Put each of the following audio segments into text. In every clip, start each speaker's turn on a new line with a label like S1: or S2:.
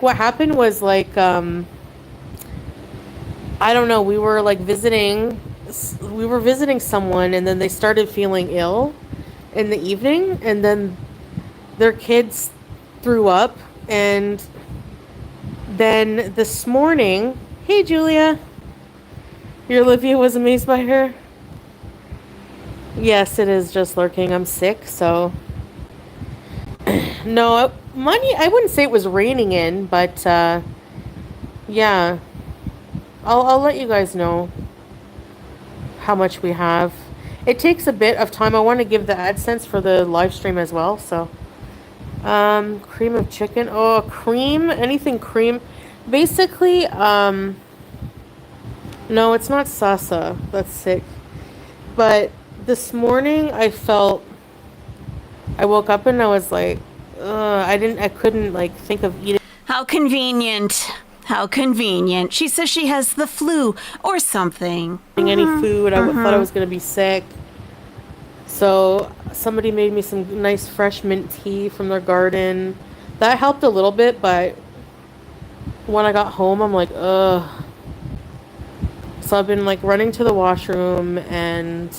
S1: what happened was like I don't know, we were visiting someone and then they started feeling ill in the evening and then their kids threw up and then this morning, hey Julia, your Olivia was amazed by her. Yes, it is just lurking. I'm sick, so no, money. I wouldn't say it was raining in, but yeah, I'll let you guys know how much we have. It takes a bit of time. I want to give the AdSense for the live stream as well. So, cream of chicken. Oh, cream. Anything cream. Basically, no, it's not salsa. That's sick. But this morning I woke up and I was like, I couldn't like think of eating
S2: How convenient. How convenient. She says she has the flu or something.
S1: any food. Thought I was gonna be sick. So somebody made me some nice fresh mint tea from their garden. That helped a little bit, but when I got home, I'm like, ugh. So I've been like running to the washroom and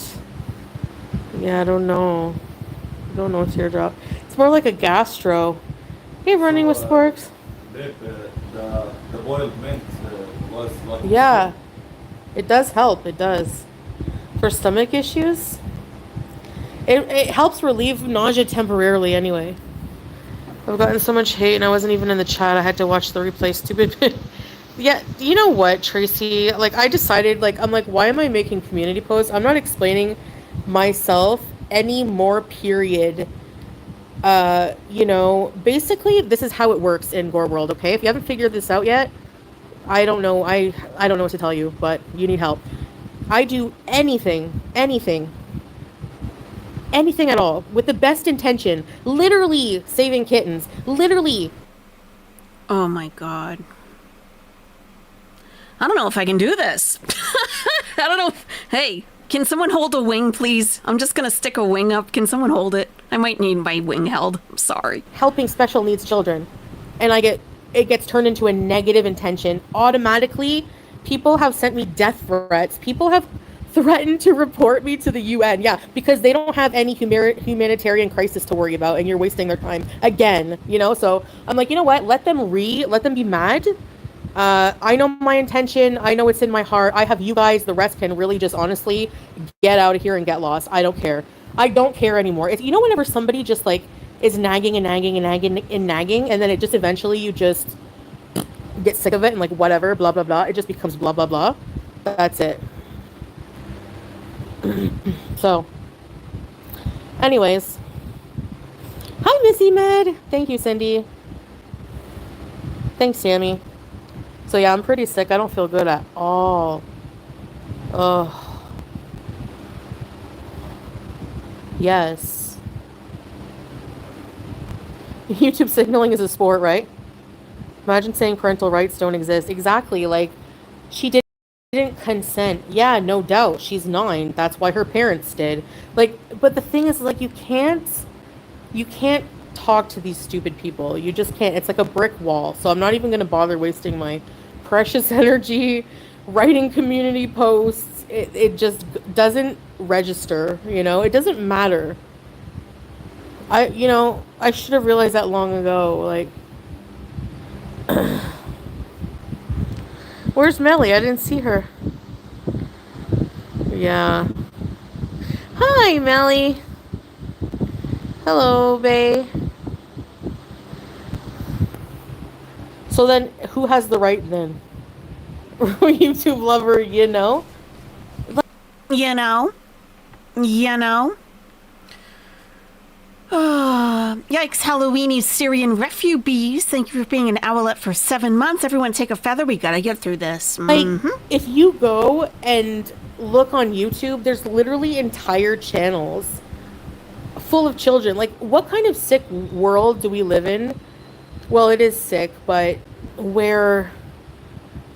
S1: yeah, I don't know. I don't know, teardrop. It's more like a gastro. Hey, running with Sporks.
S3: Babe, the boiled mint was like.
S1: Yeah, it does help. It does. For stomach issues, it helps relieve nausea temporarily anyway. I've gotten so much hate and I wasn't even in the chat. I had to watch the replay. Stupid. Yeah, you know what, Tracy? Like, I decided, like, I'm like, why am I making community posts? I'm not explaining myself anymore, period. Basically, this is how it works in Gore World, okay? If you haven't figured this out yet, I don't know. I don't know what to tell you, but you need help. I do anything at all with the best intention. Literally saving kittens. Literally.
S2: Oh my God. I don't know if I can do this. I don't know. Hey, can someone hold a wing, please? I'm just going to stick a wing up. Can someone hold it? I might need my wing held. I'm sorry.
S1: Helping special needs children. And it gets turned into a negative intention. Automatically, people have sent me death threats. People have threatened to report me to the UN. Yeah, because they don't have any humanitarian crisis to worry about and you're wasting their time again, So I'm like, you know what? Let them be mad. I know my intention. I know it's in my heart. I have you guys. The rest can really just honestly get out of here and get lost. I don't care. I don't care anymore. It's, whenever somebody just like is nagging and nagging and nagging and nagging, and then it just eventually you just get sick of it and like whatever, blah, blah, blah. It just becomes blah, blah, blah. That's it. So, anyways. Hi, Missy Med. Thank you, Cindy. Thanks, Sammy. So yeah, I'm pretty sick. I don't feel good at all. Ugh. Yes. YouTube signaling is a sport, right? Imagine saying parental rights don't exist. Exactly. Like, she didn't consent. Yeah, no doubt. She's 9. That's why her parents did. Like, but the thing is, like, you can't talk to these stupid people. You just can't. It's like a brick wall. So I'm not even going to bother wasting my precious energy writing community posts. It just doesn't register, It doesn't matter. I should have realized that long ago. Like, where's Melly? I didn't see her. Yeah. Hi, Melly. Hello, bae. So then, who has the right then? YouTube lover,
S2: You know? Yikes, Halloweeny Syrian refugees. Thank you for being an owlette for 7 months. Everyone take a feather. We gotta get through this.
S1: Like, if you go and look on YouTube, there's literally entire channels full of children. Like, what kind of sick world do we live in? Well, it is sick, but where,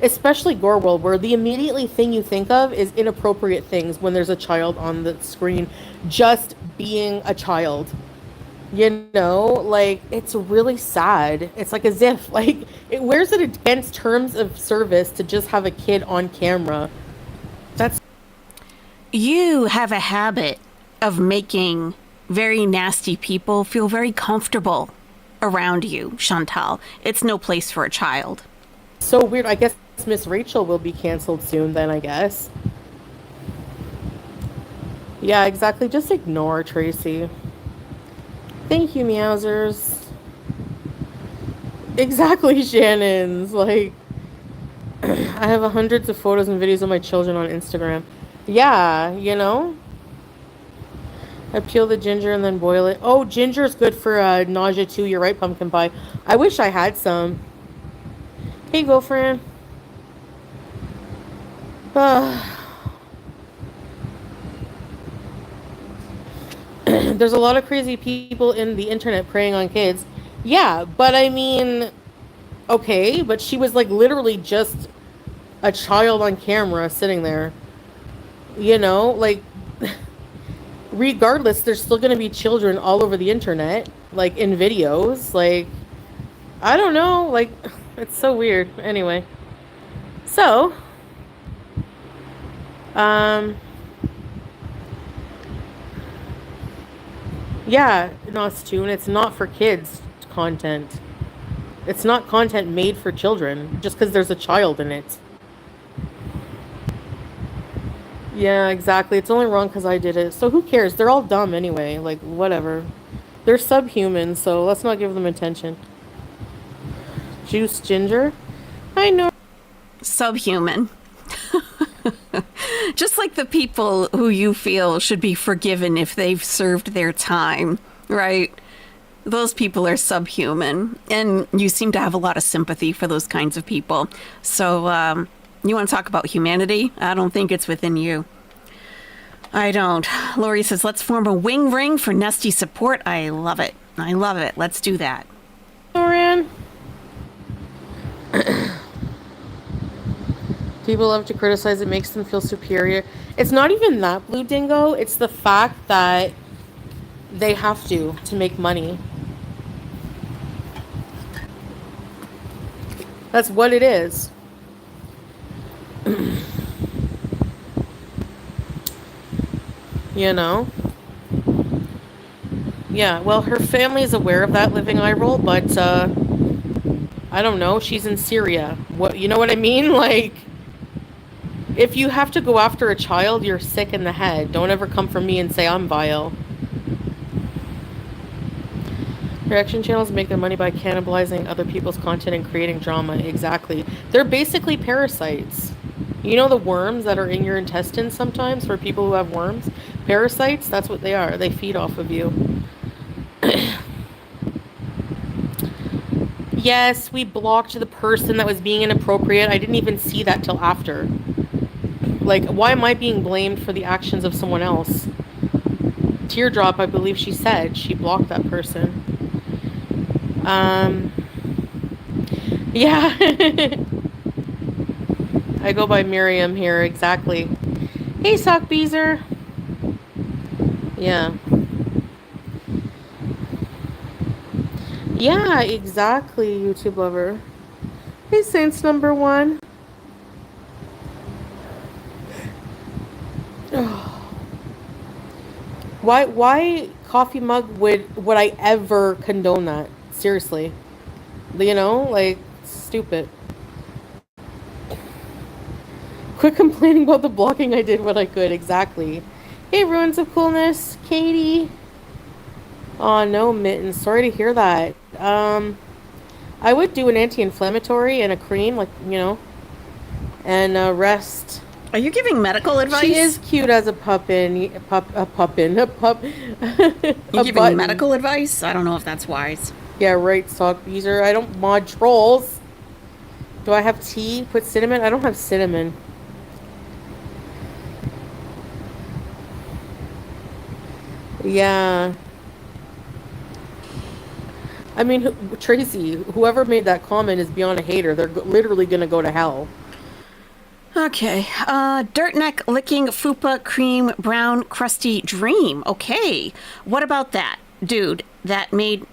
S1: especially Gore World, where the immediately thing you think of is inappropriate things when there's a child on the screen just being a child. You know, like it's really sad. It's like as if like where's it against terms of service to just have a kid on camera? That's
S2: You have a habit of making very nasty people feel very comfortable around you, Chantal. It's no place for a child.
S1: so weird. I guess Miss Rachel will be canceled soon then, I guess. Yeah, exactly. Just ignore Tracy. Thank you, Meowsers. Exactly, Shannon's. Like, I have hundreds of photos and videos of my children on Instagram. Yeah, you know? I peel the ginger and then boil it. Oh, ginger is good for nausea too. You're right, pumpkin pie. I wish I had some. Here you go, Fran. There's a lot of crazy people in the internet preying on kids. Yeah, but I mean, okay, but she was like literally just a child on camera sitting there. You know, like regardless, there's still going to be children all over the internet, like in videos. Like, I don't know. Like, it's so weird. Anyway, so, um, yeah, no, it's too, and it's not for kids content. It's not content made for children just because there's a child in it. Yeah, exactly. It's only wrong because I did it. So who cares? They're all dumb anyway. Like, whatever. They're subhuman, so let's not give them attention. Juice ginger? I know.
S2: Subhuman. Just like the people who you feel should be forgiven if they've served their time, right? Those people are subhuman, and you seem to have a lot of sympathy for those kinds of people. So, you want to talk about humanity? I don't think it's within you. I don't. Lori says, let's form a wing ring for Nestie support. I love it. I love it. Let's do that.
S1: Moran. People love to criticize. It makes them feel superior. It's not even that, Blue Dingo. It's the fact that they have to make money. That's what it is. You know? Yeah, well, her family is aware of that living eye roll, but I don't know. She's in Syria. What, you know what I mean? Like, if you have to go after a child, you're sick in the head. Don't ever come for me and say I'm vile. Reaction channels make their money by cannibalizing other people's content and creating drama. Exactly. They're basically parasites. You know the worms that are in your intestines sometimes for people who have worms? Parasites, that's what they are. They feed off of you. Yes, we blocked the person that was being inappropriate. I didn't even see that till after. Like, why am I being blamed for the actions of someone else? Teardrop, I believe she said. She blocked that person. Yeah. I go by Miriam here, exactly. Hey, Sock Beezer. Yeah. Yeah, exactly, YouTube lover. Hey, Saints number one. Why coffee mug would I ever condone that? Seriously. You know, like, stupid. Quit complaining about the blocking. I did what I could. Exactly. Hey, Ruins of Coolness. Katie. Oh, no, Mitten. Sorry to hear that. I would do an anti-inflammatory and a cream, like, you know, and rest.
S2: Are you giving medical advice?
S1: She is cute as a puppin. You
S2: giving
S1: button.
S2: medical advice? I don't know if that's wise.
S1: Yeah, right, Sock Beezer. I don't mod trolls. Do I have tea? Put cinnamon? I don't have cinnamon. Yeah. I mean, Tracy, whoever made that comment is beyond a hater. They're literally going to go to hell.
S2: Okay. Dirtneck licking fupa cream brown crusty dream. Okay. What about that? dude that made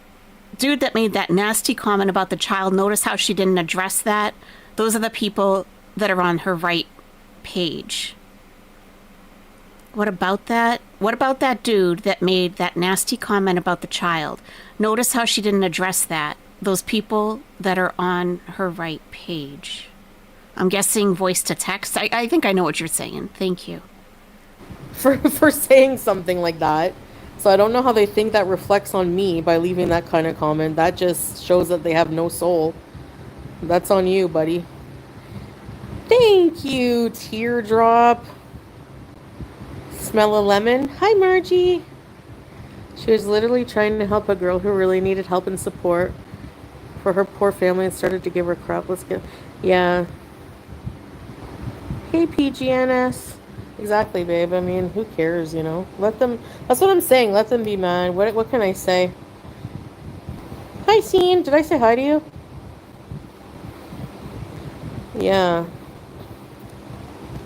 S2: that nasty comment about the child, notice how she didn't address that? Those are the people that are on her right page. What about that? What about that dude that made that nasty comment about the child? Notice how she didn't address that. Those people that are on her right page. I'm guessing voice to text. I think I know what you're saying. Thank you.
S1: For saying something like that. So I don't know how they think that reflects on me by leaving that kind of comment. That just shows that they have no soul. That's on you, buddy. Thank you, Teardrop. Smell a lemon. Hi, Margie. She was literally trying to help a girl who really needed help and support for her poor family and started to give her crap. Let's get... Yeah. Hey, PGNS. Exactly, babe. I mean, who cares, you know? Let them... That's what I'm saying. Let them be mad. What can I say? Hi, Scene. Did I say hi to you? Yeah.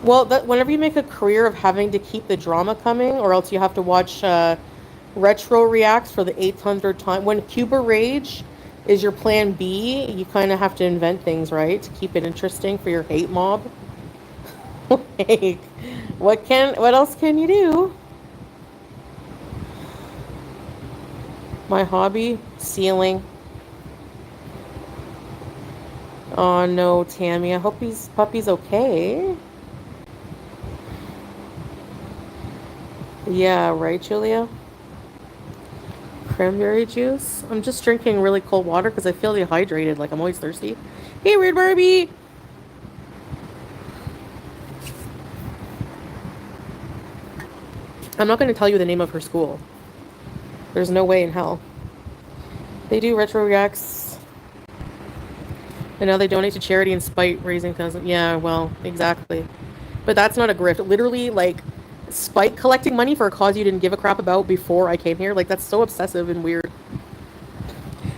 S1: Well, whenever you make a career of having to keep the drama coming, or else you have to watch retro reacts for the 800th time. When Cuba Rage is your plan B, you kind of have to invent things, right? To keep it interesting for your hate mob. Like, what else can you do? My hobby? Sealing. Oh no, Tammy. I hope puppy's okay. Yeah, right, Julia? Cranberry juice? I'm just drinking really cold water because I feel dehydrated, like I'm always thirsty. Hey, Weird Barbie! I'm not going to tell you the name of her school. There's no way in hell. They do retro reacts. And now they donate to charity and spite raising thousands. Yeah, well, exactly. But that's not a grift. Literally, like... spite collecting money for a cause you didn't give a crap about before I came here. Like, that's so obsessive and weird.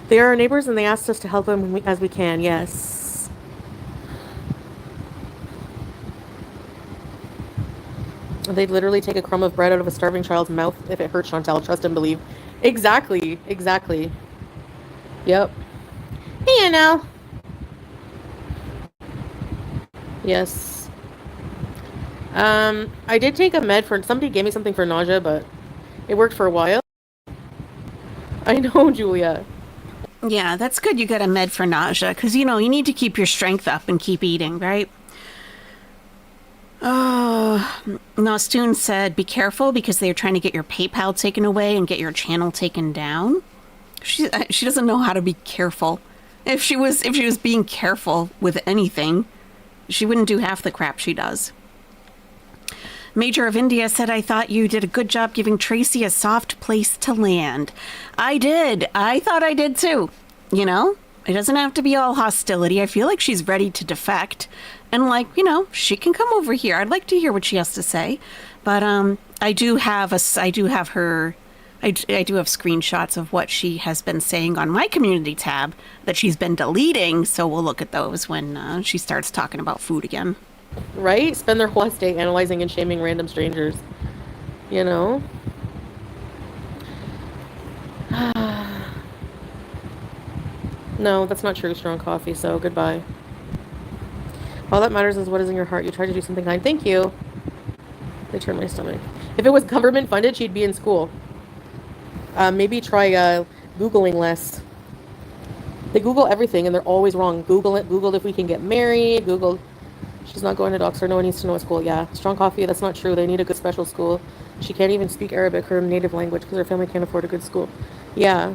S1: They are our neighbors and they asked us to help them as we can. Yes. They'd literally take a crumb of bread out of a starving child's mouth if it hurt Chantal. Trust and believe. Exactly. Exactly. Yep. Hey, Annelle. Yes. I did take a med for... Somebody gave me something for nausea, but it worked for a while. I know, Julia.
S2: Yeah, that's good you got a med for nausea, because, you know, you need to keep your strength up and keep eating, right? Oh, Nostoon said, be careful because they're trying to get your PayPal taken away and get your channel taken down. She doesn't know how to be careful. If she was being careful with anything, she wouldn't do half the crap she does. Major of India said, I thought you did a good job giving Tracy a soft place to land. I did. I thought I did too. You know, it doesn't have to be all hostility. I feel like she's ready to defect. And like, you know, she can come over here. I'd like to hear what she has to say. But I do have screenshots of what she has been saying on my community tab that she's been deleting. So we'll look at those when she starts talking about food again.
S1: Right? Spend their whole day analyzing and shaming random strangers. You know? No, that's not true. Strong coffee, so goodbye. All that matters is what is in your heart. You tried to do something kind. Thank you. They turned my stomach. If it was government funded, she'd be in school. Maybe try Googling less. They Google everything and they're always wrong. Google it. Googled if we can get married. Google... She's not going to Oxford. No one needs to know at school. Yeah. Strong coffee. That's not true. They need a good special school. She can't even speak Arabic, her native language, because her family can't afford a good school. Yeah.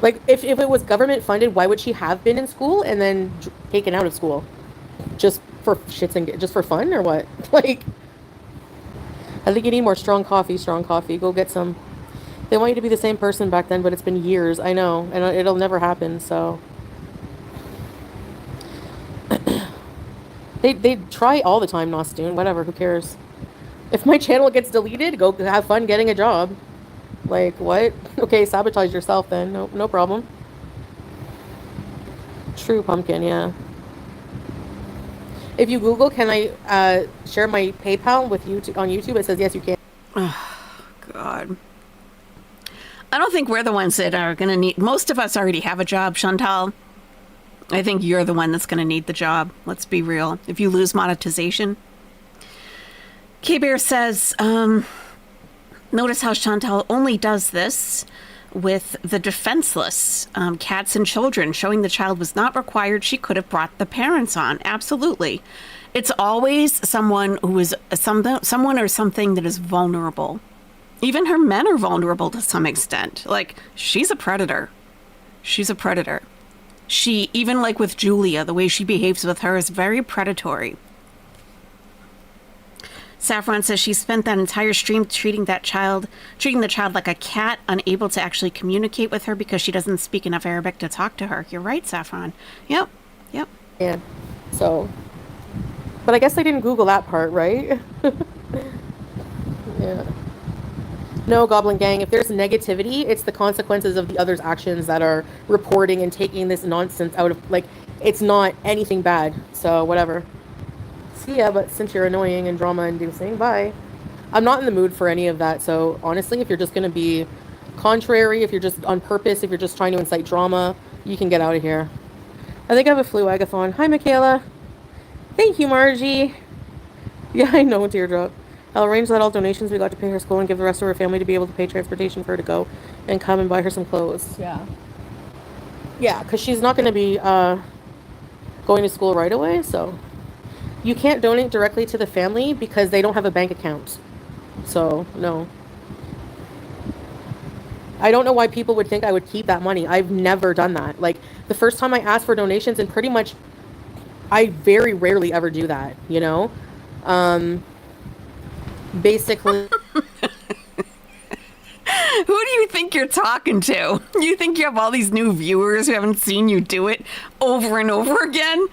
S1: Like, if it was government funded, why would she have been in school and then taken out of school? Just for shits and just for fun or what? Like, I think you need more strong coffee. Go get some. They want you to be the same person back then, but it's been years. I know. And it'll never happen, so... They try all the time, Nostoon. Whatever, who cares? If my channel gets deleted, go have fun getting a job. Like, what? Okay, sabotage yourself then. No problem. True pumpkin, yeah. If you Google, can I share my PayPal with you on YouTube? It says yes, you can.
S2: Oh, God. I don't think we're the ones that are going to need... Most of us already have a job, Chantal. I think you're the one that's going to need the job. Let's be real. If you lose monetization. K-Bear says, notice how Chantal only does this with the defenseless, cats and children, showing the child was not required. She could have brought the parents on. Absolutely. It's always someone who is someone or something that is vulnerable. Even her men are vulnerable to some extent. Like, she's a predator. She's a predator. She, even like with Julia, the way she behaves with her is very predatory. Saffron says she spent that entire stream treating the child like a cat, unable to actually communicate with her because she doesn't speak enough Arabic to talk to her. You're right, Saffron. Yep.
S1: Yeah. So, but I guess I didn't Google that part, right? Yeah. No, Goblin Gang, if there's negativity, it's the consequences of the other's actions that are reporting and taking this nonsense out of, like, it's not anything bad. So, whatever. See ya, but since you're annoying and drama-inducing, bye. I'm not in the mood for any of that, so honestly, if you're just going to be contrary, if you're just on purpose, if you're just trying to incite drama, you can get out of here. I think I have a flu agathon. Hi, Michaela. Thank you, Margie. Yeah, I know, teardrop. I'll arrange that all donations we got to pay her school and give the rest of her family to be able to pay transportation for her to go and come and buy her some clothes. Yeah. Yeah, because she's not going to be going to school right away, so... You can't donate directly to the family because they don't have a bank account. So, no. I don't know why people would think I would keep that money. I've never done that. Like, the first time I asked for donations, and pretty much, I very rarely ever do that, you know? Basically...
S2: Who do you think you're talking to? You think you have all these new viewers who haven't seen you do it over and over again?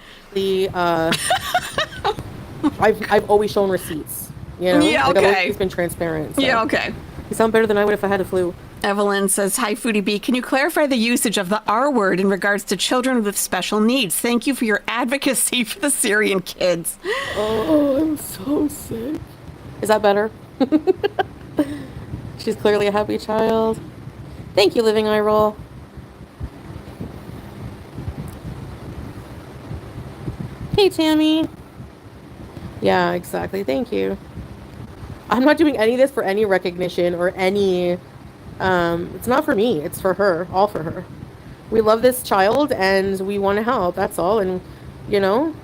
S1: I've always shown receipts, you know?
S2: Yeah, okay.
S1: Like, I've always been transparent. So.
S2: Yeah, okay.
S1: You sound better than I would if I had a flu.
S2: Evelyn says, hi, Foodie B. Can you clarify the usage of the R word in regards to children with special needs? Thank you for your advocacy for the Syrian kids.
S1: Oh, I'm so sick. Is that better? She's clearly a happy child. Thank you, Living Eye Roll. Hey, Tammy. Yeah, exactly. Thank you. I'm not doing any of this for any recognition or any... it's not for me. It's for her. All for her. We love this child and we want to help. That's all. And, you know...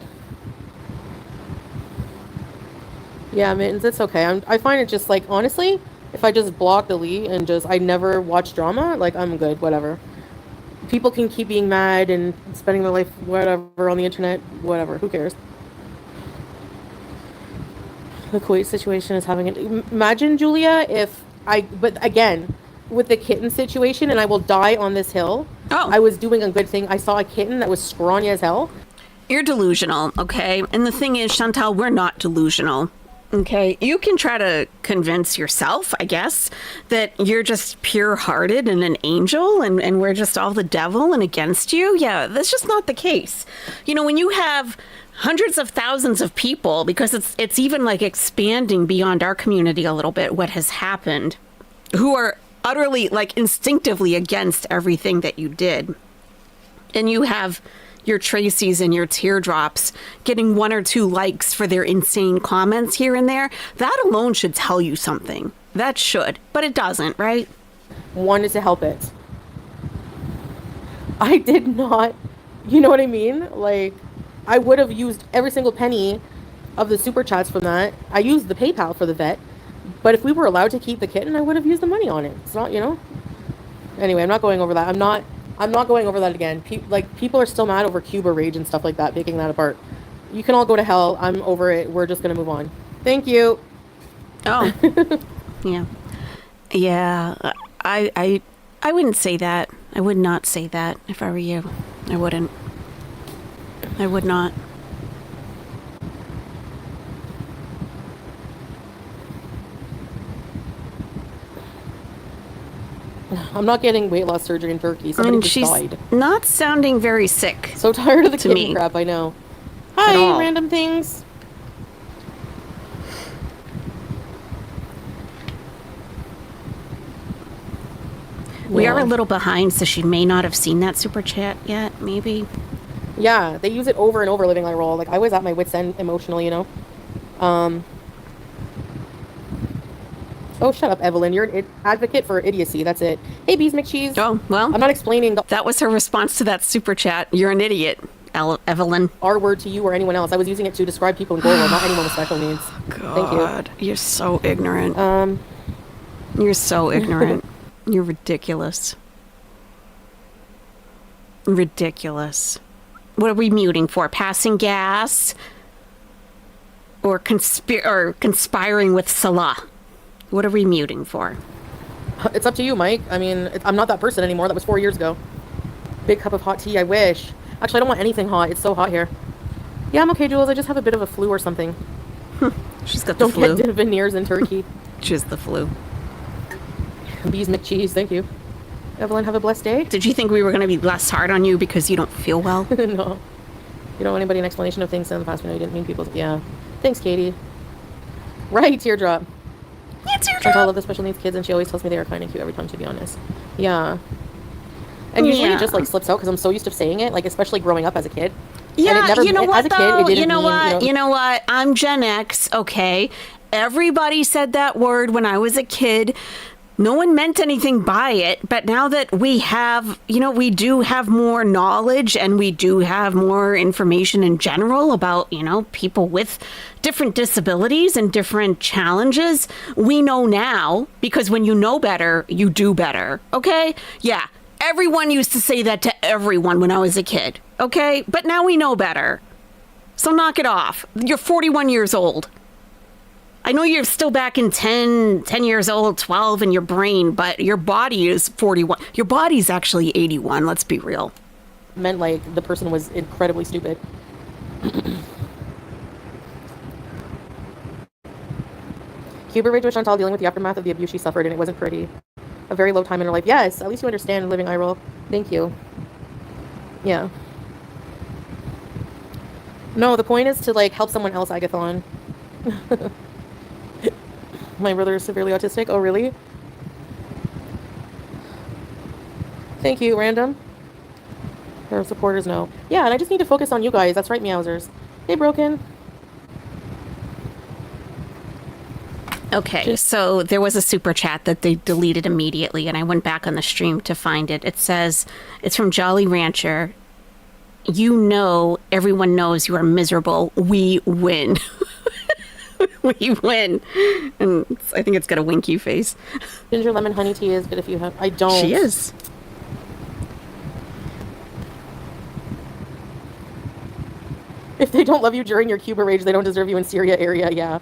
S1: Yeah, Mittens, it's okay. I find it just, like, honestly, if I just block, delete, and just... I never watch drama, like, I'm good. Whatever. People can keep being mad and spending their life, whatever, on the internet. Whatever. Who cares? The Kuwait situation is having an... Imagine, Julia, if I... But again, with the kitten situation, and I will die on this hill.
S2: Oh.
S1: I was doing a good thing. I saw a kitten that was scrawny as hell.
S2: You're delusional, okay? And the thing is, Chantal, we're not delusional. Okay, you can try to convince yourself, I guess, that you're just pure-hearted and an angel and we're just all the devil and against you. Yeah, that's just not the case. You know, when you have hundreds of thousands of people, because it's even like expanding beyond our community a little bit, what has happened, who are utterly, like, instinctively against everything that you did. And you have... your Tracy's and your teardrops getting 1 or 2 likes for their insane comments here and there, that alone should tell you something. That should, but it doesn't, right?
S1: Wanted to help it. I did not, you know what I mean? Like, I would have used every single penny of the super chats from that. I used the PayPal for the vet, but if we were allowed to keep the kitten, I would have used the money on it. It's not, you know? Anyway, I'm not going over that. I'm not going over that again. People are still mad over Cuba rage and stuff like that, picking that apart. You can all go to hell. I'm over it. We're just going to move on. Thank you.
S2: Oh. Yeah. Yeah. I wouldn't say that. I would not say that if I were you. I wouldn't. I would not.
S1: I'm not getting weight loss surgery in Turkey. Somebody just died.
S2: Not sounding very sick.
S1: So tired of the kitten
S2: me.
S1: crap, I know. Hi, random things.
S2: We are
S1: Yeah.
S2: a little behind, so she may not have seen that super chat yet, maybe.
S1: Yeah, they use it over and over, living eye roll. Like, I was at my wit's end emotionally, you know? Oh, shut up, Evelyn. You're an advocate for idiocy. That's it. Hey, Bees McCheese.
S2: Oh, well.
S1: I'm not explaining the
S2: That was her response to that super chat. You're an idiot, Evelyn.
S1: R word to you or anyone else. I was using it to describe people in Gold, not anyone with special needs. Thank you.
S2: God, you're so ignorant. You're so ignorant. You're ridiculous. Ridiculous. What are we muting for? Passing gas? Or conspiring with Salah? What are we muting for?
S1: It's up to you, Mike. I mean, I'm not that person anymore. That was 4 years ago. Big cup of hot tea, I wish. Actually, I don't want anything hot. It's so hot here. Yeah, I'm okay, Jules. I just have a bit of a flu or something.
S2: She's got the
S1: Don't
S2: flu.
S1: get veneers in Turkey.
S2: She has the flu.
S1: Bees McCheese, thank you. Evelyn, have a blessed day.
S2: Did you think we were going to be less hard on you because you don't feel well?
S1: No. You don't want anybody an explanation of things in the past. We know you didn't mean people. Yeah. Thanks, Katie. Right, teardrop.
S2: Yeah,
S1: Chantal, I love the special needs kids, and she always tells me they are kind and cute every time, to be honest. Yeah. And usually it just, like, slips out because I'm so used to saying it, like, especially growing up as a kid.
S2: Yeah, you know what,
S1: as a kid,
S2: though?
S1: it didn't
S2: You know
S1: mean,
S2: what? You know what? I'm Gen X, okay? Everybody said that word when I was a kid. No one meant anything by it, but now that we have, we do have more knowledge and we do have more information in general about, people with different disabilities and different challenges, we know now, because when you know better, you do better, okay? Yeah, everyone used to say that to everyone when I was a kid, okay? But now we know better. So knock it off. You're 41 years old. I know you're still back in 10 years old, 12 in your brain, but your body is 41. Your body's actually 81, let's be real.
S1: Meant, like, the person was incredibly stupid. Cuba rage with Chantal dealing with the aftermath of the abuse she suffered, and it wasn't pretty. A very low time in her life. Yes, at least you understand living eye roll. Thank you. Yeah. No, the point is to, like, help someone else, Agathon. My brother is severely autistic. Oh, really? Thank you, random. Her supporters know. Yeah, and I just need to focus on you guys. That's right, meowsers. Hey, Broken.
S2: Okay, so there was a super chat that they deleted immediately, and I went back on the stream to find it. It says, it's from Jolly Rancher. Everyone knows you are miserable. We win. We win. And I think it's got a winky face.
S1: Ginger lemon honey tea is good if you have. I don't.
S2: She is.
S1: If they don't love you during your Cuba rage, they don't deserve you in Syria area. Yeah.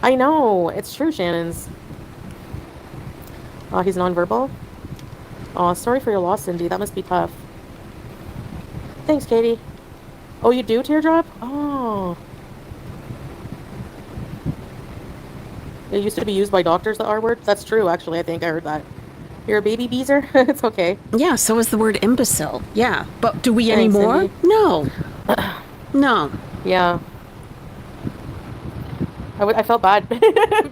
S1: I know. It's true, Shannon's. Oh, he's nonverbal? Oh, sorry for your loss, Cindy. That must be tough. Thanks, Katie. Oh, you do, Teardrop? Oh. It used to be used by doctors, the R word. That's true, actually. I think I heard that. You're a baby beezer? It's okay.
S2: Yeah, so is the word imbecile. Yeah. But do we
S1: Thanks,
S2: anymore?
S1: Cindy.
S2: No. No.
S1: Yeah. I felt bad,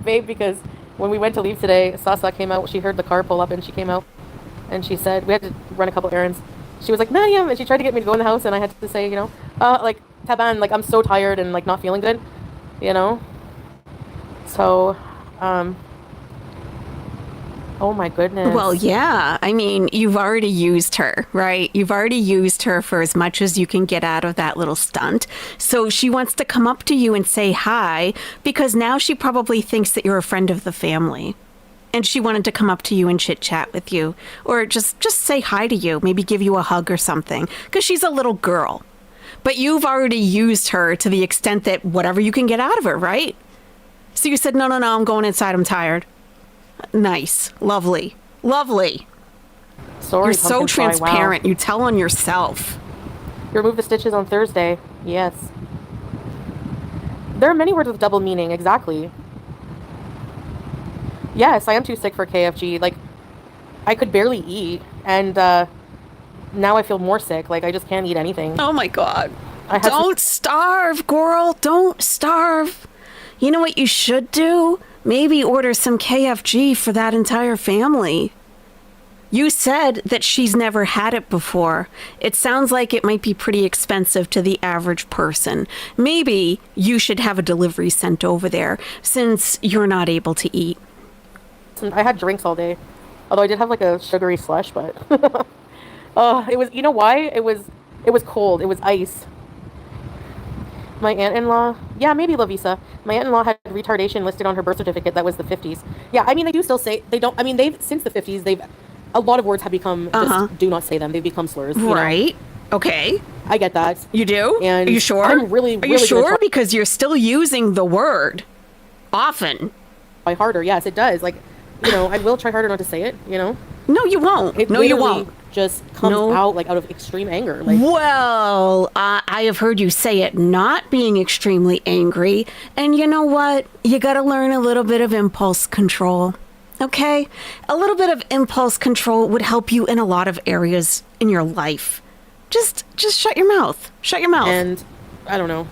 S1: babe, because when we went to leave today, Sasa came out. She heard the car pull up, and she came out. And she said, we had to run a couple errands. She was like, Mariam, and she tried to get me to go in the house, and I had to say, like, Taban, like, I'm so tired and, like, not feeling good, So, oh my goodness.
S2: Well, yeah. I mean, you've already used her, right? You've already used her for as much as you can get out of that little stunt. So she wants to come up to you and say hi, because now she probably thinks that you're a friend of the family. And she wanted to come up to you and chit chat with you, or just say hi to you, maybe give you a hug or something, because she's a little girl. But you've already used her to the extent that whatever you can get out of her, right? So you said, no, I'm going inside. I'm tired. Nice. Lovely. Lovely.
S1: Sorry,
S2: You're so
S1: pumpkin pie,
S2: transparent.
S1: wow.
S2: You tell on yourself.
S1: You remove the stitches on Thursday. Yes. There are many words with double meaning. Exactly. Yes, I am too sick for KFG. Like, I could barely eat, and now I feel more sick. Like, I just can't eat anything.
S2: Oh my God.
S1: I have
S2: Don't starve, girl. Don't starve. You know what you should do? Maybe order some KFG for that entire family. You said that she's never had it before. It sounds like it might be pretty expensive to the average person. Maybe you should have a delivery sent over there since you're not able to eat.
S1: I had drinks all day. Although I did have like a sugary slush, but it was, you know why? It was cold. It was ice. My aunt-in-law, yeah, maybe La Visa. My aunt-in-law had retardation listed on her birth certificate. That was the 50s. Yeah, I mean, they do still say, they don't, I mean, they've, since the 50s, a lot of words have become, just do not say them. They've become slurs.
S2: Right.
S1: Know?
S2: Okay.
S1: I get that.
S2: You do?
S1: And
S2: are you sure?
S1: I'm really,
S2: Are you sure? Because you're still using the word often.
S1: Try harder. Yes, it does. Like, you know, I will try harder not to say it, you know?
S2: No, you won't.
S1: No, you won't. Just comes out like out of extreme anger. Like,
S2: well, I have heard you say it not being extremely angry. And you know what? You got to learn a little bit of impulse control. Okay? A little bit of impulse control would help you in a lot of areas in your life. Just shut your mouth. Shut your mouth.
S1: And I don't know.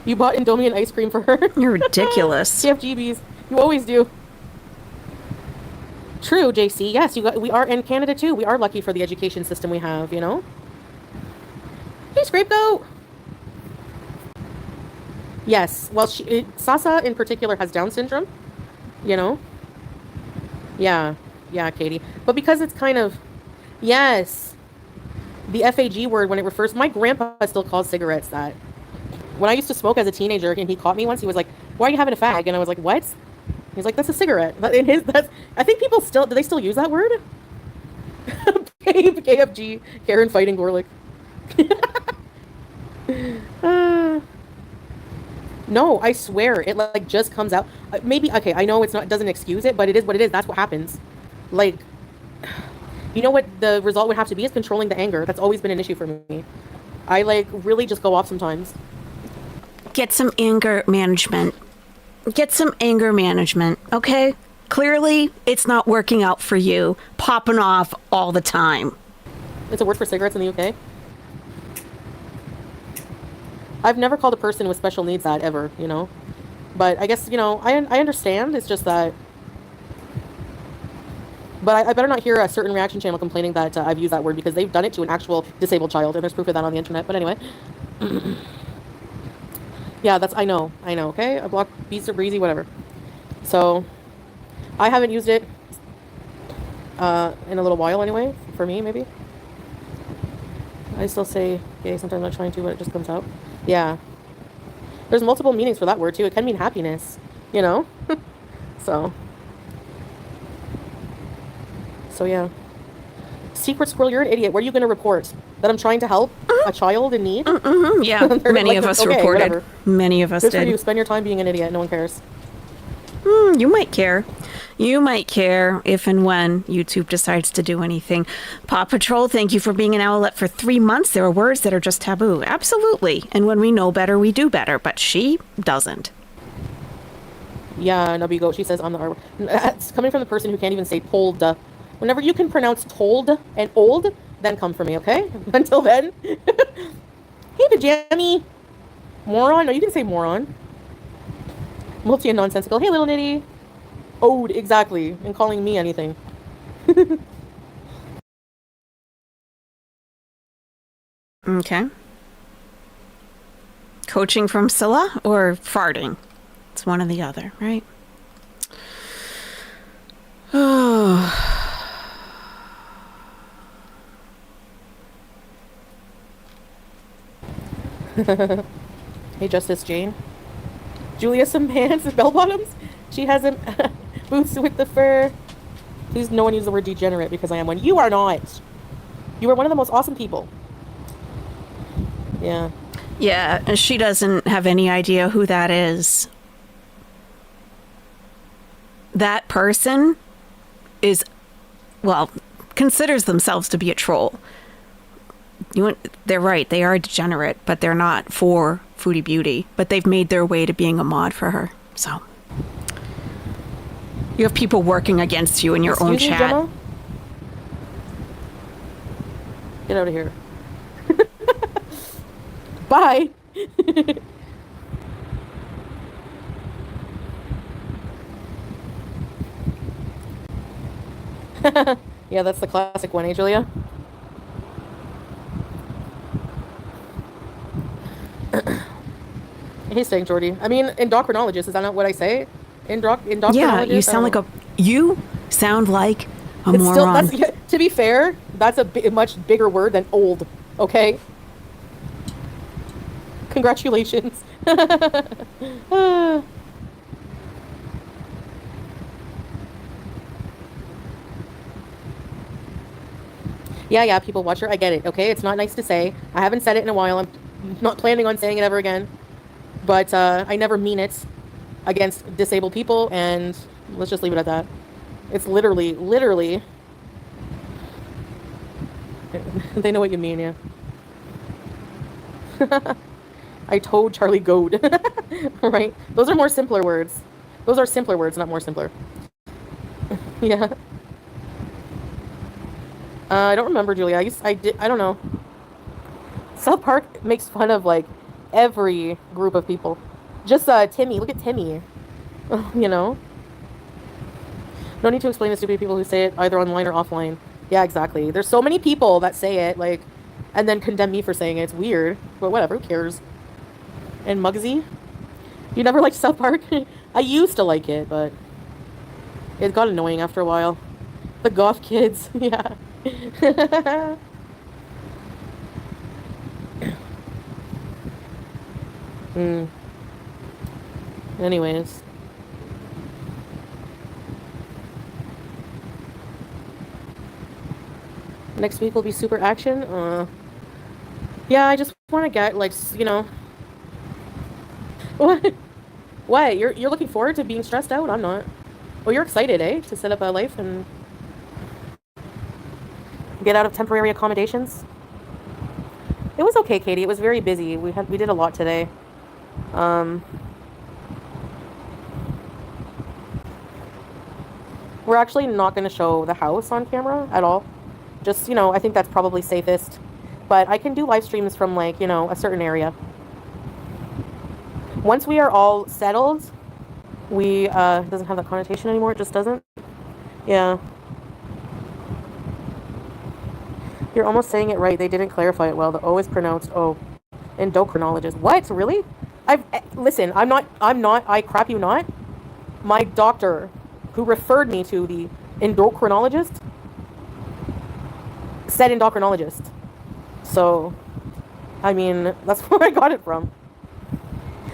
S1: You bought Indomie and ice cream for her.
S2: You're ridiculous.
S1: CFGBs. You always do. True, JC. Yes, we are in Canada too. We are lucky for the education system we have, you know? Hey, Scapegoat! Yes. Well, Sasa in particular has Down syndrome, you know? Yeah. Yeah, Katie. But because it's kind of... Yes. The FAG word when it refers... My grandpa still calls cigarettes that. When I used to smoke as a teenager and he caught me once, he was like, "Why are you having a fag?" And I was like, "What?" He's like, "That's a cigarette." But I think people still... Do they still use that word? KFG. Karen fighting Gorlick. No, I swear. It like just comes out. Maybe... Okay, I know it's not... doesn't excuse it, but it is what it is. That's what happens. Like... You know what the result would have to be is controlling the anger. That's always been an issue for me. I like really just go off sometimes.
S2: Get some anger management. Get some anger management, okay? Clearly, it's not working out for you. Popping off all the time.
S1: It's a word for cigarettes in the UK. I've never called a person with special needs that ever, you know? But I guess, you know, I understand. It's just that... But I better not hear a certain reaction channel complaining that I've used that word because they've done it to an actual disabled child, and there's proof of that on the internet. But anyway. Yeah, I know, okay? I block beats or breezy, whatever. So, I haven't used it in a little while anyway, for me, maybe. I still say gay, sometimes I'm not trying to, but it just comes out. Yeah. There's multiple meanings for that word, too. It can mean happiness, you know? So, yeah. Secret squirrel, you're an idiot. What are you going to report? That I'm trying to help a child in need?
S2: Yeah, many of us reported.
S1: Whatever.
S2: Many of us
S1: Good
S2: did.
S1: for you. Spend your time being an idiot. No one cares.
S2: You might care. You might care if and when YouTube decides to do anything. Paw Patrol, thank you for being an Owlette for 3 months. There are words that are just taboo. Absolutely. And when we know better, we do better. But she doesn't.
S1: Yeah, Nubby Goat, she says on the R. It's coming from the person who can't even say told. Whenever you can pronounce told and old, then come for me, okay? Until then. Hey, Pajami. Moron? No, you can say moron. Multi and nonsensical. Hey, little nitty. Ode, exactly. And calling me anything.
S2: Okay. Coaching from Scylla or farting? It's one or the other, right? Oh.
S1: Hey, Justice Jane. Julia, some pants and bell bottoms. She has boots with the fur. Please, no one use the word degenerate because I am one. You are not. You are one of the most awesome people. Yeah.
S2: Yeah, and she doesn't have any idea who that is. That person is, well, considers themselves to be a troll. They're right, they are degenerate, but they're not for Foodie Beauty. But they've made their way to being a mod for her. So you have people working against you in your own chat.
S1: Gemma? Get out of here. Bye. Yeah, that's the classic one, eh, Julia? Hey, saying Jordy. I mean, endocrinologist, is that not what I say?
S2: Yeah,
S1: Endocrinologist? I don't know.
S2: you sound like a
S1: It's still, that's,
S2: moron.
S1: yeah, to be fair, that's a much bigger word than old, okay? Congratulations. Yeah, people watch her. I get it, okay? It's not nice to say. I haven't said it in a while. I'm not planning on saying it ever again. But I never mean it against disabled people, and let's just leave it at that. It's literally, they know what you mean, yeah. I told Charlie Goad. Right? Those are more simpler words. Those are simpler words, not more simpler. Yeah. I don't remember, Julia. I don't know. South Park makes fun of, like, every group of people. Just, Timmy. Look at Timmy. You know? No need to explain to stupid people who say it either online or offline. Yeah, exactly. There's so many people that say it, like, and then condemn me for saying it. It's weird. But whatever, who cares? And Muggsy? You never liked South Park? I used to like it, but it got annoying after a while. The goth kids. Yeah. Hmm. Anyways. Next week will be super action. Yeah, I just want to get, like, you know. What? What? You're looking forward to being stressed out? I'm not. Well, you're excited, eh? To set up a life and get out of temporary accommodations. It was okay, Katie. It was very busy. We did a lot today. We're actually not going to show the house on camera at all. Just, you know, I think that's probably safest. But I can do live streams from, like, you know, a certain area. Once we are all settled, we, it doesn't have that connotation anymore. It just doesn't. Yeah. You're almost saying it right. They didn't clarify it well. The O is pronounced O. Endocrinologist. What? Really? Listen, I crap you not. My doctor, who referred me to the endocrinologist, said endocrinologist. So, I mean, that's where I got it from.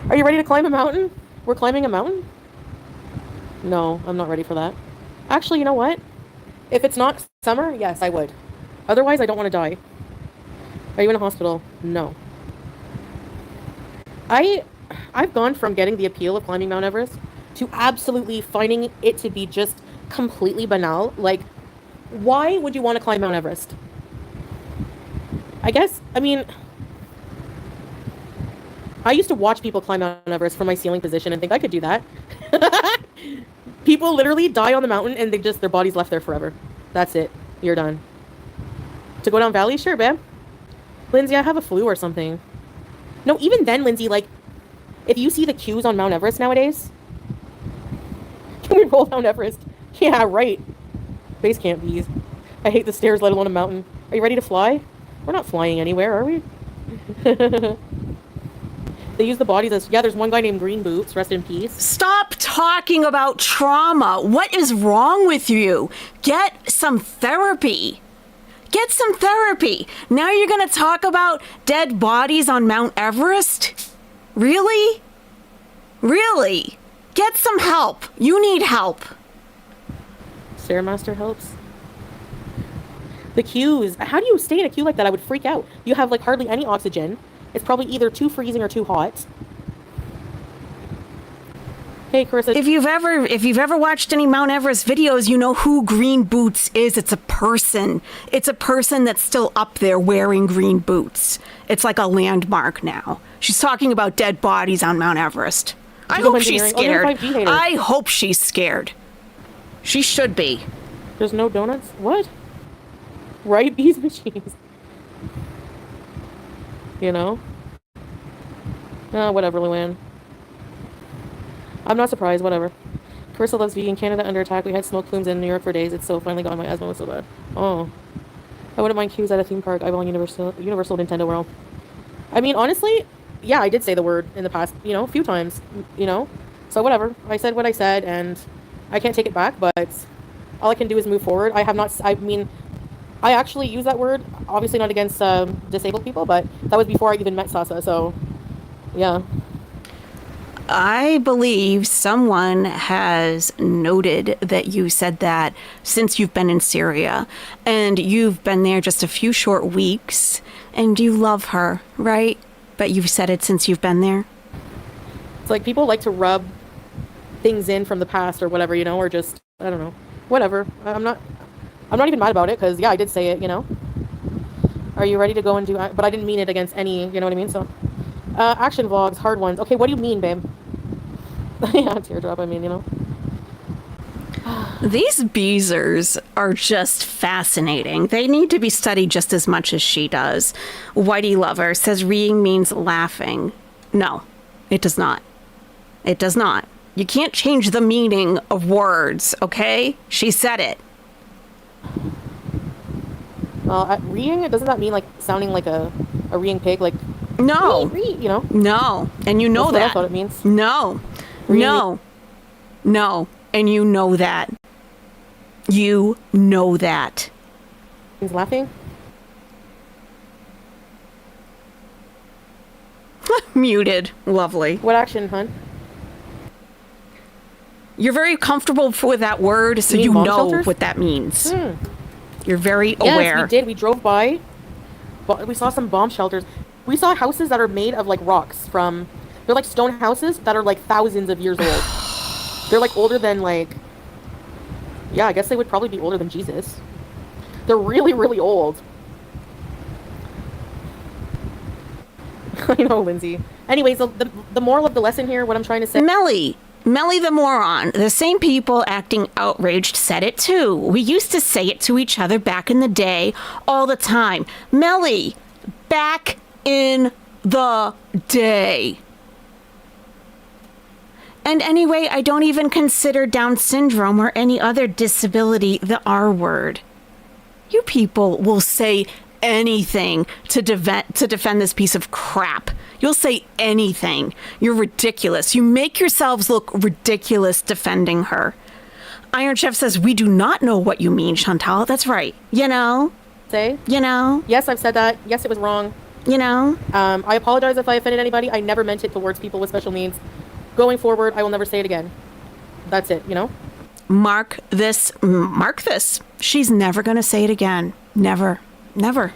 S1: Are you ready to climb a mountain? We're climbing a mountain? No, I'm not ready for that. Actually, you know what? If it's not summer, yes, I would. Otherwise, I don't want to die. Are you in a hospital? No. I've gone from getting the appeal of climbing Mount Everest to absolutely finding it to be just completely banal. Like, why would you want to climb Mount Everest? I mean, I used to watch people climb Mount Everest from my ceiling position and think I could do that. People literally die on the mountain and their bodies left there forever. That's it. You're done. To go down valley? Sure, babe. Lindsay, I have a flu or something. No, even then, Lindsay, like, if you see the queues on Mount Everest nowadays, can we roll down Everest? Yeah, right. Base camp bees. I hate the stairs, let alone a mountain. Are you ready to fly? We're not flying anywhere, are we? They use the bodies as... Yeah, there's one guy named Green Boots. Rest in peace.
S2: Stop talking about trauma. What is wrong with you? Get some therapy. Get some therapy. Now you're going to talk about dead bodies on Mount Everest? Really? Really? Get some help. You need help.
S1: Stairmaster helps. The queues. How do you stay in a queue like that? I would freak out. You have, like, hardly any oxygen. It's probably either too freezing or too hot. Hey, Carissa.
S2: If you've ever watched any Mount Everest videos, you know who Green Boots is. It's a person. It's a person that's still up there wearing green boots. It's like a landmark now. She's talking about dead bodies on Mount Everest. I hope she's scared. I hope she's scared. She should be.
S1: There's no donuts? What? Right, these machines. You know? Whatever, Luann. I'm not surprised, whatever. Carissa loves vegan. Canada under attack. We had smoke plumes in New York for days. It's so finally gone. My asthma was so bad. Oh. I wouldn't mind queues at a theme park. I belong Universal Nintendo World. I mean, honestly, yeah, I did say the word in the past, a few times, So whatever. I said what I said, and I can't take it back, but all I can do is move forward. I actually use that word, obviously not against disabled people, but that was before I even met Sasa, so yeah.
S2: I believe someone has noted that you said that since you've been in Syria, and you've been there just a few short weeks, and you love her, right? But you've said it since you've been there.
S1: It's like people like to rub things in from the past or whatever, or just, I don't know, whatever. I'm not even mad about it, because yeah, I did say it. Are you ready to go and do, but I didn't mean it against any, you know what I mean? So action vlogs, hard ones. Okay, what do you mean, babe? Yeah, teardrop,
S2: These Beezers are just fascinating. They need to be studied just as much as she does. Whitey Lover says reeing means laughing. No, it does not. It does not. You can't change the meaning of words, okay? She said it.
S1: Well, reeing, doesn't that mean like sounding like a reeing pig? Like,
S2: no.
S1: Ree,
S2: No, and you know
S1: that's
S2: that.
S1: What I thought it means.
S2: No. No. No. And you know that. You know that.
S1: He's laughing?
S2: Muted. Lovely.
S1: What action, hun?
S2: You're very comfortable with that word, so you know shelters? What that means. You're very aware.
S1: Yes, we did. We drove by. We saw some bomb shelters. We saw houses that are made of like rocks from... They're like stone houses that are like thousands of years old. They're like older than like... Yeah, I guess they would probably be older than Jesus. They're really, really old. I know, Lindsay. Anyways, the moral of the lesson here, what I'm trying to say...
S2: Melly the moron. The same people acting outraged said it too. We used to say it to each other back in the day all the time. Melly, back in the day. And anyway, I don't even consider Down syndrome or any other disability the R word. You people will say anything to defend this piece of crap. You'll say anything. You're ridiculous. You make yourselves look ridiculous defending her. Iron Chef says, we do not know what you mean, Chantal. That's right.
S1: Say? Yes, I've said that. Yes, it was wrong. I apologize if I offended anybody. I never meant it towards people with special needs. Going forward, I will never say it again. That's it,
S2: Mark this. Mark this. She's never going to say it again. Never. Never.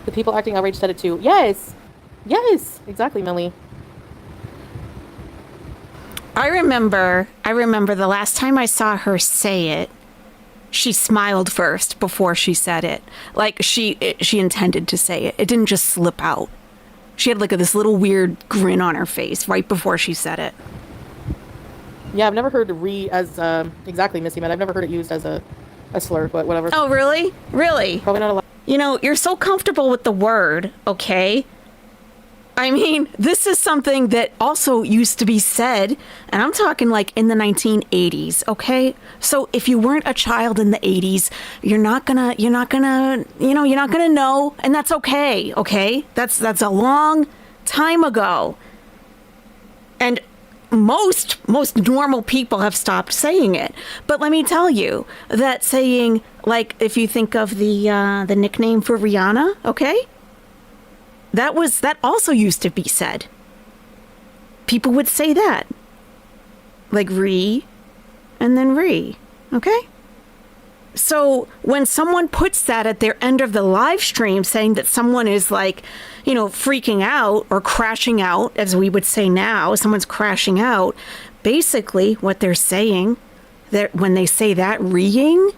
S1: The people acting outraged said it too. Yes. Yes. Exactly, Melly.
S2: I remember the last time I saw her say it, she smiled first before she said it. Like she intended to say it. It didn't just slip out. She had like this little weird grin on her face right before she said it.
S1: Yeah, I've never heard "re" as exactly, Missy, but I've never heard it used as a slur, but whatever.
S2: Oh, really? Really?
S1: Probably not allowed.
S2: You're so comfortable with the word, okay? I mean, this is something that also used to be said, and I'm talking like in the 1980s, okay? So if you weren't a child in the 80s, you're not gonna know, and that's okay, okay? That's a long time ago. And most normal people have stopped saying it. But let me tell you that saying, like, if you think of the nickname for Rihanna, okay? That also used to be said. People would say that. Like re and then re. Okay? So when someone puts that at their end of the live stream saying that someone is like, freaking out or crashing out, as we would say now, someone's crashing out, basically what they're saying, that when they say that reeing,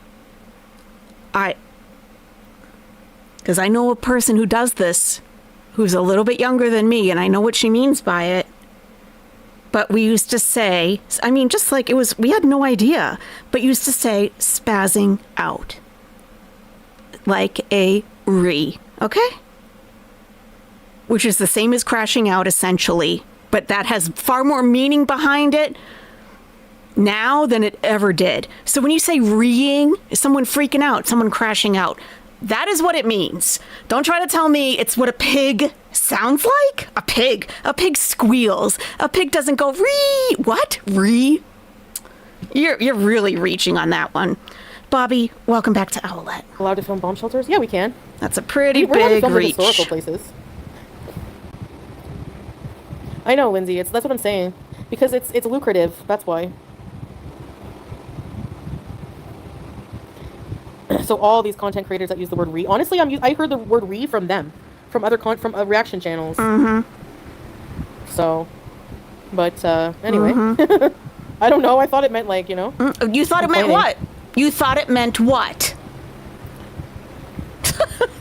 S2: because I know a person who does this, who's a little bit younger than me, and I know what she means by it. But we used to say, just like it was, we had no idea, but used to say spazzing out. Like a re, okay? Which is the same as crashing out, essentially, but that has far more meaning behind it. now than it ever did. So when you say reeing, someone freaking out, someone crashing out, that is what it means. Don't try to tell me it's what a pig sounds like. A pig squeals. A pig doesn't go ree. What? Ree? You're really reaching on that one. Bobby, welcome back to Owlette.
S1: Allowed to film bomb shelters? Yeah, we can.
S2: That's a pretty
S1: We're allowed to
S2: big
S1: film in
S2: reach.
S1: historical places. I know, Lindsay. That's what I'm saying. Because it's lucrative. That's why. So all these content creators that use the word "re," honestly, I heard the word "re" from them, from other reaction channels.
S2: Mm-hmm.
S1: So, but anyway,
S2: Mm-hmm.
S1: I don't know. I thought it meant like, you know.
S2: You thought it meant what? You thought it meant what?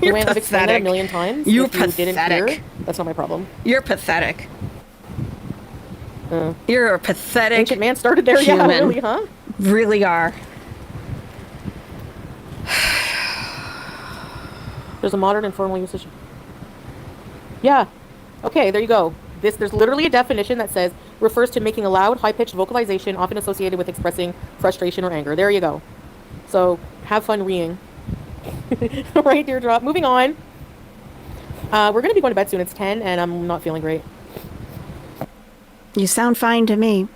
S2: You're
S1: I've explained that a
S2: pathetic.
S1: million times.
S2: You're
S1: If you didn't
S2: pathetic.
S1: hear, that's not my problem.
S2: You're pathetic. You're a pathetic
S1: Ancient man started there.
S2: human.
S1: Yeah, really, huh?
S2: Really are.
S1: There's a modern and formal usage. Yeah. Okay, there you go. There's literally a definition that says refers to making a loud, high-pitched vocalization often associated with expressing frustration or anger. There you go. So have fun reeing. Right, Deirdre. Moving on. We're gonna be going to bed soon. It's 10, and I'm not feeling great.
S2: You sound fine to me.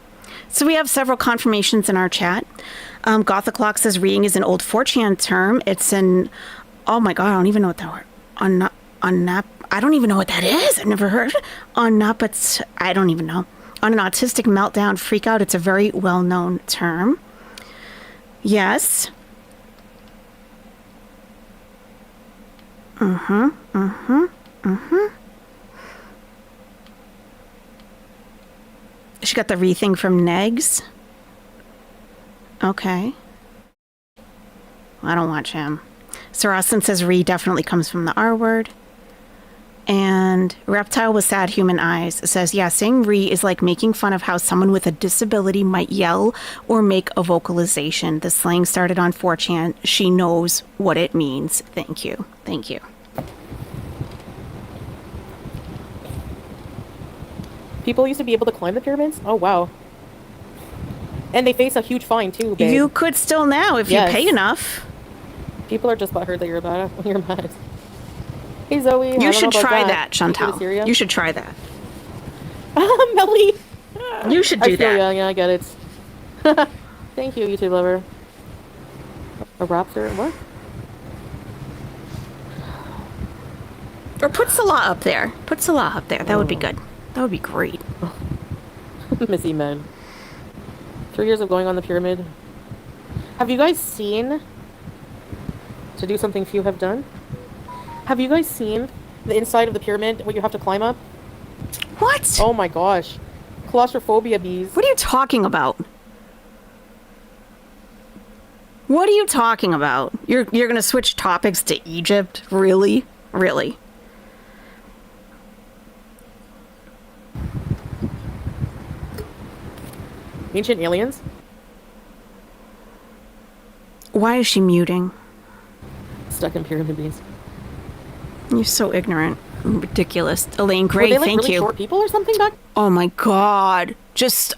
S2: So we have several confirmations in our chat. Gothic Clock says reeing is an old 4chan term. It's an, oh my god, I don't even know what that word. I don't even know what that is. I've never heard. But I don't even know. On an autistic meltdown freak out, it's a very well-known term. Yes. She got the re thing from Negs. Okay. I don't watch him. Sir Austin says re definitely comes from the R word. And Reptile with Sad Human Eyes says, yeah, saying re is like making fun of how someone with a disability might yell or make a vocalization. The slang started on 4chan. She knows what it means. Thank you. Thank you.
S1: People used to be able to climb the pyramids? Oh, wow. And they face a huge fine, too, babe.
S2: You could still now if
S1: Yes.
S2: you pay enough.
S1: People are just butthurt that you're bad. You're mad. Hey, Zoe. I
S2: You
S1: don't
S2: should
S1: know about
S2: try that,
S1: Can you go to
S2: Chantal.
S1: Syria?
S2: You should try that.
S1: Melly.
S2: You should
S1: I
S2: do
S1: feel
S2: that.
S1: ya. Yeah, I get it. Thank you, YouTube lover. A raptor? What?
S2: Or put Salah up there. Put Salah up there. That would be good. That would be great.
S1: Missy men. 3 years of going on the pyramid. Have you guys seen, to do something few have done, have you guys seen the inside of the pyramid, what you have to climb up?
S2: What?
S1: Oh my gosh. Claustrophobia bees.
S2: What are you talking about? What are you talking about? You're going to switch topics to Egypt? Really? Really?
S1: Ancient aliens?
S2: Why is she muting?
S1: Stuck in pyramid bees.
S2: You're so ignorant. Ridiculous. Elaine
S1: Were
S2: Gray,
S1: they like
S2: thank
S1: really
S2: you.
S1: short people or something back?
S2: Oh my god. Just...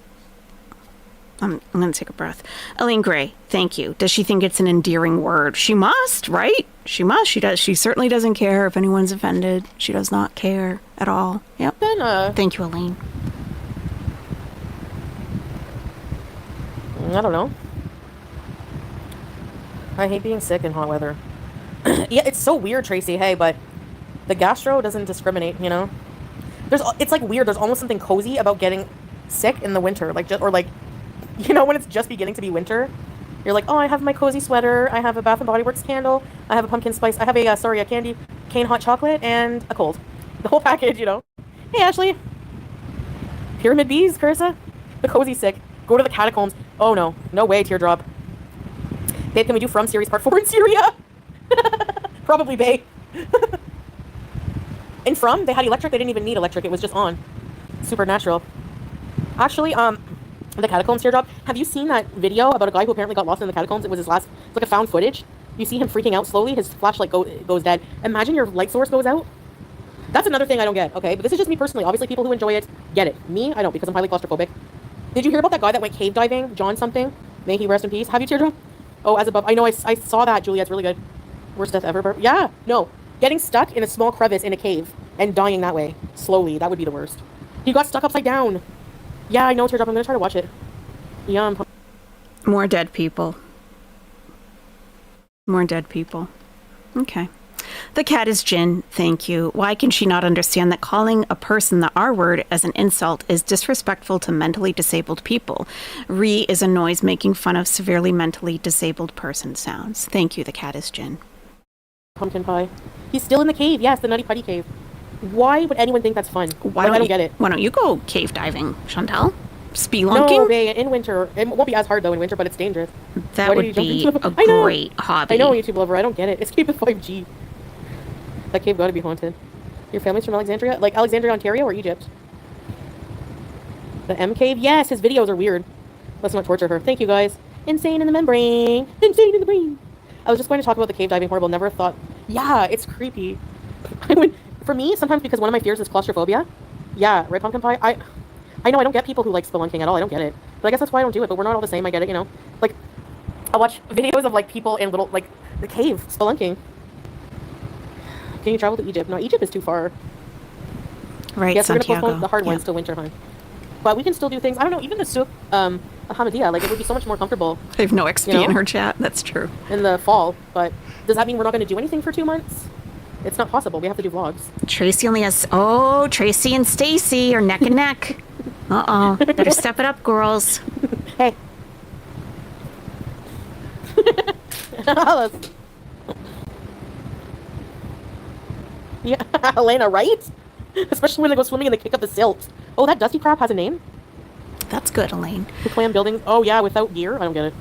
S2: I'm going to take a breath. Elaine Gray, thank you. Does she think it's an endearing word? She must, right? She must. She does. She certainly doesn't care if anyone's offended. She does not care at all. Yep.
S1: Then,
S2: Thank you, Elaine.
S1: I don't know. I hate being sick in hot weather. Yeah, it's so weird, Tracy. Hey, but the gastro doesn't discriminate, you know? It's like weird. There's almost something cozy about getting sick in the winter. Like, or like, you know, when it's just beginning to be winter, you're like, oh, I have my cozy sweater. I have a Bath and Body Works candle. I have a pumpkin spice. I have a candy cane hot chocolate and a cold. The whole package, you know? Hey, Ashley. Pyramid bees, Carissa. The cozy sick. Go to the catacombs. Oh, no. No way, teardrop. Babe, can we do From series part 4 in Syria? Probably, babe. In From, they had electric. They didn't even need electric. It was just on. Supernatural. Actually, the catacombs teardrop. Have you seen that video about a guy who apparently got lost in the catacombs? It was his last, it's like a found footage. You see him freaking out slowly. His flashlight goes dead. Imagine your light source goes out. That's another thing I don't get, okay? But this is just me personally. Obviously, people who enjoy it get it. Me, I don't, because I'm highly claustrophobic. Did you hear about that guy that went cave diving? John something? May he rest in peace. Have you teardrop? Oh, as above. I know, I saw that, Julia. It's really good. Worst death ever. Yeah, no. Getting stuck in a small crevice in a cave and dying that way. Slowly. That would be the worst. You got stuck upside down. Yeah, I know, teardrop. I'm going to try to watch it. Yeah,
S2: More dead people. More dead people. Okay. The cat is Jin. Thank you. Why can she not understand that calling a person the R word as an insult is disrespectful to mentally disabled people? Re is a noise making fun of severely mentally disabled person sounds. Thank you. The cat is Jin.
S1: Pumpkin pie. He's still in the cave. Yes, the Nutty Putty cave. Why would anyone think that's fun? I don't get it.
S2: Why don't you go cave diving, Chantal? Spelunking?
S1: No, in winter. It won't be as hard, though, in winter, but it's dangerous.
S2: That would be a great hobby.
S1: I know, YouTube lover. I don't get it. Escape with 5G. That cave got to be haunted. Your family's from Alexandria? Like Alexandria, Ontario, or Egypt? The M cave? Yes, his videos are weird. Let's not torture her. Thank you, guys. Insane in the membrane. Insane in the brain. I was just going to talk about the cave diving. Horrible. Never thought. Yeah, it's creepy. For me, sometimes because one of my fears is claustrophobia. Yeah, right, pumpkin pie? I know I don't get people who like spelunking at all. I don't get it. But I guess that's why I don't do it. But we're not all the same. I get it, you know? Like, I'll watch videos of, like, people in little, like, the cave spelunking. Can you travel to Egypt? No, Egypt is too far.
S2: Right,
S1: yes,
S2: Santiago.
S1: We're going to postpone the hard ones till winter, huh? But we can still do things. I don't know, even the souk, Ahmadiyya, like, it would be so much more comfortable.
S2: I have no XP in her chat. That's true.
S1: In the fall. But does that mean we're not going to do anything for 2 months? It's not possible. We have to do vlogs.
S2: Tracy only has... Oh, Tracy and Stacy are neck and neck. Uh-oh. Better step it up, girls.
S1: Hey. Yeah, Elena, right? Especially when they go swimming and they kick up the silt. Oh, that dusty crap has a name?
S2: That's good, Elaine.
S1: To plan buildings. Oh, yeah, without gear? I don't get it.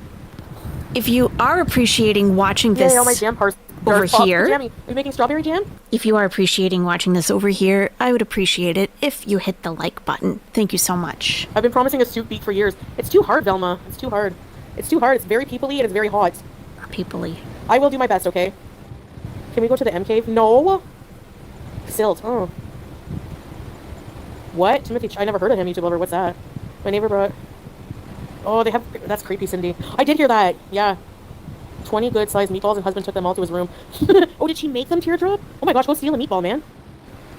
S2: If you are appreciating watching this
S1: all my jam parts
S2: over here...
S1: Are you making strawberry jam?
S2: If you are appreciating watching this over here, I would appreciate it if you hit the like button. Thank you so much.
S1: I've been promising a soup beat for years. It's too hard, Velma. It's too hard. It's too hard. It's very people-y and it's very hot.
S2: People-y.
S1: I will do my best, okay? Can we go to the M cave? No. Silt. Oh. What? Timothy? I never heard of him, YouTube lover. What's that? My neighbor brought... Oh, they have... That's creepy, Cindy. I did hear that. Yeah. 20 good-sized meatballs and husband took them all to his room. Oh, did she make them, teardrop? Oh my gosh, go steal a meatball, man.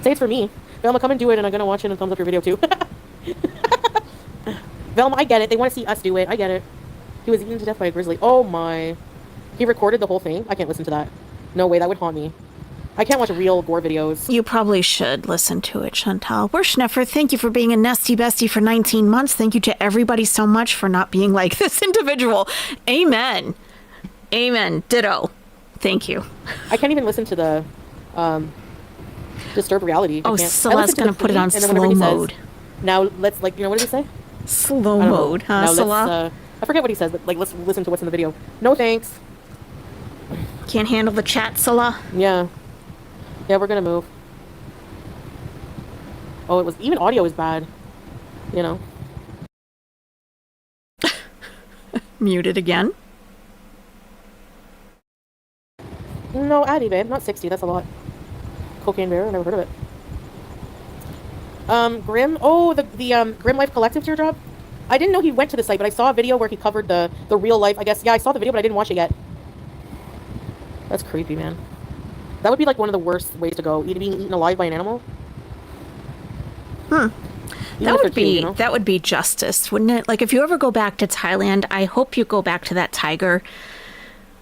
S1: Say it's for me. Velma, come and do it, and I'm gonna watch it and thumbs up your video, too. Velma, I get it. They want to see us do it. I get it. He was eaten to death by a grizzly. Oh my... He recorded the whole thing? I can't listen to that. No way, that would haunt me. I can't watch real gore videos.
S2: You probably should listen to it, Chantal. We're Schneffer. Thank you for being a Nestie Bestie for 19 months. Thank you to everybody so much for not being like this individual. Amen. Amen. Ditto. Thank you.
S1: I can't even listen to the Disturbed Reality.
S2: Oh, Celeste's going to put it on slow mode.
S1: Says, now let's, like, you know, what did he say?
S2: Slow mode, huh,
S1: Salah? I forget what he says, but, like, let's listen to what's in the video. No thanks.
S2: Can't handle the chat, Salah?
S1: Yeah. Yeah, we're gonna move. Oh, it was... Even audio is bad. You know.
S2: Muted again?
S1: No, Addy, babe. Not 60. That's a lot. Cocaine Bear. I never heard of it. Grim. Oh, the Grim Life Collective teardrop. I didn't know he went to the site, but I saw a video where he covered the real life. I guess. Yeah, I saw the video, but I didn't watch it yet. That's creepy, man. That would be like one of the worst ways to go. Being eaten alive by an animal.
S2: That would be cute, you know? That would be justice, wouldn't it? Like if you ever go back to Thailand, I hope you go back to that tiger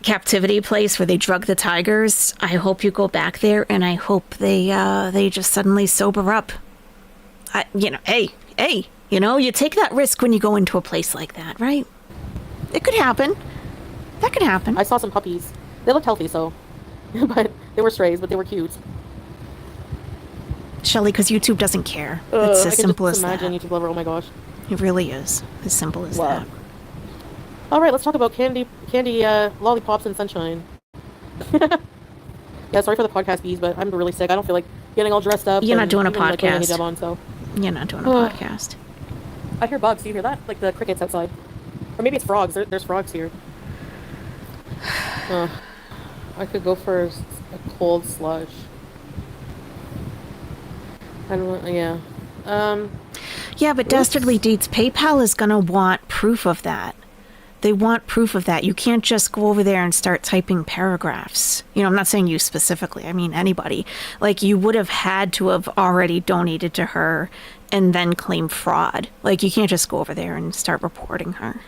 S2: captivity place where they drug the tigers. I hope you go back there, and I hope they just suddenly sober up. Hey, you know, you take that risk when you go into a place like that, right? It could happen. That could happen.
S1: I saw some puppies. They looked healthy, so. But they were strays, but they were cute.
S2: Shelly, because YouTube doesn't care. It's as simple as that.
S1: I can just imagine YouTube lover. Oh my gosh.
S2: It really is as simple as that.
S1: All right, let's talk about candy, lollipops and sunshine. Yeah, sorry for the podcast bees, but I'm really sick. I don't feel like getting all dressed up.
S2: You're not doing a
S1: podcast. Like, any job on, so.
S2: You're not doing a podcast.
S1: I hear bugs. Do you hear that? Like the crickets outside. Or maybe it's frogs. There's frogs here. I could go for a cold slush. I don't know, yeah.
S2: Yeah, but Dastardly Deeds, PayPal is going to want proof of that. They want proof of that. You can't just go over there and start typing paragraphs. You know, I'm not saying you specifically. I mean anybody. Like, you would have had to have already donated to her and then claim fraud. Like, you can't just go over there and start reporting her.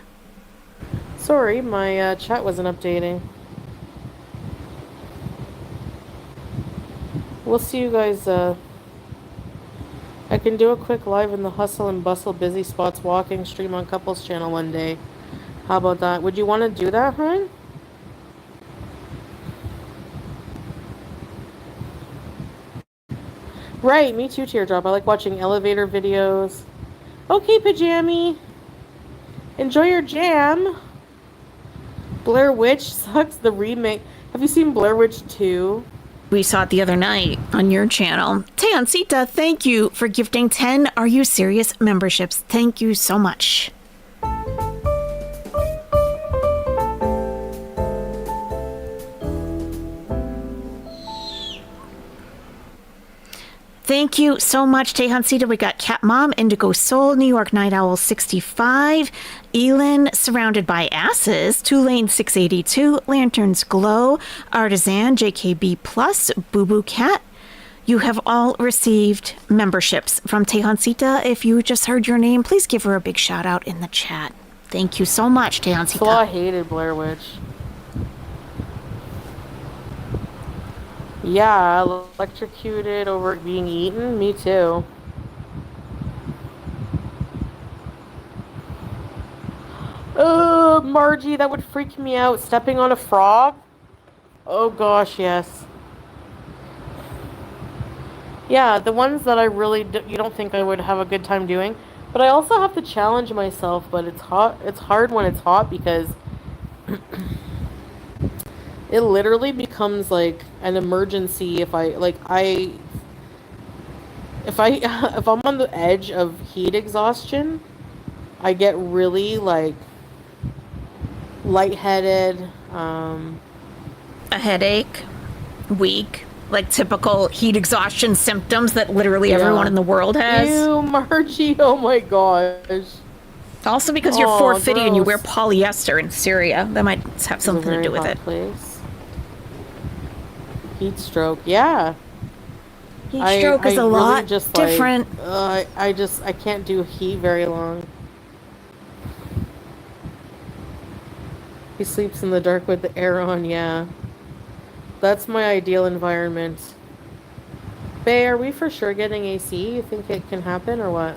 S1: Sorry, my chat wasn't updating. We'll see you guys. I can do a quick live in the hustle and bustle busy spots walking stream on Couples Channel one day. How about that? Would you want to do that, hon? Right, me too, Teardrop. I like watching elevator videos. Okay, Pajami. Enjoy your jam. Blair Witch sucks, the remake. Have you seen Blair Witch 2?
S2: We saw it the other night on your channel. Teoncita, thank you for gifting 10 Are You Serious memberships. Thank you so much. Thank you so much, Tehansita. We got Cat Mom, Indigo Soul, New York Night Owl 65, Elin, Surrounded by Asses, Tulane 682, Lanterns Glow, Artisan, JKB Plus, Boo Boo Cat. You have all received memberships from Tehansita. If you just heard your name, please give her a big shout out in the chat. Thank you so much, Tehansita.
S1: So I hated Blair Witch. Yeah, electrocuted over being eaten? Me too. Margie, that would freak me out. Stepping on a frog? Oh gosh, yes. Yeah, the ones that I really you don't think I would have a good time doing. But I also have to challenge myself, but it's hot. It's hard when it's hot because it literally becomes like an emergency if I'm on the edge of heat exhaustion, I get really like lightheaded,
S2: a headache, weak, like typical heat exhaustion symptoms that literally everyone in the world has.
S1: Ew, Margie, oh my gosh.
S2: Also because you're 450 and you wear polyester in Syria. That might have something to do with it.
S1: Place. Heat stroke, yeah.
S2: Heat stroke is a lot different.
S1: I can't do heat very long. He sleeps in the dark with the air on, yeah. That's my ideal environment. Bae, are we for sure getting AC? You think it can happen or what?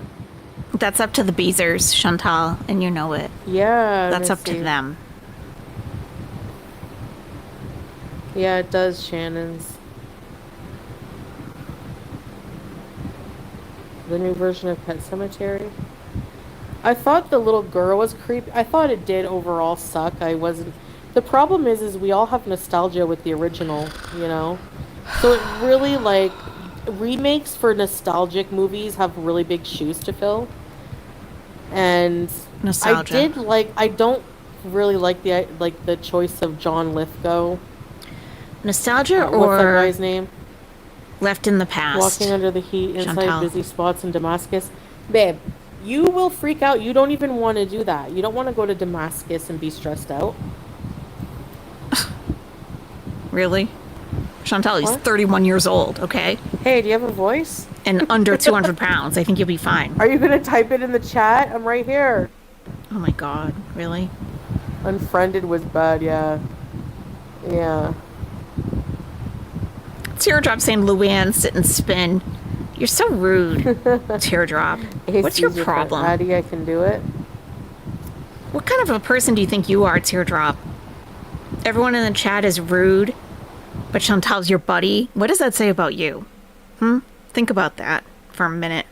S2: That's up to the Beezers, Chantal, and you know it.
S1: Yeah.
S2: That's up to them.
S1: Yeah, it does, Shannon's. The new version of Pet Sematary. I thought the little girl was creepy. I thought it did overall suck. I wasn't. The problem is we all have nostalgia with the original, you know? So it really, like, remakes for nostalgic movies have really big shoes to fill. And
S2: nostalgia.
S1: I don't really like the choice of John Lithgow.
S2: Nostalgia or
S1: what's that guy's name?
S2: Left in the Past.
S1: Walking under the heat inside
S2: Chantal.
S1: busy spots in Damascus. Babe, you will freak out. You don't even want to do that. You don't want to go to Damascus and be stressed out.
S2: Really? Chantal, he's 31 years old, okay?
S1: Hey, do you have a voice?
S2: And under 200 pounds. I think you'll be fine.
S1: Are you going to type it in the chat? I'm right here.
S2: Oh my god, really?
S1: Unfriended was bad, yeah. Yeah.
S2: Teardrop saying, Luann, sit and spin. You're so rude, Teardrop. What's your problem?
S1: Addie, I can do it.
S2: What kind of a person do you think you are, Teardrop? Everyone in the chat is rude, but Chantal's your buddy. What does that say about you? Think about that for a minute.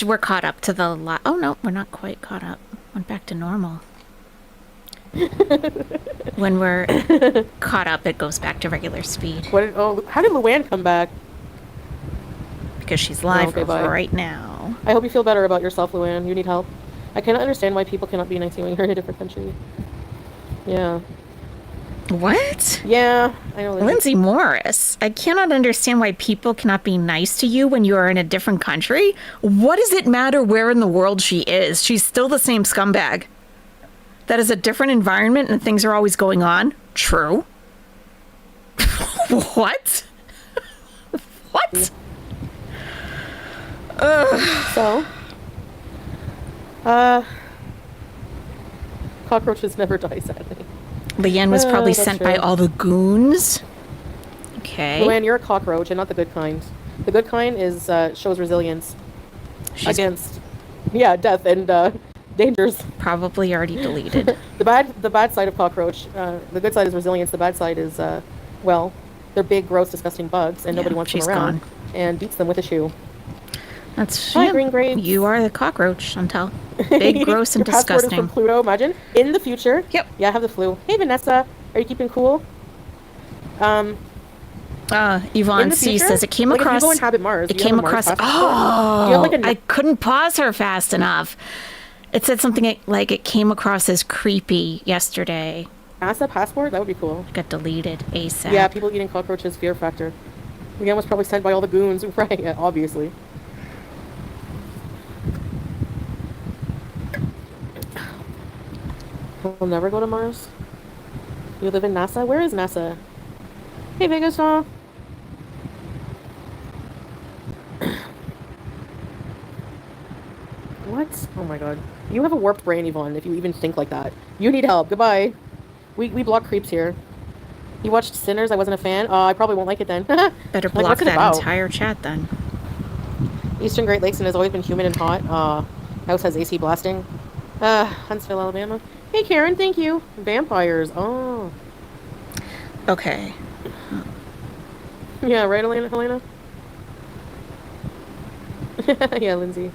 S2: We're caught up to the oh no, we're not quite caught up. Went back to normal. When we're caught up, it goes back to regular speed.
S1: How did Luann come back?
S2: Because she's live right now.
S1: I hope you feel better about yourself, Luann. You need help. I cannot understand why people cannot be nice to you when you're in a different country. Yeah.
S4: What?
S1: Yeah, I know.
S4: Lindsay Morris, I cannot understand why people cannot be nice to you when you are in a different country. What does it matter where in the world she is? She's still the same scumbag. That is a different environment and things are always going on. True. What? What?
S1: So, cockroaches never die, sadly.
S4: Leanne was probably
S1: that's
S4: sent by
S1: true.
S4: all the goons. Okay.
S1: Luann, you're a cockroach and not the good kind. The good kind is shows resilience against, death and dangers.
S4: Probably already deleted.
S1: The bad side of cockroach. The good side is resilience. The bad side is they're big, gross, disgusting bugs, and nobody wants them
S4: she's
S1: around.
S4: gone.
S1: And beats them with a shoe.
S4: That's
S1: Hi, green grapes.
S4: You are the cockroach, Chantal. Big, gross, and
S1: Your passport is
S4: disgusting.
S1: from Pluto. Imagine in the future.
S4: Yep.
S1: Yeah, I have the flu. Hey, Vanessa, are you keeping cool?
S4: Yvonne
S1: In the
S4: C
S1: future,
S4: says it came
S1: like,
S4: across.
S1: If you go inhabit Mars,
S4: It
S1: do you
S4: came
S1: have a Mars
S4: across.
S1: passport? Do you have, like, a
S4: I couldn't pause her fast enough. It said something like it came across as creepy yesterday.
S1: NASA passport? That would be cool.
S4: It got deleted ASAP.
S1: Yeah, people eating cockroaches, fear factor. Leanne was probably sent by all the goons, right? Yeah, obviously. We'll never go to Mars. You live in NASA? Where is NASA? Hey, Vegas, doll. What? Oh my god. You have a warped brain, Yvonne, if you even think like that. You need help. Goodbye. We block creeps here. You watched Sinners? I wasn't a fan. I probably won't like it then.
S4: Better
S1: Like,
S4: block
S1: what's it
S4: that
S1: about?
S4: entire chat then.
S1: Eastern Great Lakes and has always been humid and hot. House has AC blasting. Huntsville, Alabama. Hey, Karen, thank you. Vampires. Oh.
S4: Okay.
S1: Yeah, right, Helena? Yeah, Lindsay.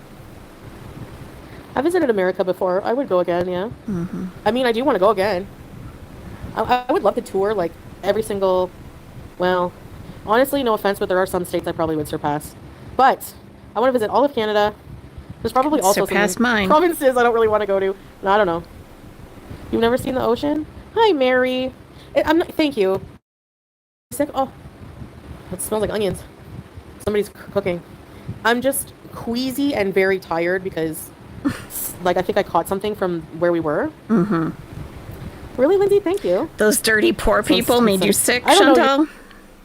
S1: I visited America before. I would go again, yeah.
S4: Mm-hmm.
S1: I mean, I do want to go again. I would love to tour, like, every single... Well, honestly, no offense, but there are some states I probably would surpass. But I want to visit all of Canada. There's probably also
S4: Surpass
S1: some
S4: mine.
S1: provinces I don't really want to go to. I don't know. You've never seen the ocean? Hi, Mary. I'm not... Thank you. Sick? Oh. It smells like onions. Somebody's cooking. I'm just queasy and very tired because... Like, I think I caught something from where we were.
S4: Mm-hmm.
S1: Really, Lindsay? Thank you.
S4: Those dirty poor people made you sick,
S1: I don't know,
S4: Chantal?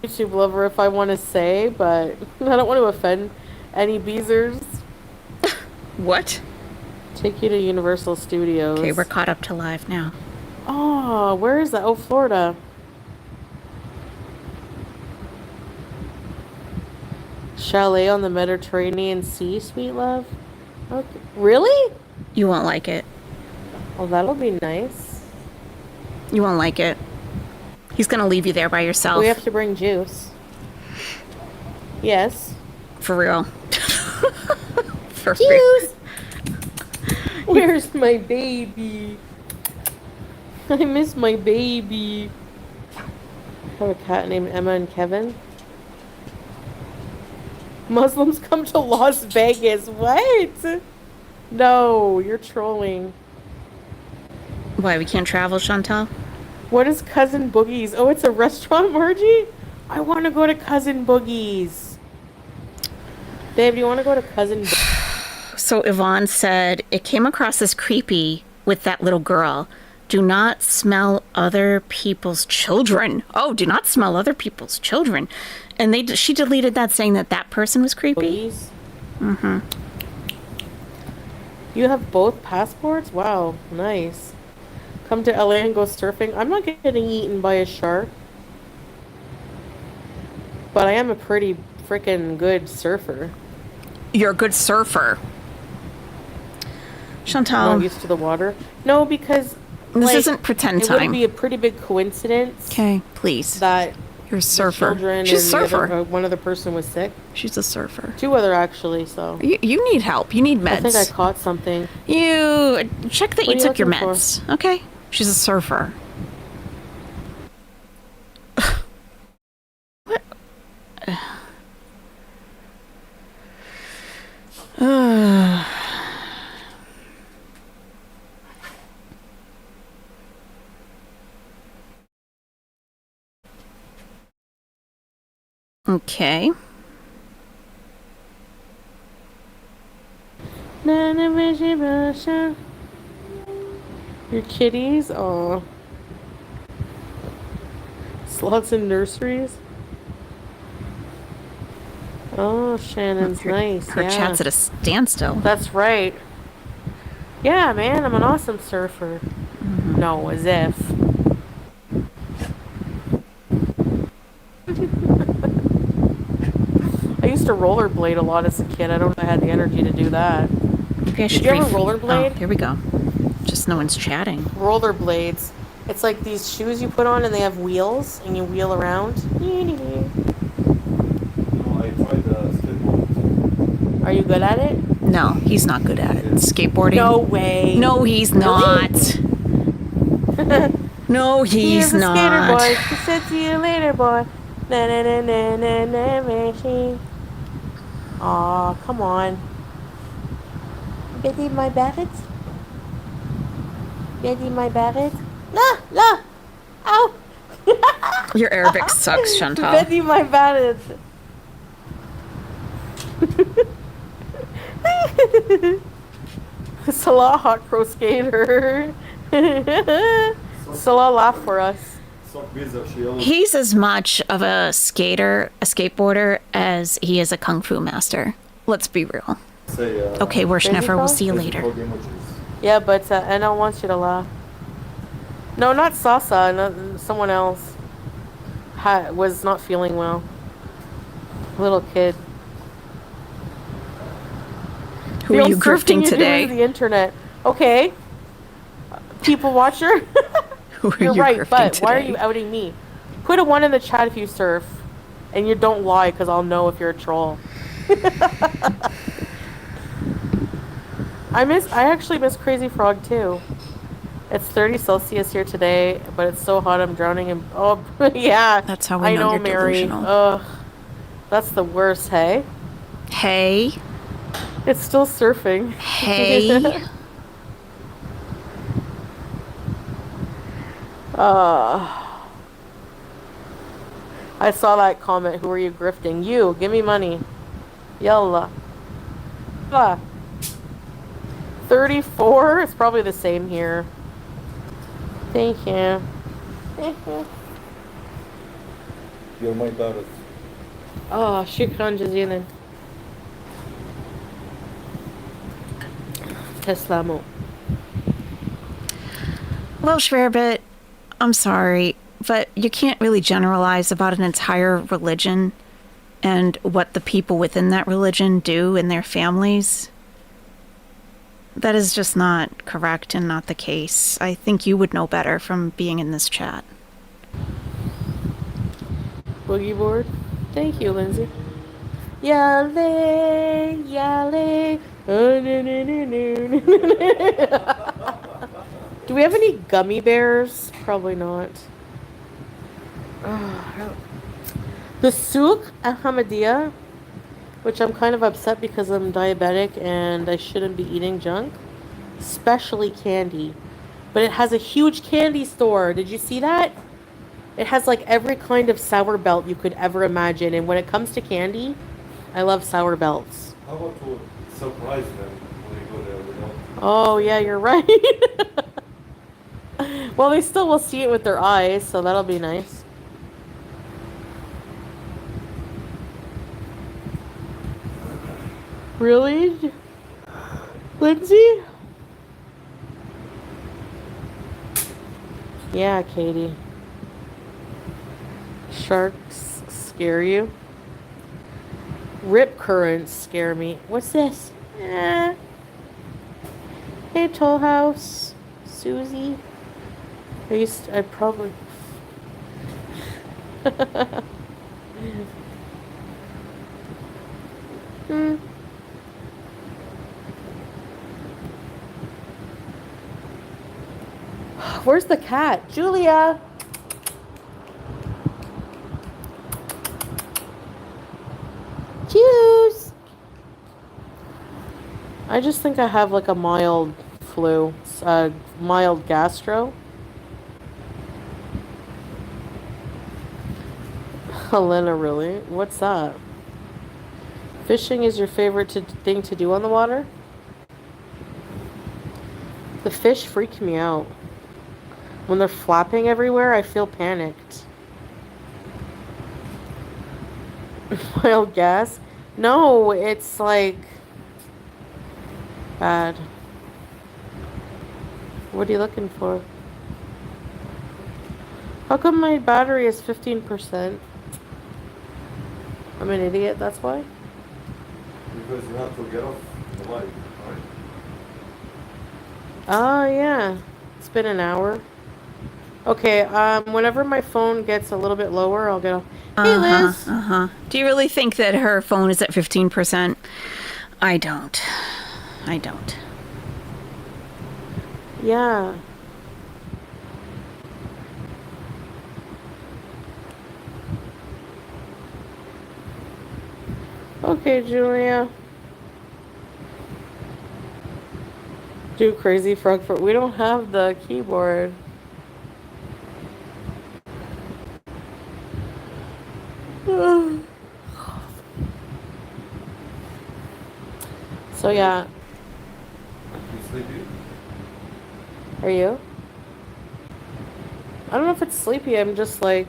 S1: YouTube lover, if I want to say, but I don't want to offend any Beezers.
S4: What?
S1: Take you to Universal Studios.
S4: Okay, we're caught up to live now.
S1: Oh, where is that? Oh, Florida. Chalet on the Mediterranean Sea, sweet love. Okay. Really?
S4: You won't like it.
S1: Well, that'll be nice.
S4: You won't like it. He's gonna leave you there by yourself.
S1: We have to bring juice. Yes.
S4: For real. For real.
S1: Juice! Where's my baby? I miss my baby. I have a cat named Emma and Kevin. Muslims come to Las Vegas. What? No, you're trolling.
S4: Why, we can't travel, Chantal?
S1: What is Cousin Boogie's? Oh, it's a restaurant, Margie? I want to go to Cousin Boogie's. Babe, do you want to go to Cousin Boogie's?
S4: So Yvonne said, it came across as creepy with that little girl. Do not smell other people's children. Oh, do not smell other people's children. And she deleted that saying that person was creepy.
S1: Boogie's?
S4: Mm-hmm.
S1: You have both passports? Wow, nice. Come to LA and go surfing. I'm not getting eaten by a shark. But I am a pretty freaking good surfer.
S4: You're a good surfer.
S1: I'm
S4: Chantal,
S1: not used to the water. No, because
S4: this isn't pretend
S1: it
S4: time.
S1: would be a pretty big coincidence
S4: Okay, please.
S1: that
S4: You're a surfer.
S1: children
S4: She's a
S1: and the
S4: surfer.
S1: other, one other person was sick.
S4: She's a surfer.
S1: Two other actually, so
S4: You need help. You need
S1: I think I
S4: meds.
S1: caught something.
S4: You check that
S1: What
S4: you
S1: are you
S4: took your
S1: looking for?
S4: meds. Okay? She's a surfer. What? Okay.
S1: Your kitties? Oh. Slots in nurseries? Oh, Shannon's nice.
S4: Her
S1: yeah.
S4: chat's at a standstill.
S1: That's right. Yeah, man, I'm an awesome surfer. No, as if. I used to rollerblade a lot as a kid. I don't know if I had the energy to do that.
S4: Maybe I
S1: Did
S4: should
S1: you ever rollerblade?
S4: Oh, here we go. Just no one's chatting.
S1: Rollerblades. It's like these shoes you put on and they have wheels and you wheel around.
S3: No, I tried skateboard.
S1: Are you good at it?
S4: No, he's not good at it. Skateboarding?
S1: No way.
S4: No, he's not. No, he's
S1: a
S4: not.
S1: skater boy. He said, "See you later, boy." Na na na na na na machine. Aw, come on. Betty, my barret. Betty, my barret. La la. Ow.
S4: Your Arabic sucks, Chantal.
S1: Betty, my barret. Salah hot pro skater. Salah laugh for us.
S3: So busy, she always
S4: He's as much of a skater, a skateboarder, as he is a kung fu master. Let's be real.
S3: say.
S4: Okay, Worschneffer, we'll see you
S3: physical
S4: later.
S3: emojis.
S1: Yeah, but Anna wants you to laugh. No, not Sasa. No, someone else was not feeling well. Little kid.
S4: Who
S1: The
S4: are you
S1: old surfing
S4: grifting
S1: do
S4: today?
S1: is the internet. Okay. People watcher.
S4: Who are
S1: You're
S4: you
S1: right,
S4: grifting
S1: but
S4: today?
S1: why are you outing me? Put a 1 in the chat if you surf, and you don't lie, because I'll know if you're a troll. I actually miss Crazy Frog too. It's 30 Celsius here today, but it's so hot I'm drowning in. Oh yeah.
S4: That's how we
S1: I
S4: know
S1: know,
S4: you're
S1: Mary.
S4: delusional.
S1: Ugh, that's the worst. Hey,
S4: Hey,
S1: it's still surfing.
S4: hey.
S1: I saw that comment. Who are you grifting? You. Give me money. Yalla. 34? It's probably the same here. Thank you.
S3: You're my daughter.
S1: Oh, shukran jazilan. Teslamu.
S4: Well, Schwerbit, I'm sorry, but you can't really generalize about an entire religion and what the people within that religion do in their families. That is just not correct and not the case. I think you would know better from being in this chat.
S1: Boogie board. Thank you, Lindsay. Yale, yale. Do we have any gummy bears? Probably not. The souk Ahmadiyya, which I'm kind of upset because I'm diabetic and I shouldn't be eating junk, especially candy. But it has a huge candy store. Did you see that? It has like every kind of sour belt you could ever imagine. And when it comes to candy, I love sour belts.
S3: How about to surprise them when they go there? You know?
S1: Oh, yeah, you're right. Well, they still will see it with their eyes, so that'll be nice. Really? Lindsay? Yeah, Katie. Sharks scare you? Rip currents scare me. What's this? Hey, Toll House. Susie. I probably... Where's the cat? Julia! Juice! I just think I have like a mild flu. Mild gastro. Helena, really? What's that? Fishing is your favorite thing to do on the water? The fish freak me out. When they're flapping everywhere, I feel panicked. Wild guess? No, it's like bad. What are you looking for? How come my battery is 15%? I'm an idiot, that's why?
S3: Because you have to get off the light, right?
S1: Oh, yeah. It's been an hour. Okay, whenever my phone gets a little bit lower, I'll get off. Hey, Liz!
S4: Do you really think that her phone is at 15%? I don't. I don't.
S1: Yeah. Okay, Julia. Do crazy frog for. We don't have the keyboard. So yeah,
S3: You sleepy?
S1: are you? I don't know if it's sleepy. I'm just like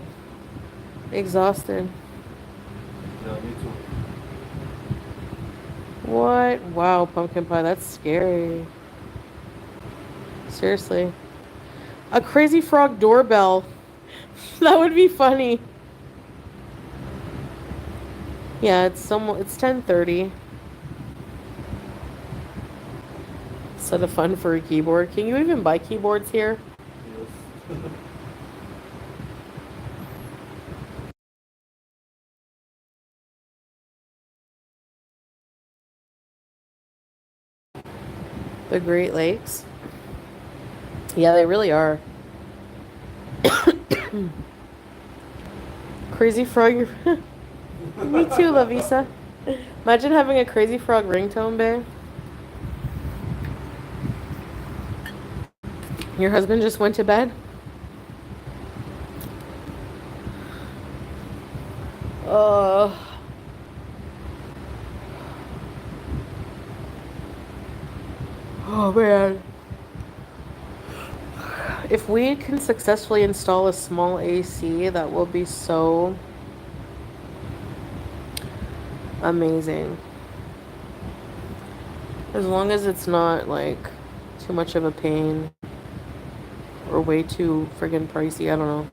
S1: exhausted.
S3: Yeah, me too.
S1: What? Wow, pumpkin pie. That's scary. Seriously. A crazy frog doorbell. That would be funny. Yeah, it's 10:30. Instead of fun for a keyboard. Can you even buy keyboards here?
S3: Yes.
S1: The Great Lakes. Yeah, they really are. Crazy frog. Me too, Lavisa. Imagine having a crazy frog ringtone, babe. Your husband just went to bed? Oh. Oh, man. If we can successfully install a small AC, that will be so amazing. As long as it's not, like, too much of a pain or way too friggin' pricey, I don't know.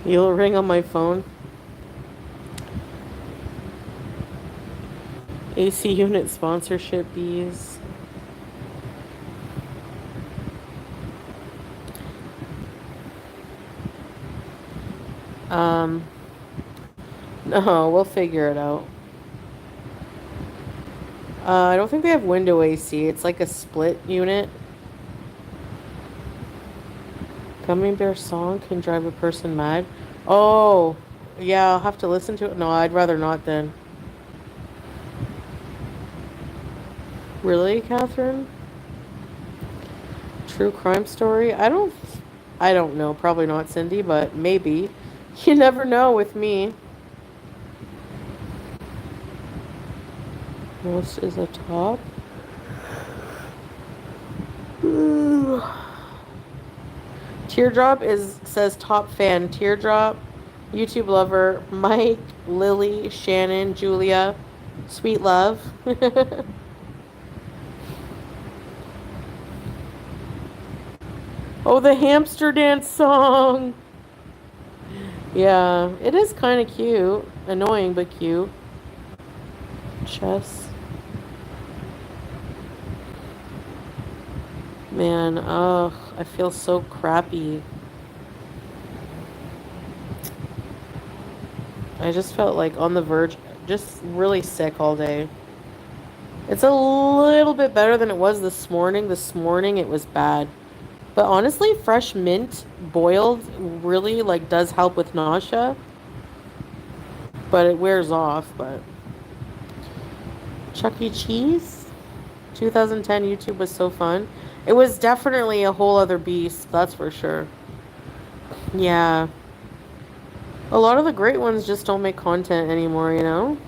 S1: You'll ring on my phone. AC unit sponsorship bees. No, we'll figure it out. I don't think they have window AC. It's like a split unit. Gummy Bear song can drive a person mad. Oh, yeah, I'll have to listen to it. No, I'd rather not then. Really, Catherine? True crime story? I don't know. Probably not, Cindy, but maybe. You never know with me. Most is a top. Teardrop says top fan. Teardrop, YouTube lover, Mike, Lily, Shannon, Julia, sweet love. Oh, the hamster dance song. Yeah, it is kind of cute. Annoying, but cute. Chess. Man, ugh, I feel so crappy. I just felt like on the verge, just really sick all day. It's a little bit better than it was this morning. This morning it was bad. But honestly, fresh mint boiled really like does help with nausea. But it wears off, but Chuck E. Cheese 2010 YouTube was so fun. It was definitely a whole other beast, that's for sure. Yeah. A lot of the great ones just don't make content anymore, you know?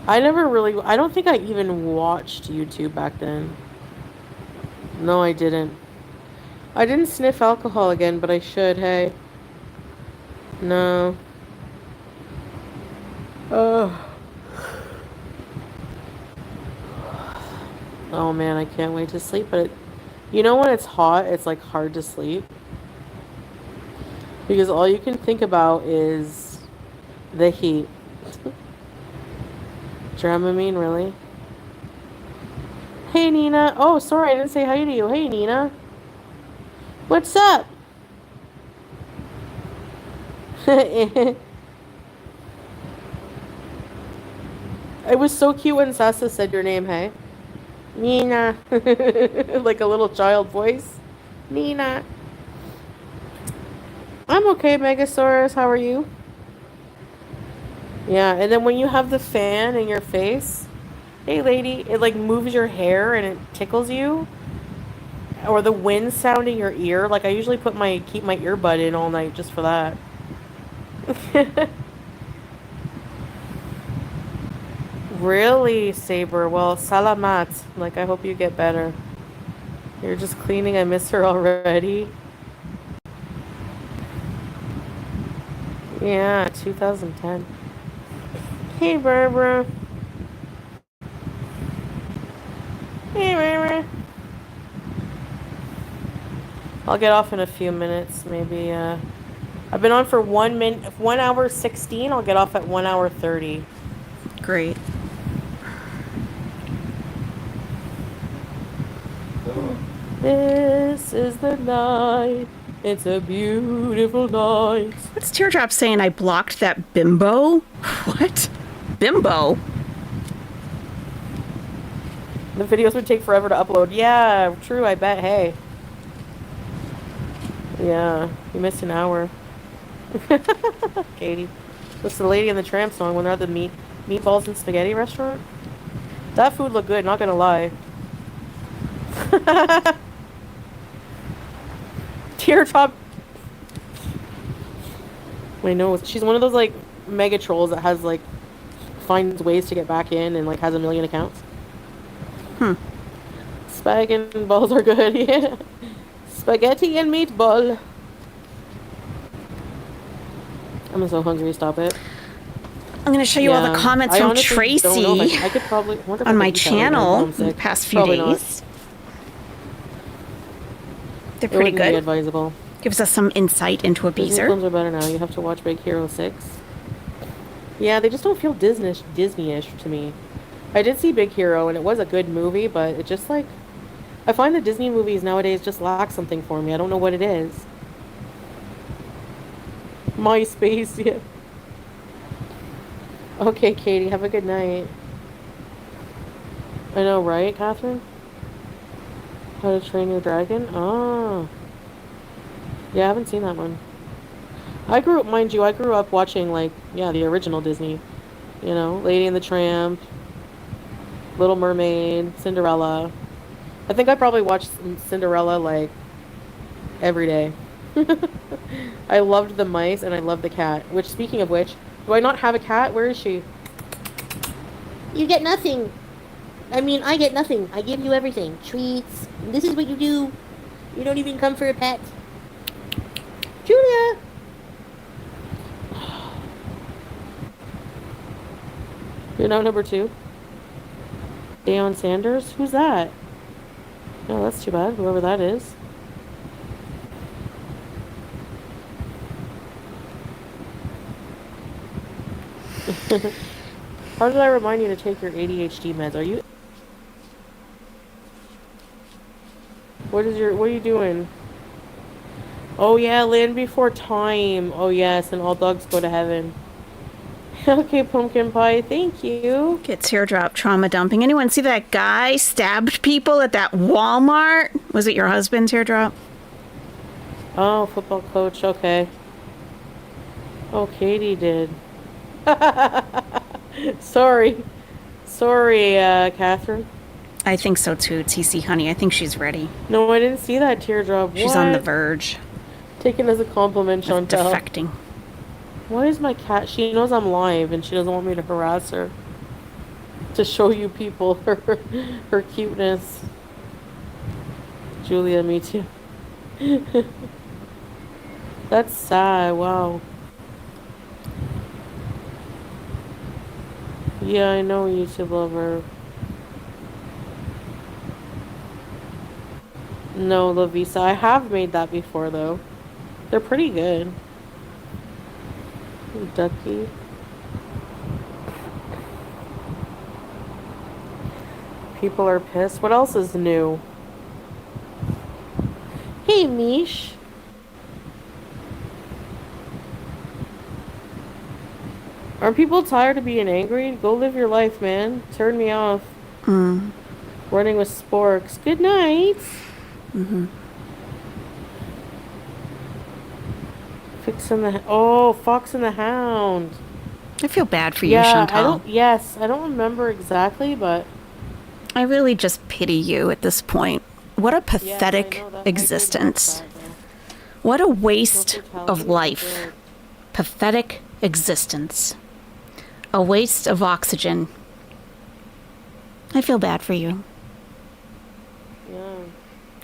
S1: I don't think I even watched YouTube back then. No, I didn't. I didn't sniff alcohol again, but I should, hey. No. Oh. Oh man, I can't wait to sleep, but you know when it's hot, it's like hard to sleep? Because all you can think about is the heat. Dramamine, really? Hey, Nina. Oh, sorry, I didn't say hi to you. Hey, Nina. What's up? It was so cute when Sasa said your name, hey? Nina. Like a little child voice. Nina. I'm okay, Megasaurus. How are you? Yeah, and then when you have the fan in your face, hey lady, it like moves your hair and it tickles you. Or the wind sound in your ear. Like I usually keep my earbud in all night just for that. Really, Saber? Well, salamat. Like I hope you get better. You're just cleaning. I miss her already. Yeah, 2010. Hey, Barbara. Hey, Barbara. I'll get off in a few minutes, maybe. I've been on for 1 hour 16. I'll get off at 1 hour 30.
S4: Great.
S1: This is the night. It's a beautiful night.
S4: What's Teardrop saying? I blocked that bimbo? What? Bimbo?
S1: The videos would take forever to upload. Yeah, true, I bet. Hey. Yeah, you missed an hour. Katie. That's the Lady and the Tramp song when they're at the meatballs and spaghetti restaurant. That food looked good, not gonna lie. Teardrop. I know, she's one of those like mega trolls that has like finds ways to get back in and like has a million accounts. Spag and balls are good, yeah. Spaghetti and meatball. I'm so hungry, stop it.
S4: I'm going to show you all the comments from Tracy
S1: I could probably
S4: on my channel in the past few days. Not. They're pretty good.
S1: Be advisable.
S4: Gives us some insight into a
S1: Disney
S4: Beezer.
S1: films are better now. You have to watch Big Hero 6. Yeah, they just don't feel Disney-ish to me. I did see Big Hero, and it was a good movie, but it just like... I find the Disney movies nowadays just lack something for me. I don't know what it is. MySpace, yeah. Okay, Katie, have a good night. I know, right, Catherine? How to Train Your Dragon? Oh. Yeah, I haven't seen that one. I grew up watching, like, yeah, the original Disney. You know, Lady and the Tramp, Little Mermaid, Cinderella. I think I probably watched Cinderella, like, every day. I loved the mice and I loved the cat. Which, speaking of which, do I not have a cat? Where is she?
S5: You get nothing. I mean, I get nothing. I give you everything. Treats. This is what you do. You don't even come for a pet. Julia!
S1: You're now number 2? Deion Sanders? Who's that? Oh, that's too bad, whoever that is. How did I remind you to take your ADHD meds? Are you... What are you doing? Oh yeah, Land Before Time. Oh yes, and all dogs go to heaven. Okay, pumpkin pie, thank you.
S4: Get Teardrop trauma dumping. Anyone see that guy stabbed people at that Walmart? Was it your husband, Teardrop?
S1: Oh, football coach, okay. Oh, Katie did. Sorry, Catherine.
S4: I think so too, TC honey. I think she's ready.
S1: No, I didn't see that teardrop.
S4: She's on the
S1: What?
S4: verge
S1: Taken as a compliment,
S4: of
S1: Chantel.
S4: defecting.
S1: Why is my cat? She knows I'm live and she doesn't want me to harass her. To show you people her cuteness. Julia, me too. That's sad. Wow. Yeah, I know, YouTube lover. No, Lavisa. I have made that before, though. They're pretty good. Ducky. People are pissed. What else is new? Hey, Mish. Are people tired of being angry? Go live your life, man. Turn me off. Running with sporks. Good night. Fixing the... Oh, Fox and the Hound.
S4: I feel bad for you,
S1: Yeah,
S4: Chantal.
S1: I don't remember exactly, but...
S4: I really just pity you at this point. What a
S1: Yes, I
S4: pathetic
S1: know that. I did
S4: existence.
S1: watch that, though.
S4: What a waste
S1: Totality
S4: of
S1: is
S4: life.
S1: good.
S4: Pathetic existence. A waste of oxygen. I feel bad for you.
S1: Yeah.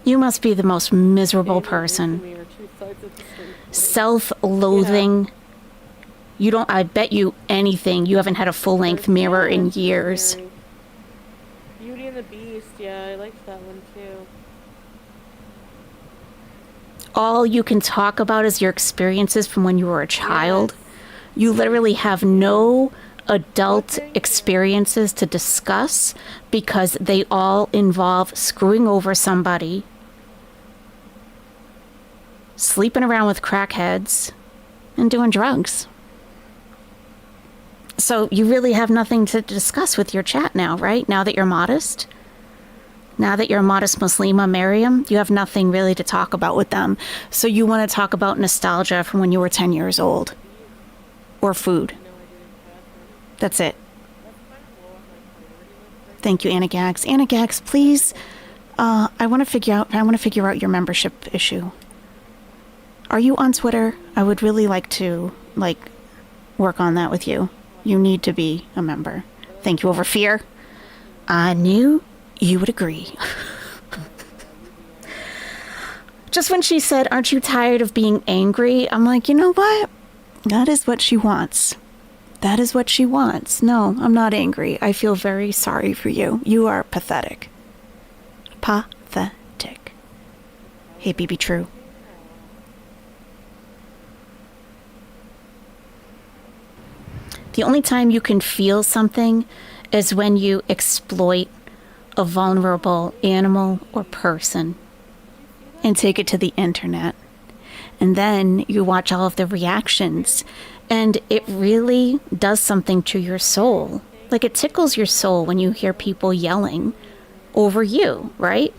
S4: You must be the most miserable
S1: Pain and
S4: person.
S1: infamy are two sides of the same coin.
S4: Self-loathing. You don't, I bet you anything, you haven't had a full-length mirror in years.
S1: Beauty and the Beast, yeah, I liked that one too.
S4: All you can talk about is your experiences from when you were a child. You literally have no adult experiences to discuss because they all involve screwing over somebody, sleeping around with crackheads, and doing drugs. So you really have nothing to discuss with your chat now, right? Now that you're modest? Now that you're a modest Muslima, Miriam, you have nothing really to talk about with them. So you want to talk about nostalgia from when you were 10 years old. Or food. That's it. Thank you, Anna Gags. Anna Gags, please. I want to figure out your membership issue. Are you on Twitter? I would really like to work on that with you. You need to be a member. Thank you, Overfear. I knew you would agree. Just when she said, "Aren't you tired of being angry?" I'm like, you know what? That is what she wants. That is what she wants. No, I'm not angry. I feel very sorry for you. You are pathetic. Pathetic. Hey, BB True. The only time you can feel something is when you exploit a vulnerable animal or person and take it to the internet. And then you watch all of the reactions, and it really does something to your soul. Like, it tickles your soul when you hear people yelling over you, right?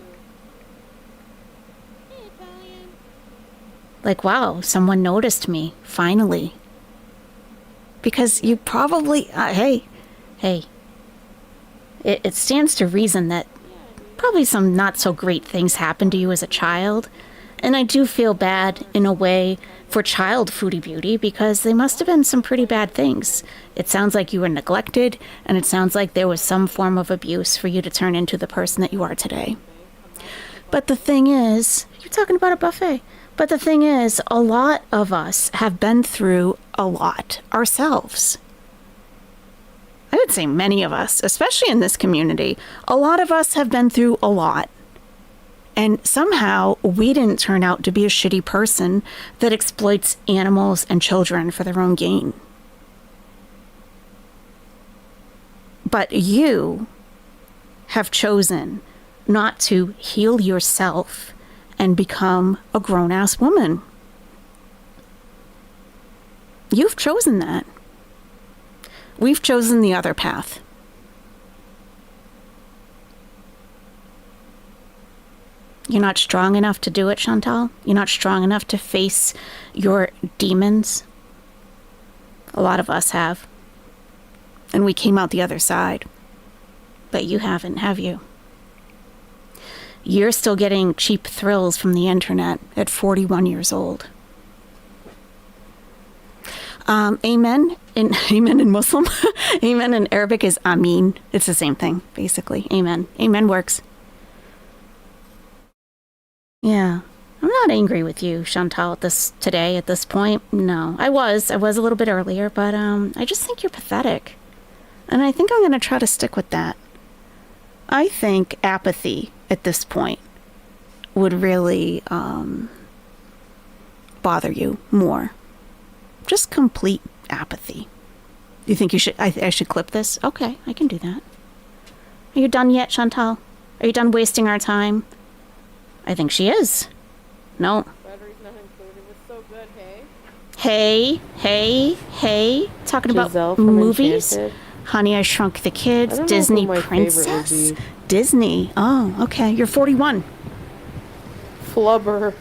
S4: Like, wow, someone noticed me, finally. Because you probably, it stands to reason that probably some not so great things happened to you as a child. And I do feel bad in a way for child Foodie Beauty because they must have been some pretty bad things. It sounds like you were neglected, and it sounds like there was some form of abuse for you to turn into the person that you are today. But the thing is, you're talking about a buffet. But the thing is, a lot of us have been through a lot ourselves. I would say many of us, especially in this community, a lot of us have been through a lot. And somehow we didn't turn out to be a shitty person that exploits animals and children for their own gain. But you have chosen not to heal yourself and become a grown-ass woman. You've chosen that. We've chosen the other path. You're not strong enough to do it, Chantal? You're not strong enough to face your demons? A lot of us have. And we came out the other side. But you haven't, have you? you're still getting cheap thrills from the internet at 41 years old. Amen in Muslim. Amen in Arabic is Amin. It's the same thing, basically. Amen. Amen works. Yeah. I'm not angry with you, Chantal, at this point. No. I was a little bit earlier, but I just think you're pathetic. And I think I'm going to try to stick with that. I think apathy at this point would really bother you more. Just complete apathy. You think I should clip this? Okay, I can do that. Are you done yet, Chantal? Are you done wasting our time? I think she is. No.
S1: Battery's not included. It was so good, hey?
S4: Hey. Talking
S1: Giselle
S4: about
S1: from
S4: movies.
S1: Enchanted.
S4: Honey, I Shrunk the Kids.
S1: I don't know
S4: Disney
S1: who my favorite would
S4: Princess.
S1: be.
S4: Disney. Oh, okay. You're 41.
S1: Flubber.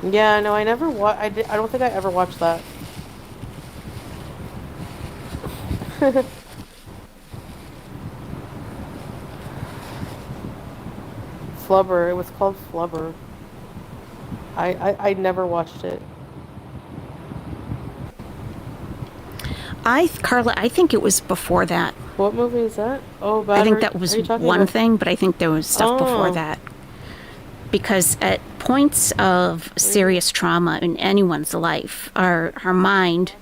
S1: Yeah, no, I never I don't think I ever watched that. Flubber. It was called Flubber. I never watched it.
S4: Carla, I think it was before that.
S1: What movie is that? Oh,
S4: I think
S1: Battery.
S4: that was
S1: Are you talking
S4: one
S1: about-
S4: thing, but I think there was stuff before
S1: Oh.
S4: that. Because at points of serious trauma in anyone's life, our mind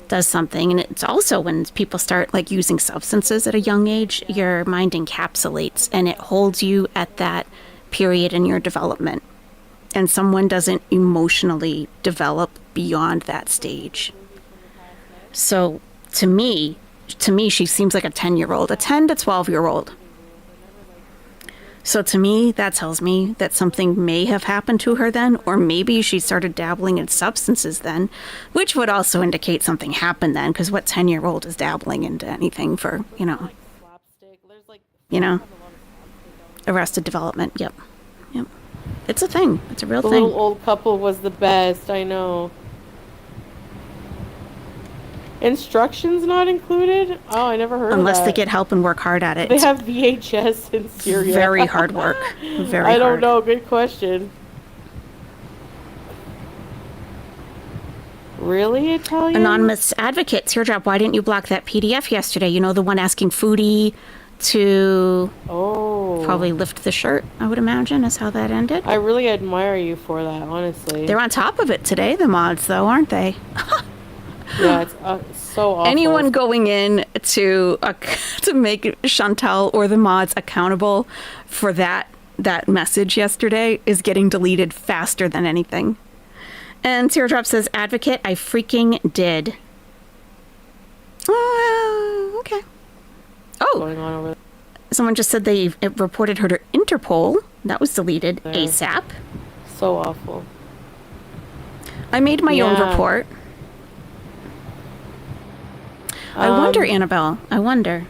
S4: does something. And it's also when people start like using substances at a young age, your mind encapsulates and it holds you at that period in your development. And someone doesn't emotionally develop beyond that stage. So to me, she seems like a 10-year-old, a 10 to 12-year-old. So to me, that tells me that something may have happened to her then, or maybe she started dabbling in substances then, which would also indicate something happened then, because what 10-year-old is dabbling into anything for, arrested development. Yep. It's a thing. It's a real
S1: The
S4: thing.
S1: little old couple was the best. I know. Instructions not included? Oh, I never heard of that.
S4: Unless they get help and work hard at it.
S1: They have VHS in Syria.
S4: Very hard work. Very
S1: I don't
S4: hard.
S1: know. Good question. Really, Italian?
S4: Anonymous Advocate, Teardrop, why didn't you block that PDF yesterday? You know, the one asking Foodie to probably lift the shirt, I would imagine, is how that ended.
S1: I really admire you for that, honestly.
S4: They're on top of it today, the mods, though, aren't they?
S1: Yeah, it's so awful.
S2: Anyone going in to make Chantal or the mods accountable for that message yesterday is getting deleted faster than anything.
S4: And Teardrop says, Advocate, I freaking did. Okay.
S1: What's going on over there?
S4: Someone just said they reported her to Interpol. That was deleted
S1: There.
S4: ASAP.
S1: So awful.
S4: I made my own
S1: Yeah.
S4: report. I wonder, Annabelle. I wonder.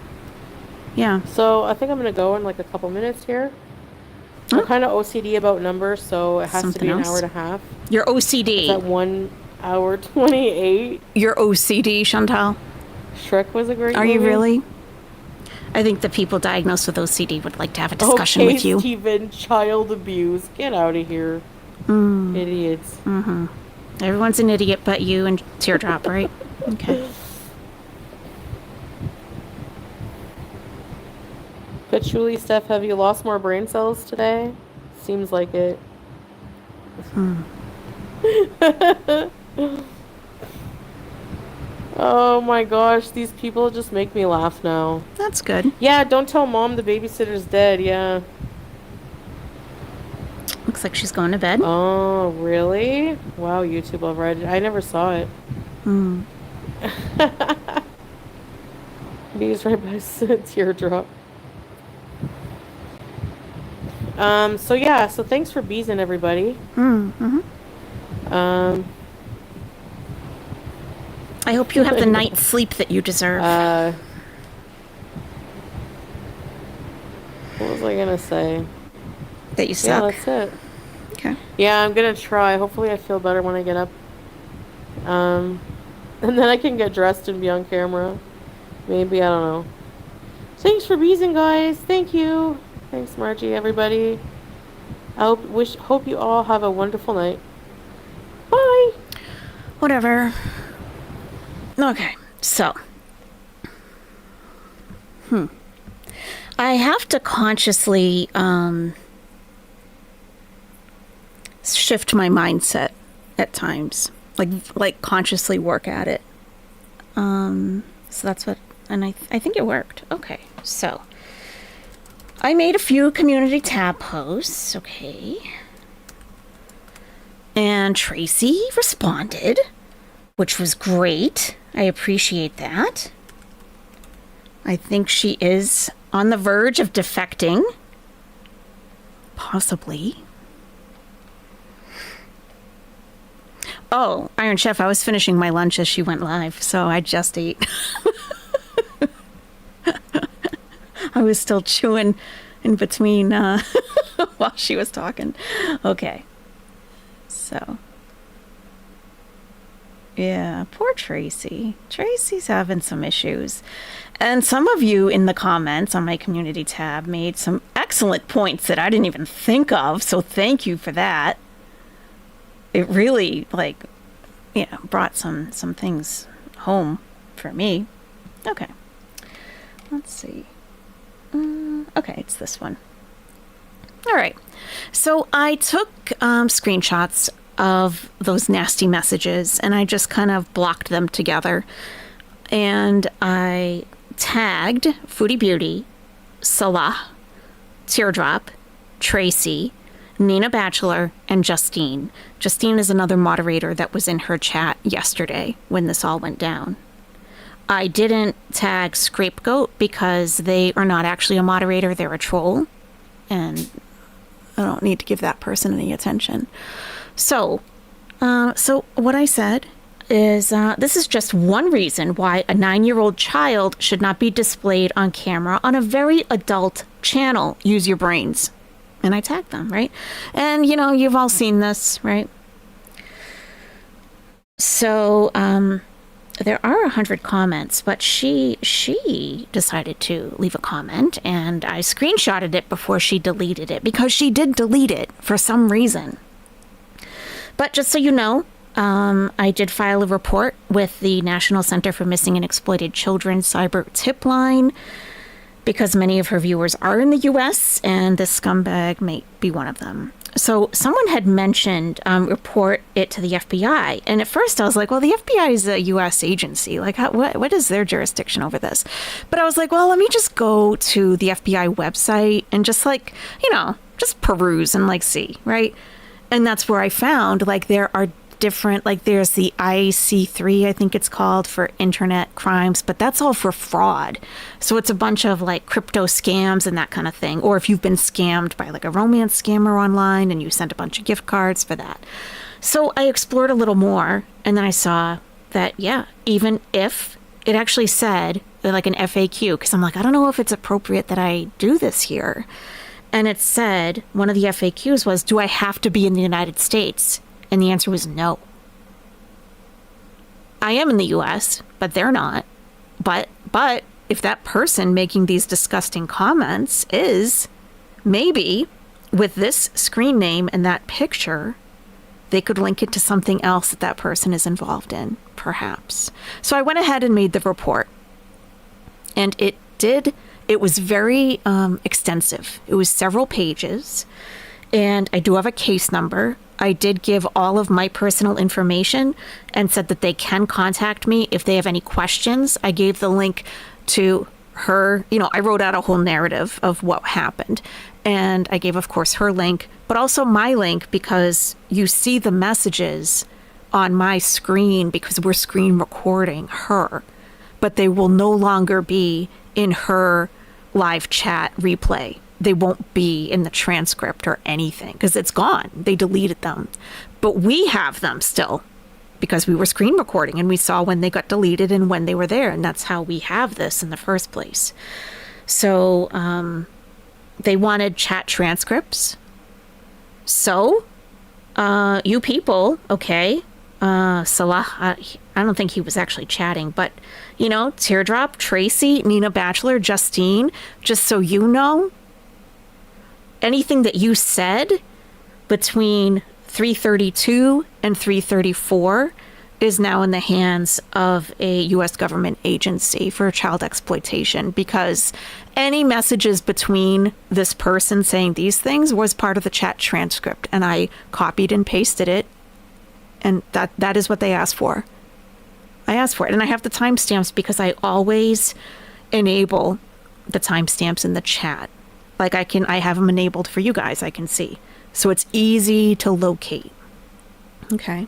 S4: Yeah.
S1: So I think I'm gonna go in like a couple minutes here. I'm kind of OCD about numbers, so it has to
S4: Something
S1: be an
S4: else?
S1: hour and a half.
S4: You're
S1: It's at
S4: OCD.
S1: 1 hour 28.
S4: You're OCD, Chantal.
S1: Shrek was a great
S4: Are
S1: movie.
S4: you really? I think the people diagnosed with OCD would like to have a discussion
S1: Okay,
S4: with you.
S1: Steven, child abuse. Get out of here. Idiots.
S4: Everyone's an idiot but you and Teardrop, right? Okay.
S1: Patchouli, Steph, have you lost more brain cells today? Seems like it. Oh my gosh, these people just make me laugh now.
S4: That's good.
S1: Yeah, don't tell mom the babysitter's dead, yeah.
S4: Looks like she's going to bed.
S1: Oh, really? Wow, YouTube already. I never saw it. He's right by Teardrop. So yeah, so thanks for beezing, everybody.
S4: I hope you have the night's sleep that you deserve.
S1: What was I gonna say?
S4: that you
S1: Yeah,
S4: suck.
S1: that's it.
S4: Okay.
S1: Yeah, I'm gonna try. Hopefully I feel better when I get up. And then I can get dressed and be on camera. Maybe, I don't know. Thanks for beezing, guys. Thank you. Thanks, Margie, everybody. Hope you all have a wonderful night. Bye.
S4: Whatever. Okay, so. I have to consciously shift my mindset at times. Like consciously work at it. So that's what, and I think it worked. Okay, so I made a few community tab posts, okay. And Tracy responded, which was great. I appreciate that. I think she is on the verge of defecting. Possibly. Oh, Iron Chef, I was finishing my lunch as she went live, so I just ate. I was still chewing in between while she was talking. Okay. So. Yeah, poor Tracy. Tracy's having some issues. And some of you in the comments on my community tab made some excellent points that I didn't even think of, so thank you for that. It really, brought some things home for me. Okay. Let's see. Okay, it's this one. All right. So I took screenshots of those nasty messages and I just kind of blocked them together. And I tagged Foodie Beauty, Salah, Teardrop, Tracy, Nina Bachelor, and Justine. Justine is another moderator that was in her chat yesterday when this all went down. I didn't tag Scapegoat because they are not actually a moderator, they're a troll. And I don't need to give that person any attention. So what I said is this is just one reason why a 9-year-old child should not be displayed on camera on a very adult channel. Use your brains. And I tagged them, right? And, you've all seen this, right? So there are 100 comments, but she decided to leave a comment, and I screenshotted it before she deleted it, because she did delete it for some reason. But just so you know, I did file a report with the National Center for Missing and Exploited Children cyber tip line, because many of her viewers are in the U.S., and this scumbag may be one of them. So someone had mentioned report it to the FBI. And at first I was like, well, the FBI is a U.S. agency. Like, what is their jurisdiction over this? But I was like, well, let me just go to the FBI website and just just peruse and see, right? And that's where I found there are different, there's the IC3, I think it's called, for internet crimes, but that's all for fraud. So it's a bunch of crypto scams and that kind of thing. Or if you've been scammed by a romance scammer online and you sent a bunch of gift cards for that. So I explored a little more, and then I saw that, even if it actually said an FAQ, because I'm like, I don't know if it's appropriate that I do this here. And it said, one of the FAQs was, do I have to be in the United States? And the answer was no. I am in the US, but they're not. But if that person making these disgusting comments is, maybe with this screen name and that picture, they could link it to something else that person is involved in, perhaps. So I went ahead and made the report. And it was very extensive. It was several pages. And I do have a case number. I did give all of my personal information and said that they can contact me if they have any questions. I gave the link to her. I wrote out a whole narrative of what happened. And I gave, of course, her link, but also my link, because you see the messages on my screen because we're screen recording her. But they will no longer be in her live chat replay. They won't be in the transcript or anything because it's gone. They deleted them. But we have them still because we were screen recording and we saw when they got deleted and when they were there. And that's how we have this in the first place. So they wanted chat transcripts. So you people, okay, Salah, I don't think he was actually chatting, but, Teardrop, Tracy, Nina Bachelor, Justine, just so you know, anything that you said between 3:32 and 3:34 is now in the hands of a U.S. government agency for child exploitation, because any messages between this person saying these things was part of the chat transcript, and I copied and pasted it, and that is what they asked for. I asked for it, and I have the timestamps because I always enable the timestamps in the chat. Like I have them enabled for you guys, I can see. So it's easy to locate. Okay.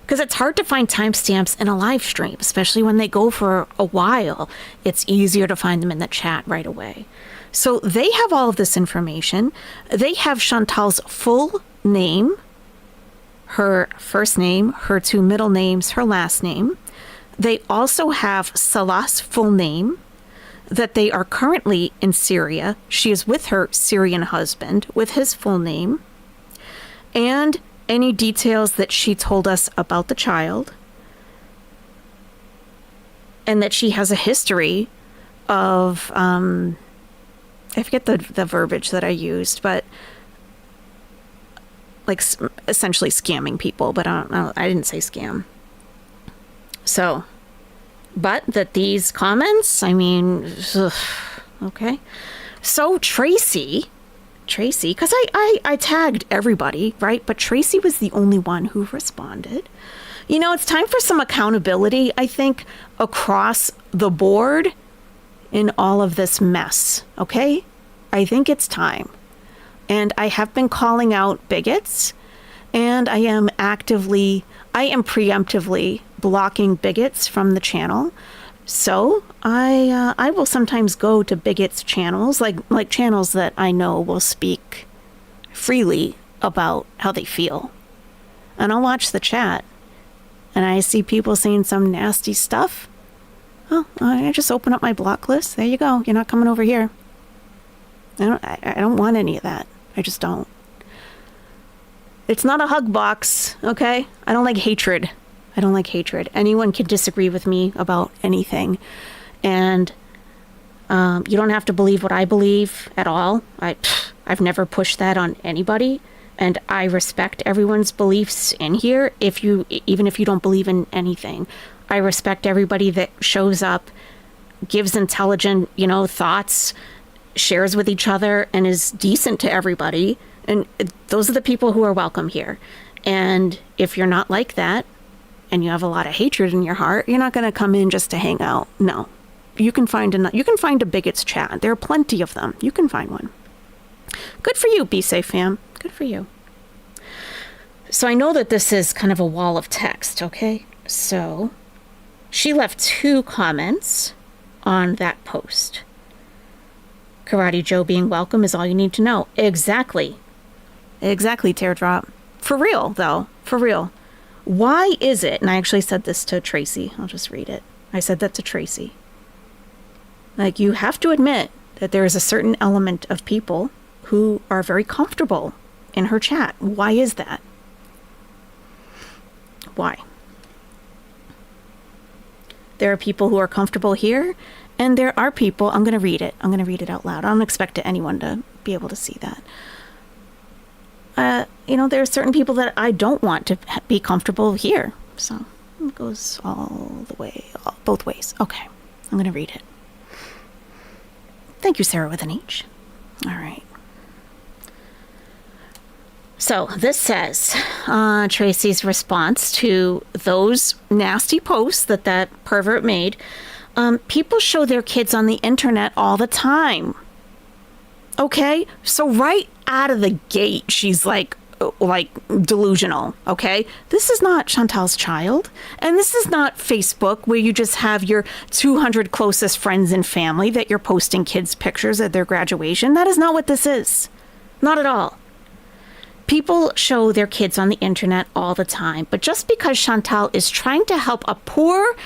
S4: Because it's hard to find timestamps in a live stream, especially when they go for a while. It's easier to find them in the chat right away. So they have all of this information. They have Chantal's full name, her first name, her 2 middle names, her last name. They also have Salah's full name, that they are currently in Syria. She is with her Syrian husband with his full name, and any details that she told us about the child, and that she has a history of, I forget the verbiage that I used, but like essentially scamming people, but I didn't say scam. So, but that these comments, I mean, ugh, okay. So Tracy, because I tagged everybody, right? But Tracy was the only one who responded. You know, it's time for some accountability, I think, across the board in all of this mess, okay? I think it's time. And I have been calling out bigots, and I am preemptively blocking bigots from the channel. So I will sometimes go to bigots' channels, like channels that I know will speak freely about how they feel. And I'll watch the chat, and I see people saying some nasty stuff. Oh, I just open up my block list. There you go. You're not coming over here. I don't want any of that. I just don't. It's not a hug box, okay? I don't like hatred. Anyone can disagree with me about anything. And you don't have to believe what I believe at all. I've never pushed that on anybody. And I respect everyone's beliefs in here, even if you don't believe in anything. I respect everybody that shows up, gives intelligent, thoughts, shares with each other, and is decent to everybody. And those are the people who are welcome here. And if you're not like that, and you have a lot of hatred in your heart, you're not going to come in just to hang out. No. You can find a bigots chat. There are plenty of them. You can find one. Good for you, Be Safe fam. Good for you. So I know that this is kind of a wall of text, okay? So she left 2 comments on that post. Karate Joe being welcome is all you need to know. Exactly, Teardrop. For real, though. For real. Why is it, and I actually said this to Tracy. I'll just read it. I said that to Tracy. Like, you have to admit that there is a certain element of people who are very comfortable in her chat. Why is that? Why? There are people who are comfortable here, and there are people, I'm going to read it. I'm going to read it out loud. I don't expect anyone to be able to see that. There are certain people that I don't want to be comfortable here. So it goes all the way, both ways. Okay, I'm going to read it. Thank you, Sarah with an H. All right. So this says, Tracy's response to those nasty posts that pervert made. People show their kids on the internet all the time. Okay, so right out of the gate, she's like delusional. Okay, this is not Chantal's child, and this is not Facebook where you just have your 200 closest friends and family that you're posting kids' pictures at their graduation. That is not what this is. Not at all. People show their kids on the internet all the time, but just because Chantal is trying to help a poor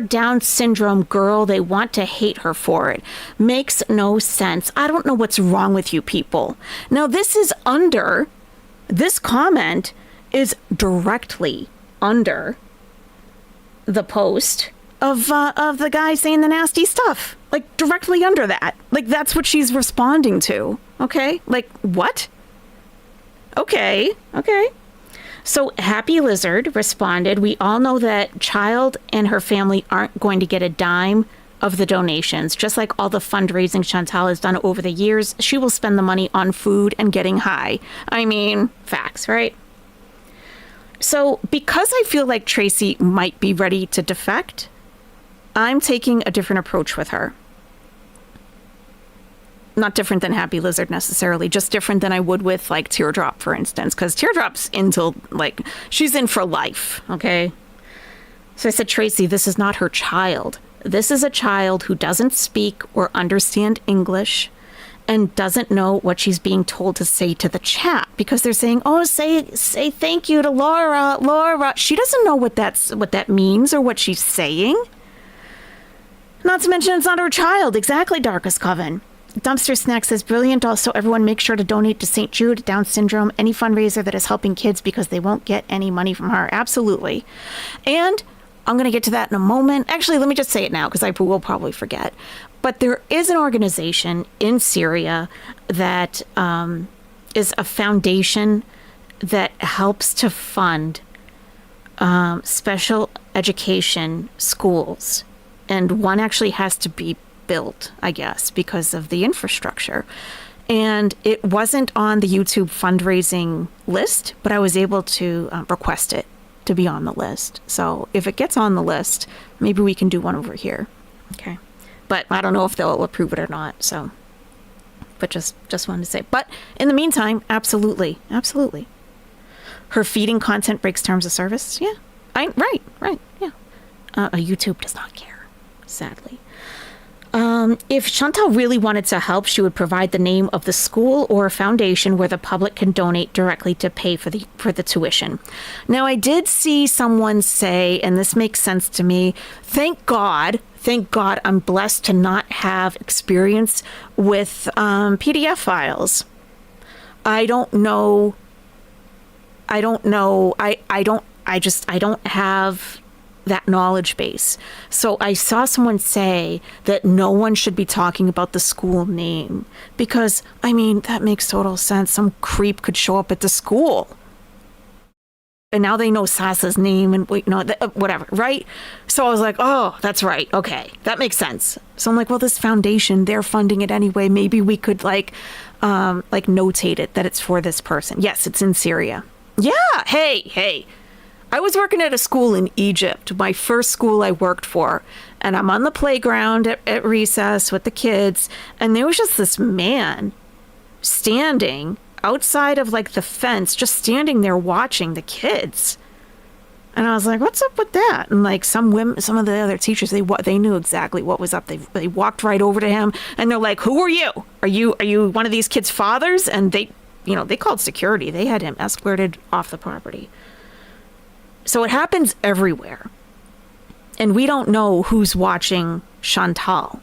S4: Down syndrome girl, they want to hate her for it. Makes no sense. I don't know what's wrong with you people. Now, this comment is directly under the post of the guy saying the nasty stuff. Like, directly under that. Like, that's what she's responding to. Okay. Like, what? Okay. So Happy Lizard responded, we all know that Child and her family aren't going to get a dime of the donations. Just like all the fundraising Chantal has done over the years, she will spend the money on food and getting high. I mean, facts, right? So because I feel like Tracy might be ready to defect, I'm taking a different approach with her. Not different than Happy Lizard necessarily, just different than I would with like Teardrop, for instance, because Teardrop's into like, she's in for life, okay? So I said, Tracy, this is not her child. This is a child who doesn't speak or understand English and doesn't know what she's being told to say to the chat, because they're saying, oh, say thank you to Laura. She doesn't know what that means or what she's saying. Not to mention it's not her child. Exactly, Darkest Coven. Dumpster Snack says, brilliant. Also, everyone make sure to donate to St. Jude, Down syndrome, any fundraiser that is helping kids, because they won't get any money from her. Absolutely. And I'm going to get to that in a moment. Actually, let me just say it now, because I will probably forget. But there is an organization in Syria that is a foundation that helps to fund special education schools. And one actually has to be built, I guess, because of the infrastructure. And it wasn't on the YouTube fundraising list, but I was able to request it to be on the list. So if it gets on the list, maybe we can do one over here. Okay. But I don't know if they'll approve it or not. So, but just wanted to say. But in the meantime, absolutely. Her feeding content breaks terms of service. Yeah. Right. Yeah. YouTube does not care, sadly. If Chantal really wanted to help, she would provide the name of the school or a foundation where the public can donate directly to pay for the tuition. Now, I did see someone say, and this makes sense to me, thank God I'm blessed to not have experience with PDF files. I don't have that knowledge base. So I saw someone say that no one should be talking about the school name, because, I mean, that makes total sense. Some creep could show up at the school. And now they know Sasa's name and whatever, right? So I was like, oh, that's right. Okay, that makes sense. So I'm like, well, this foundation, they're funding it anyway. Maybe we could like notate it that it's for this person. Yes, it's in Syria. Yeah, hey. I was working at a school in Egypt, my first school I worked for, and I'm on the playground at recess with the kids, and there was just this man standing outside of like the fence, just standing there watching the kids. And I was like, what's up with that? And like some of the other teachers, they knew exactly what was up. They walked right over to him and they're like, who are you? Are you one of these kids' fathers? And they called security. They had him escorted off the property. So it happens everywhere. And we don't know who's watching Chantal.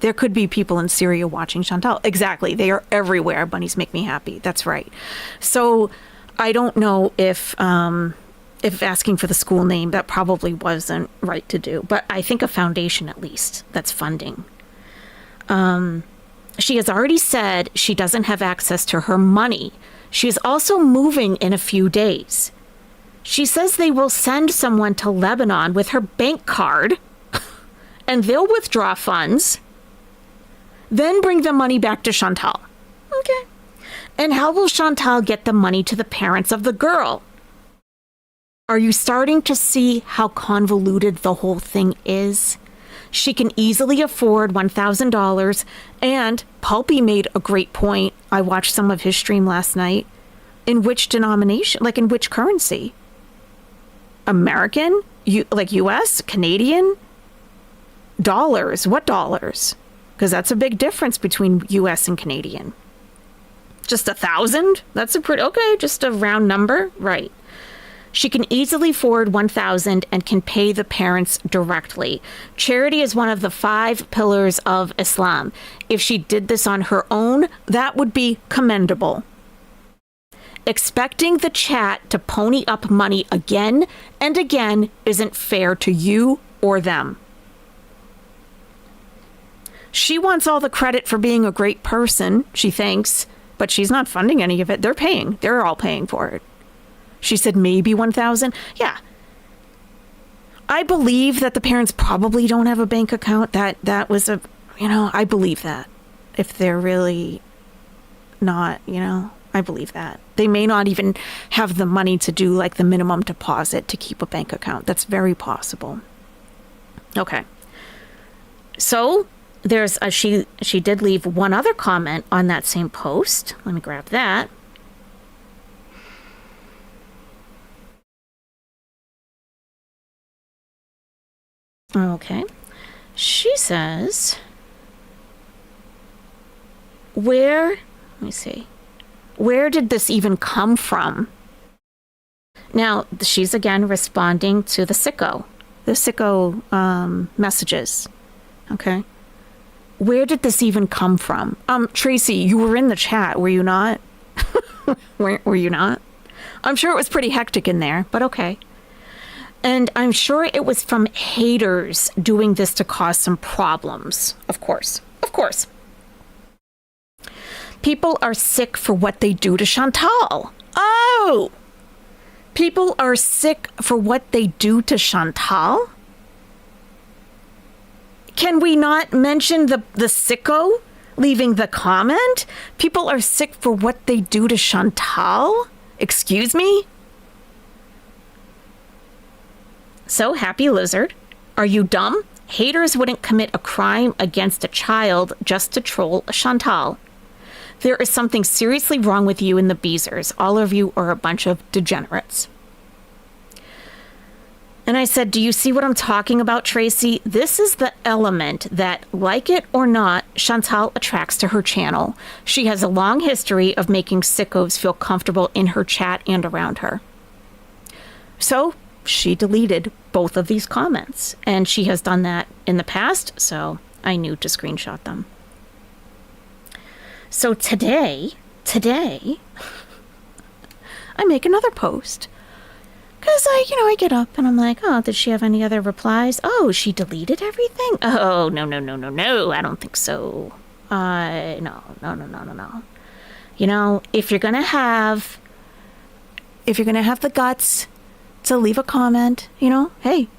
S4: There could be people in Syria watching Chantal. Exactly. They are everywhere. Bunnies make me happy. That's right. So I don't know if asking for the school name, that probably wasn't right to do. But I think a foundation, at least, that's funding. She has already said she doesn't have access to her money. She is also moving in a few days. She says they will send someone to Lebanon with her bank card and they'll withdraw funds, then bring the money back to Chantal. Okay. And how will Chantal get the money to the parents of the girl? Are you starting to see how convoluted the whole thing is? She can easily afford $1,000, and Pulpy made a great point. I watched some of his stream last night. In which denomination? Like, in which currency? American? US? Canadian? Dollars? What dollars? Because that's a big difference between US and Canadian. Just 1,000? That's a pretty, okay, just a round number? Right. She can easily forward 1,000 and can pay the parents directly. Charity is one of the 5 pillars of Islam. If she did this on her own, that would be commendable. Expecting the chat to pony up money again and again isn't fair to you or them. She wants all the credit for being a great person, she thinks, but she's not funding any of it. They're paying. They're all paying for it. She said maybe 1,000. Yeah. I believe that the parents probably don't have a bank account. That was a, I believe that. If they're really not, I believe that. They may not even have the money to do like the minimum deposit to keep a bank account. That's very possible. Okay. So there's she did leave one other comment on that same post. Let me grab that. Okay. She says, let me see. Where did this even come from? Now, she's again responding to the sicko messages. Okay. Where did this even come from? Tracy, you were in the chat, were you not? Were you not? I'm sure it was pretty hectic in there, but okay. And I'm sure it was from haters doing this to cause some problems. Of course. Of course. People are sick for what they do to Chantal. Oh! People are sick for what they do to Chantal? Can we not mention the sicko leaving the comment? People are sick for what they do to Chantal? Excuse me? So, Happy Lizard, are you dumb? Haters wouldn't commit a crime against a child just to troll Chantal. There is something seriously wrong with you and the Beezers. All of you are a bunch of degenerates. And I said, do you see what I'm talking about, Tracy? This is the element that, like it or not, Chantal attracts to her channel. She has a long history of making sickos feel comfortable in her chat and around her. So she deleted both of these comments, and she has done that in the past, so I knew to screenshot them. So today, I make another post. Because I get up and I'm like, oh, did she have any other replies? Oh, she deleted everything? Oh, no, I don't think so. No. If you're gonna have the guts to leave a comment, hey,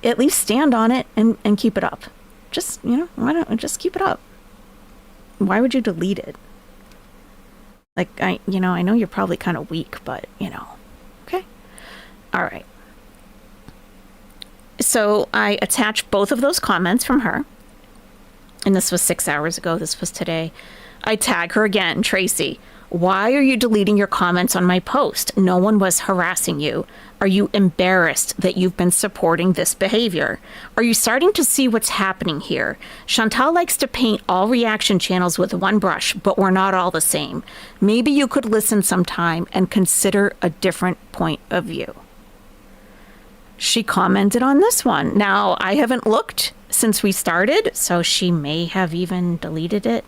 S4: at least stand on it and keep it up. Just, why don't just keep it up? Why would you delete it? Like, I know you're probably kind of weak, but, okay. All right. So I attached both of those comments from her. And this was 6 hours ago. This was today. I tag her again, Tracy. Why are you deleting your comments on my post? No one was harassing you. Are you embarrassed that you've been supporting this behavior? Are you starting to see what's happening here? Chantal likes to paint all reaction channels with one brush, but we're not all the same. Maybe you could listen sometime and consider a different point of view. She commented on this one. Now, I haven't looked since we started, so she may have even deleted it.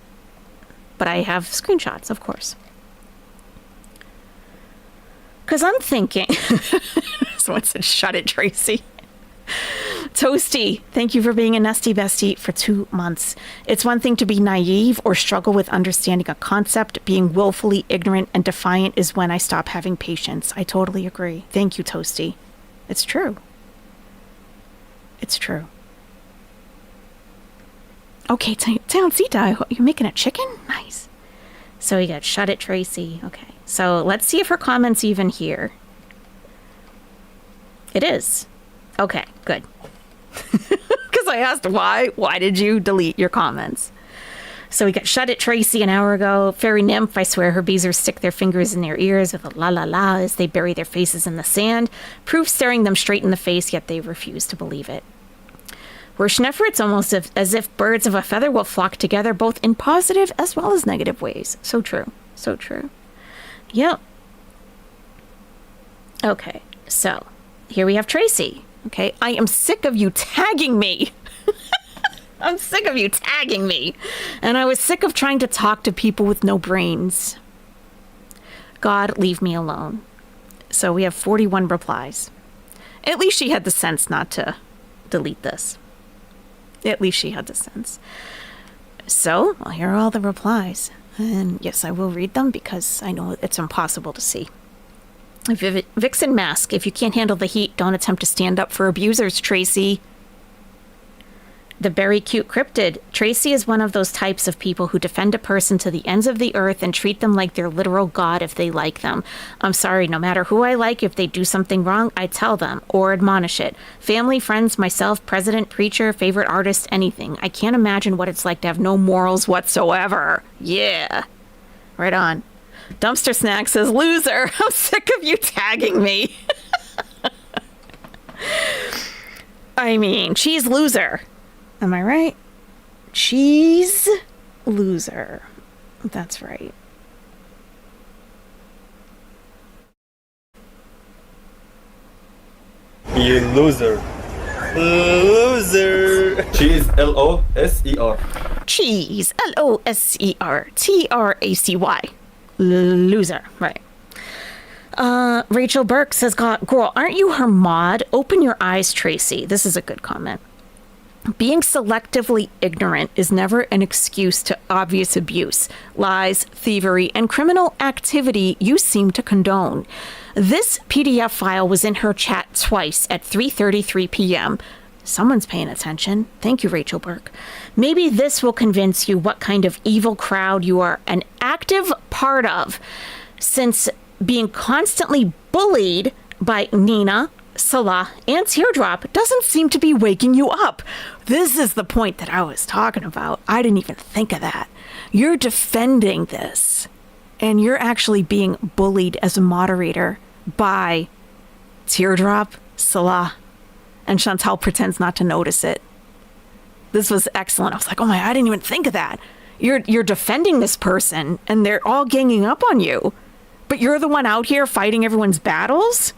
S4: But I have screenshots, of course. Because I'm thinking... Someone said, shut it, Tracy. Toasty, thank you for being a Nestie Bestie for 2 months. It's one thing to be naive or struggle with understanding a concept. Being willfully ignorant and defiant is when I stop having patience. I totally agree. Thank you, Toasty. It's true. It's true. Okay, Townsita, you're making a chicken? Nice. So we got shut it, Tracy. Okay. So let's see if her comment's even here. It is. Okay, good. Because I asked why did you delete your comments? So we got shut it, Tracy, an hour ago. Fairy Nymph, I swear her beezers stick their fingers in their ears with a la la la as they bury their faces in the sand. Proof staring them straight in the face, yet they refuse to believe it. We're Schneffer, it's almost as if birds of a feather will flock together, both in positive as well as negative ways. So true. So true. Yep. Okay, so here we have Tracy. Okay, I am sick of you tagging me. I'm sick of you tagging me. And I was sick of trying to talk to people with no brains. God, leave me alone. So we have 41 replies. At least she had the sense not to delete this. At least she had the sense. So, well, here are all the replies. And yes, I will read them because I know it's impossible to see. Vixen Mask, if you can't handle the heat, don't attempt to stand up for abusers, Tracy. The Very Cute Cryptid. Tracy is one of those types of people who defend a person to the ends of the earth and treat them like their literal god if they like them. I'm sorry, no matter who I like, if they do something wrong, I tell them or admonish it. Family, friends, myself, president, preacher, favorite artist, anything. I can't imagine what it's like to have no morals whatsoever. Yeah. Right on. Dumpster Snack says, loser. I'm sick of you tagging me. I mean, she's loser. Am I right? Cheese loser. That's right.
S3: You loser. Loser. Cheese, L-O-S-E-R.
S4: Cheese, L-O-S-E-R, T-R-A-C-Y. Loser, right. Rachel Burke says, girl, aren't you her mod? Open your eyes, Tracy. This is a good comment. Being selectively ignorant is never an excuse to obvious abuse, lies, thievery, and criminal activity you seem to condone. This PDF file was in her chat twice at 3:33 p.m. Someone's paying attention. Thank you, Rachel Burke. Maybe this will convince you what kind of evil crowd you are an active part of, since being constantly bullied by Nina, Salah, and Teardrop doesn't seem to be waking you up. This is the point that I was talking about. I didn't even think of that. You're defending this, and you're actually being bullied as a moderator by Teardrop, Salah, and Chantal pretends not to notice it. This was excellent. I was like, oh my, I didn't even think of that. You're defending this person, and they're all ganging up on you, but you're the one out here fighting everyone's battles?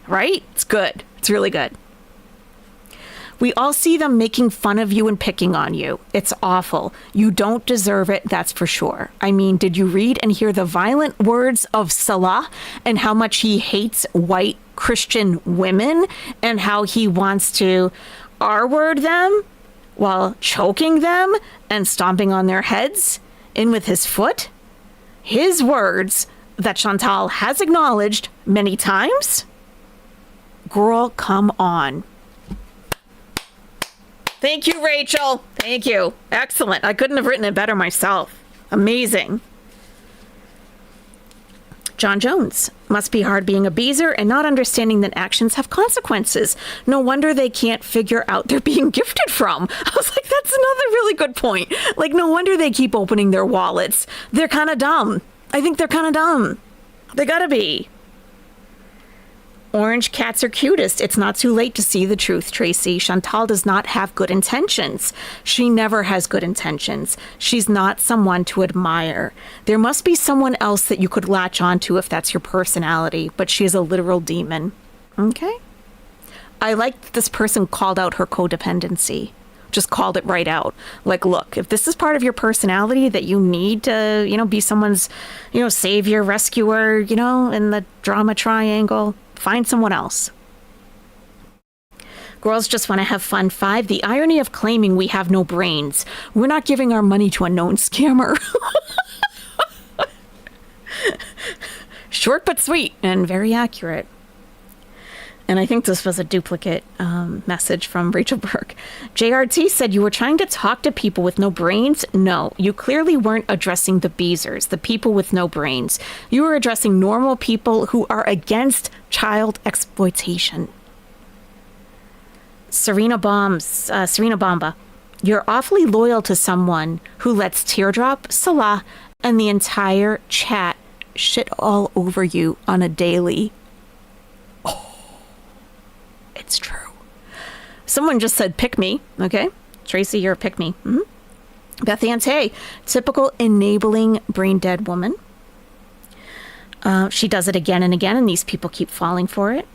S4: Right? It's good. It's really good. We all see them making fun of you and picking on you. It's awful. You don't deserve it, that's for sure. I mean, did you read and hear the violent words of Salah and how much he hates white Christian women and how he wants to R-word them while choking them and stomping on their heads in with his foot? His words that Chantal has acknowledged many times? Girl, come on. Thank you, Rachel. Thank you. Excellent. I couldn't have written it better myself. Amazing. John Jones. Must be hard being a beezer and not understanding that actions have consequences. No wonder they can't figure out they're being gifted from. I was like, that's another really good point. Like, no wonder they keep opening their wallets. They're kind of dumb. I think they're kind of dumb. They gotta be. Orange cats are cutest. It's not too late to see the truth, Tracy. Chantal does not have good intentions. She never has good intentions. She's not someone to admire. There must be someone else that you could latch onto if that's your personality, but she is a literal demon. Okay? I like that this person called out her codependency. Just called it right out. Like, look, if this is part of your personality that you need to, be someone's, savior, rescuer, in the drama triangle, find someone else. Girls just want to have fun. 5, the irony of claiming we have no brains. We're not giving our money to a known scammer. Short but sweet and very accurate. And I think this was a duplicate message from Rachel Burke. JRT said, you were trying to talk to people with no brains? No, you clearly weren't addressing the beezers, the people with no brains. You were addressing normal people who are against child exploitation. Serena Bomba, you're awfully loyal to someone who lets Teardrop, Salah, and the entire chat shit all over you on a daily. It's true. Someone just said, pick me. Okay. Tracy, you're a pick me. Mm-hmm. Beth Ante, typical enabling brain dead woman. She does it again and again, and these people keep falling for it.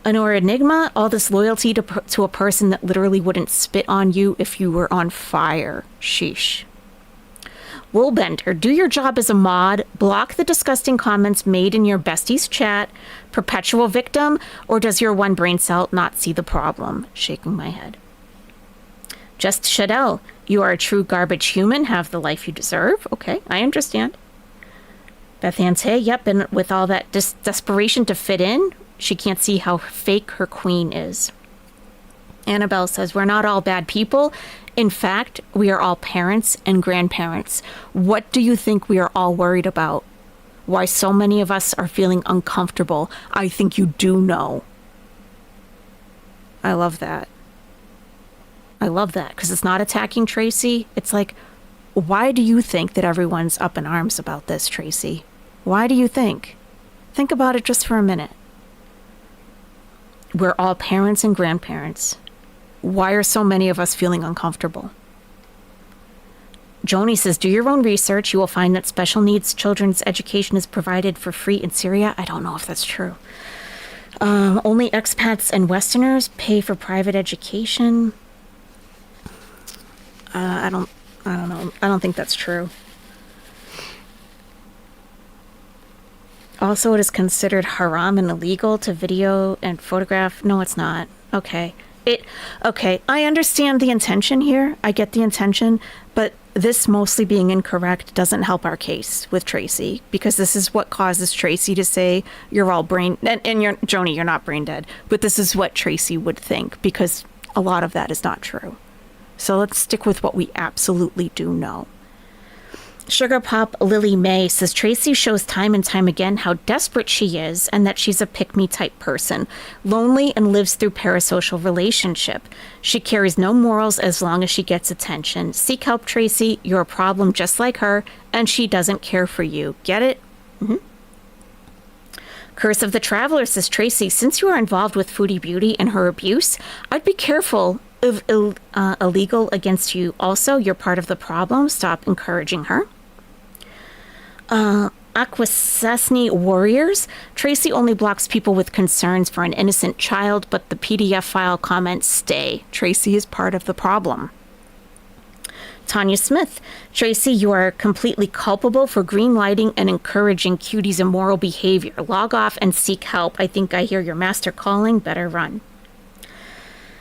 S4: Honor Enigma, all this loyalty to a person that literally wouldn't spit on you if you were on fire. Sheesh. Woolbender, do your job as a mod, block the disgusting comments made in your bestie's chat, perpetual victim, or does your one brain cell not see the problem? Shaking my head. Just Shadell, you are a true garbage human. Have the life you deserve. Okay, I understand. Beth Ann Tay, yep, and with all that desperation to fit in, she can't see how fake her queen is. Annabelle says, we're not all bad people. In fact, we are all parents and grandparents. What do you think we are all worried about? Why so many of us are feeling uncomfortable? I think you do know. I love that. I love that because it's not attacking Tracy. It's like, why do you think that everyone's up in arms about this, Tracy? Why do you think? Think about it just for a minute. We're all parents and grandparents. Why are so many of us feeling uncomfortable? Joni says, do your own research. You will find that special needs children's education is provided for free in Syria. I don't know if that's true. Only expats and Westerners pay for private education. I don't know. I don't think that's true. Also, it is considered haram and illegal to video and photograph. No, it's not. Okay. I understand the intention here. I get the intention, but this mostly being incorrect doesn't help our case with Tracy, because this is what causes Tracy to say you're all brain and you're Joni, you're not brain dead, but this is what Tracy would think, because a lot of that is not true. So let's stick with what we absolutely do know. Sugar Pop Lily May says Tracy shows time and time again how desperate she is and that she's a pick-me type person, lonely and lives through parasocial relationship. She carries no morals as long as she gets attention. Seek help, Tracy. You're a problem just like her, and she doesn't care for you. Get it? Mm-hmm. Curse of the Traveler says, Tracy, since you are involved with Foodie Beauty and her abuse, I'd be careful of illegal against you. Also, you're part of the problem. Stop encouraging her. Aquasasni Warriors. Tracy only blocks people with concerns for an innocent child, but the PDF file comments stay. Tracy is part of the problem. Tanya Smith. Tracy, you are completely culpable for green lighting and encouraging Cutie's immoral behavior. Log off and seek help. I think I hear your master calling. Better run.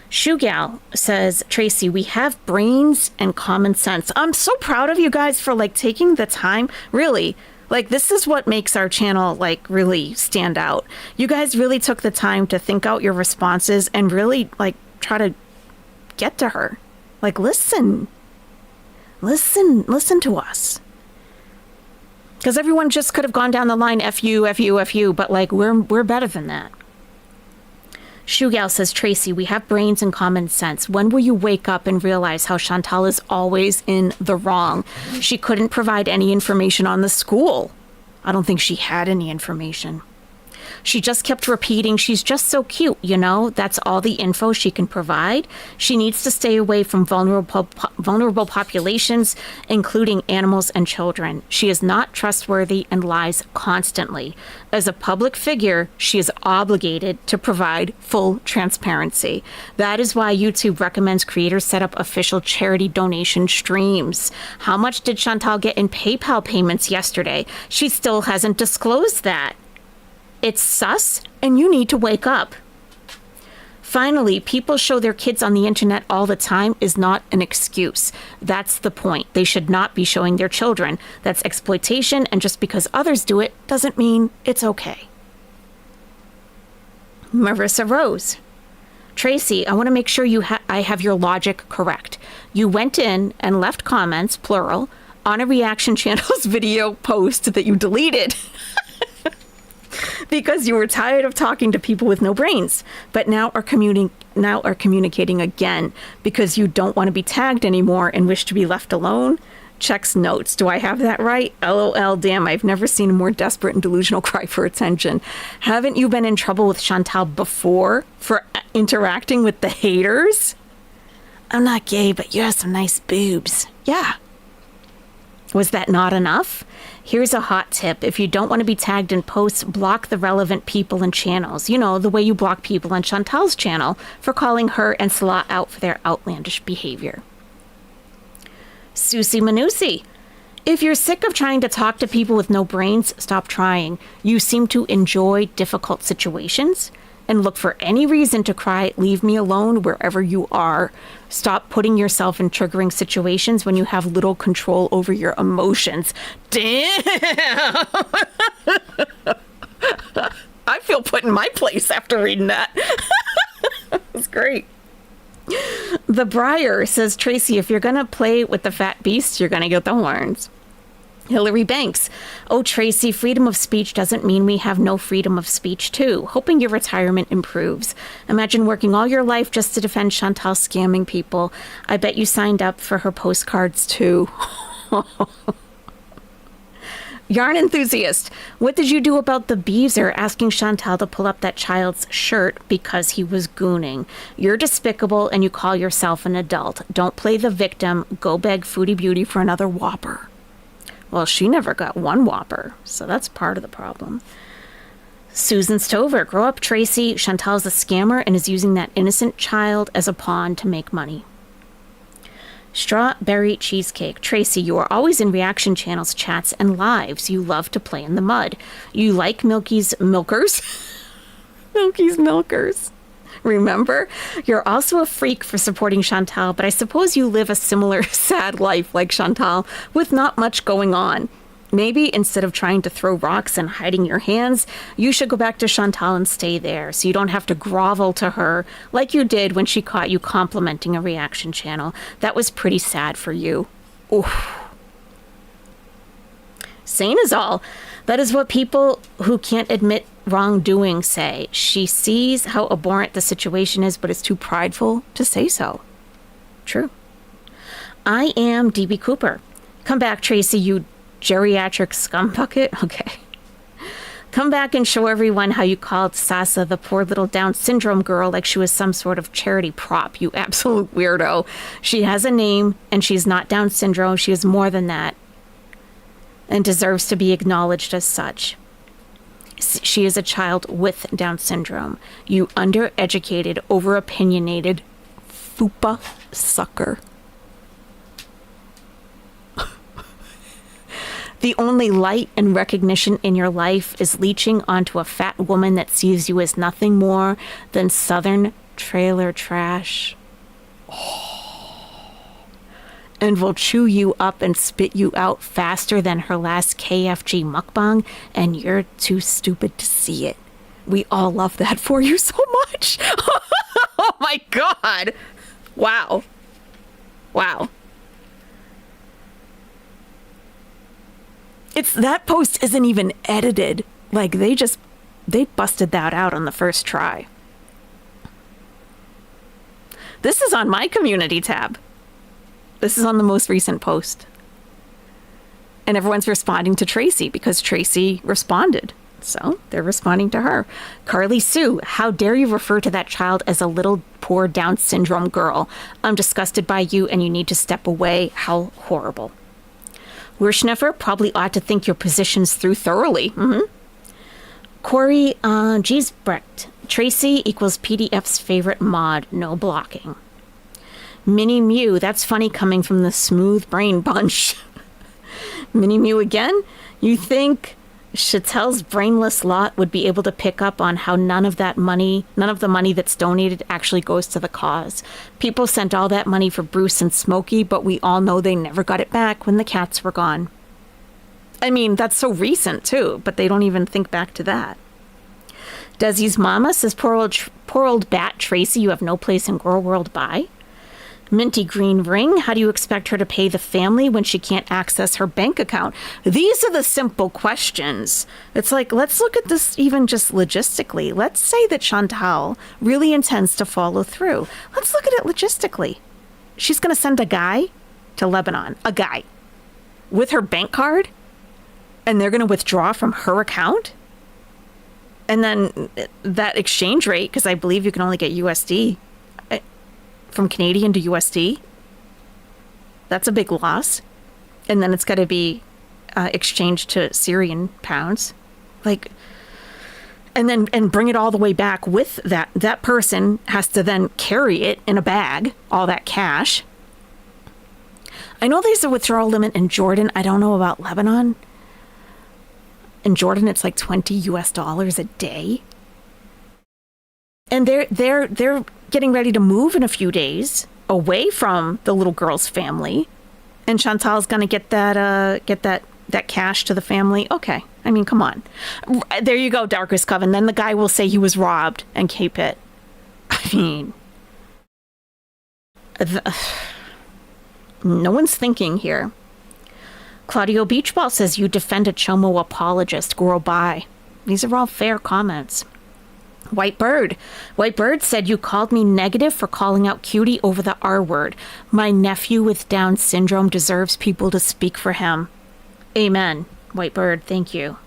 S4: Shugal says, Tracy, we have brains and common sense. I'm so proud of you guys for taking the time. Really, this is what makes our channel really stand out. You guys really took the time to think out your responses and really try to get to her. Listen to us. Because everyone just could have gone down the line, F you, but we're better than that. Shugal says, Tracy, we have brains and common sense. When will you wake up and realize how Chantal is always in the wrong? She couldn't provide any information on the school. I don't think she had any information. She just kept repeating, she's just so cute, That's all the info she can provide. She needs to stay away from vulnerable populations, including animals and children. She is not trustworthy and lies constantly. As a public figure, she is obligated to provide full transparency. That is why YouTube recommends creators set up official charity donation streams. How much did Chantal get in PayPal payments yesterday? She still hasn't disclosed that. It's sus, and you need to wake up. Finally, people show their kids on the internet all the time is not an excuse. That's the point. They should not be showing their children. That's exploitation, and just because others do it doesn't mean it's okay. Marissa Rose. Tracy, I want to make sure I have your logic correct. You went in and left comments, plural, on a reaction channel's video post that you deleted. Because you were tired of talking to people with no brains, but now are communicating again because you don't want to be tagged anymore and wish to be left alone. Checks notes. Do I have that right? LOL, damn, I've never seen a more desperate and delusional cry for attention. Haven't you been in trouble with Chantal before for interacting with the haters? I'm not gay, but you have some nice boobs. Yeah. Was that not enough? Here's a hot tip. If you don't want to be tagged in posts, block the relevant people and channels. The way you block people on Chantal's channel for calling her and Salah out for their outlandish behavior. Susie Manusi. If you're sick of trying to talk to people with no brains, stop trying. You seem to enjoy difficult situations, and look for any reason to cry, leave me alone wherever you are. Stop putting yourself in triggering situations when you have little control over your emotions. Damn! I feel put in my place after reading that. That's great. The Briar says, Tracy, if you're going to play with the fat beast, you're going to get the horns. Hillary Banks. Oh, Tracy, freedom of speech doesn't mean we have no freedom of speech, too. Hoping your retirement improves. Imagine working all your life just to defend Chantal scamming people. I bet you signed up for her postcards, too. Yarn enthusiast. What did you do about the Beezer asking Chantal to pull up that child's shirt because he was gooning? You're despicable and you call yourself an adult. Don't play the victim. Go beg Foodie Beauty for another Whopper. Well, she never got one Whopper, so that's part of the problem. Susan Stover. Grow up, Tracy. Chantal's a scammer and is using that innocent child as a pawn to make money. Strawberry Cheesecake. Tracy, you are always in reaction channels, chats, and lives. You love to play in the mud. You like Milky's Milkers. Milky's Milkers. Remember? You're also a freak for supporting Chantal, but I suppose you live a similar sad life like Chantal with not much going on. Maybe instead of trying to throw rocks and hiding your hands, you should go back to Chantal and stay there so you don't have to grovel to her like you did when she caught you complimenting a reaction channel. That was pretty sad for you. Oof. Sane is all. That is what people who can't admit wrongdoing say. She sees how abhorrent the situation is, but is too prideful to say so. True. I am DB Cooper. Come back, Tracy, you geriatric scumbucket? Okay. Come back and show everyone how you called Sasa the poor little Down syndrome girl like she was some sort of charity prop, you absolute weirdo. She has a name, and she's not Down syndrome. She is more than that, and deserves to be acknowledged as such. She is a child with Down syndrome. You undereducated, overopinionated fupa sucker. The only light and recognition in your life is leeching onto a fat woman that sees you as nothing more than Southern trailer trash. And will chew you up and spit you out faster than her last KFG mukbang, and you're too stupid to see it. We all love that for you so much. Oh my God. Wow. Wow. That post isn't even edited. Like, they busted that out on the first try. This is on my community tab. This is on the most recent post. And everyone's responding to Tracy because Tracy responded. So they're responding to her. Carly Sue, how dare you refer to that child as a little poor Down syndrome girl? I'm disgusted by you and you need to step away. How horrible. Wirschneffer probably ought to think your positions through thoroughly. Mm-hmm. Corey Giesbrecht. Tracy equals PDF's favorite mod. No blocking. Minnie Mew. That's funny coming from the smooth brain bunch. Minnie Mew again? You think Chatel's brainless lot would be able to pick up on how none of the money that's donated actually goes to the cause. People sent all that money for Bruce and Smokey, but we all know they never got it back when the cats were gone. I mean, that's so recent too, but they don't even think back to that. Desi's mama says, poor old bat Tracy, you have no place in Girl World. Bye. Minty Green Ring, how do you expect her to pay the family when she can't access her bank account? These are the simple questions. It's like, let's look at this even just logistically. Let's say that Chantal really intends to follow through. Let's look at it logistically. She's going to send a guy to Lebanon, a guy, with her bank card, and they're going to withdraw from her account? And then that exchange rate, because I believe you can only get USD, from Canadian to USD, that's a big loss. And then it's got to be exchanged to Syrian pounds, like, and bring it all the way back with that. That person has to then carry it in a bag, all that cash. I know there's a withdrawal limit in Jordan. I don't know about Lebanon. In Jordan, it's like $20 a day. And they're getting ready to move in a few days away from the little girl's family. And Chantal's going to get that cash to the family. Okay. I mean, come on. There you go, Darkest Coven. Then the guy will say he was robbed and keep it. I mean, no one's thinking here. Claudio Beachball says you defend a Chomo apologist. Grow by. These are all fair comments. White Bird said you called me negative for calling out Cutie over the R word. My nephew with Down syndrome deserves people to speak for him. Amen. White Bird, thank you.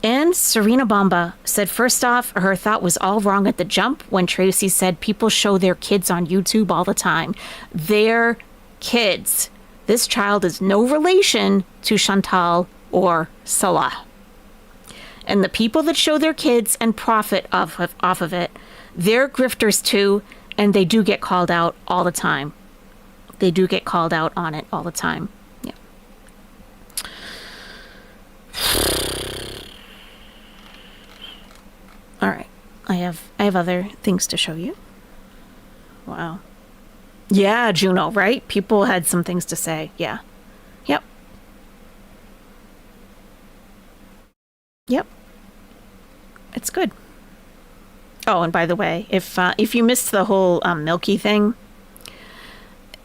S4: And Serena Bomba said, first off, her thought was all wrong at the jump when Tracy said people show their kids on YouTube all the time. Their kids. This child is no relation to Chantal or Salah. And the people that show their kids and profit off of it, they're grifters too, and they do get called out all the time. They do get called out on it all the time. Yeah. All right. I have other things to show you. Wow. Yeah, Juno, right? People had some things to say. Yeah. Yep. Yep. It's good. Oh, and by the way, if you missed the whole Milky thing,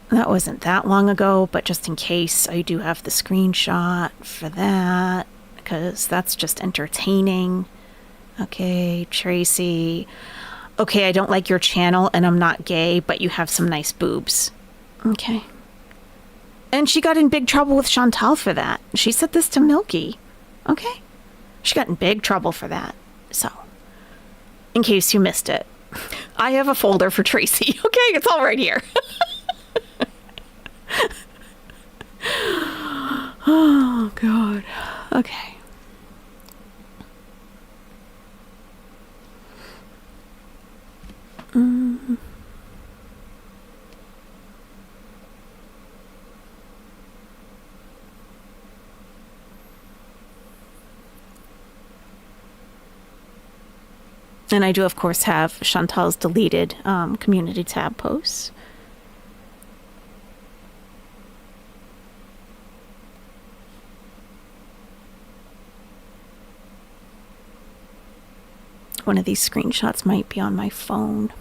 S4: that wasn't that long ago, but just in case, I do have the screenshot for that, because that's just entertaining. Okay, Tracy. Okay, I don't like your channel, and I'm not gay, but you have some nice boobs. Okay. And she got in big trouble with Chantal for that. She said this to Milky. Okay. She got in big trouble for that. So, in case you missed it, I have a folder for Tracy. Okay, it's all right here. Oh, God. Okay. And I do, of course, have Chantal's deleted community tab posts. One of these screenshots might be on my phone.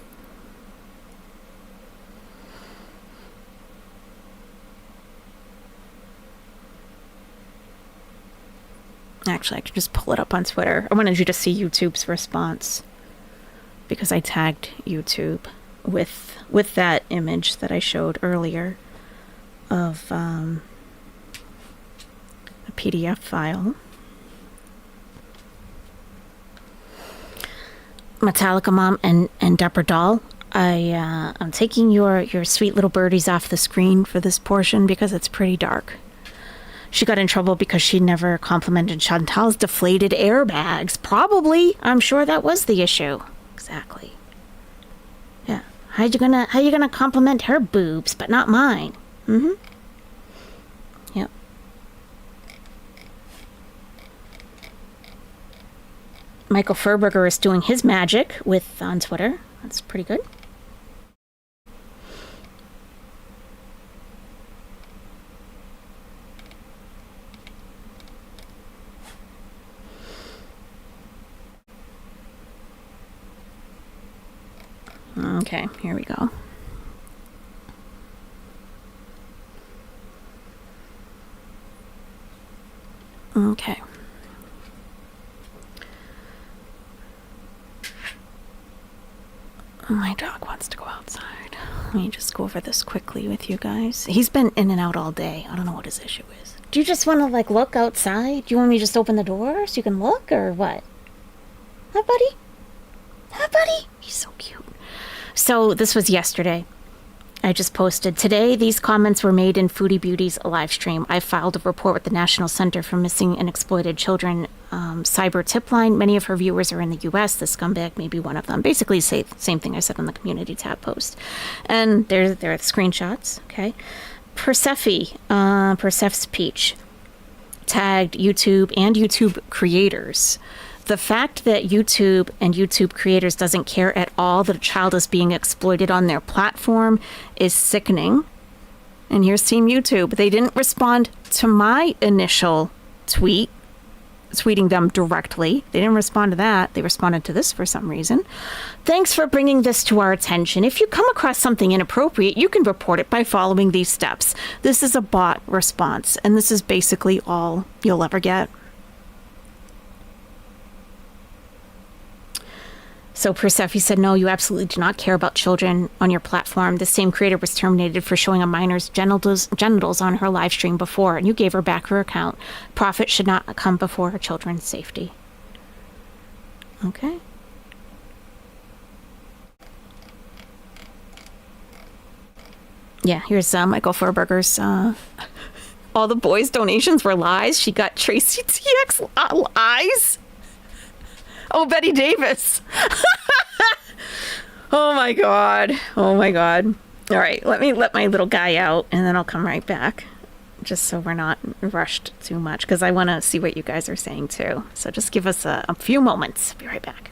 S4: Actually, I can just pull it up on Twitter. I wanted you to see YouTube's response, because I tagged YouTube with that image that I showed earlier of a PDF file. Metallica Mom and Dapper Doll, I'm taking your sweet little birdies off the screen for this portion because it's pretty dark. She got in trouble because she never complimented Chantal's deflated airbags. Probably. I'm sure that was the issue. Exactly. Yeah. How you gonna compliment her boobs, but not mine? Mm-hmm. Yep. Michael Furberger is doing his magic on Twitter. That's pretty good. Okay, here we go. Okay. My dog wants to go outside. Let me just go over this quickly with you guys. He's been in and out all day. I don't know what his issue is. Do you just want to, look outside? Do you want me to just open the door so you can look, or what? Hi, buddy. Hi, buddy. He's so cute. So this was yesterday. I just posted. Today, these comments were made in Foodie Beauty's live stream. I filed a report with the National Center for Missing and Exploited Children cyber tip line. Many of her viewers are in the U.S. The scumbag may be one of them. Basically, same thing I said on the community tab post. And there are the screenshots. Okay. Persephone's Peach tagged YouTube and YouTube creators The fact that YouTube and YouTube creators doesn't care at all that a child is being exploited on their platform is sickening. And here's Team YouTube. They didn't respond to my initial tweeting them directly. They didn't respond to that. They responded to this for some reason. Thanks for bringing this to our attention. If you come across something inappropriate, you can report it by following these steps. This is a bot response, and this is basically all you'll ever get. So Persephone said, no, you absolutely do not care about children on your platform. The same creator was terminated for showing a minor's genitals on her live stream before, and you gave her back her account. Profit should not come before her children's safety. Okay. Yeah, here's Michael Furberger's. All the boys' donations were lies. She got Tracy TX eyes. Oh, Betty Davis. Oh my God. Oh my God. All right, let me let my little guy out and then I'll come right back. Just so we're not rushed too much, because I want to see what you guys are saying too. So just give us a few moments. Be right back.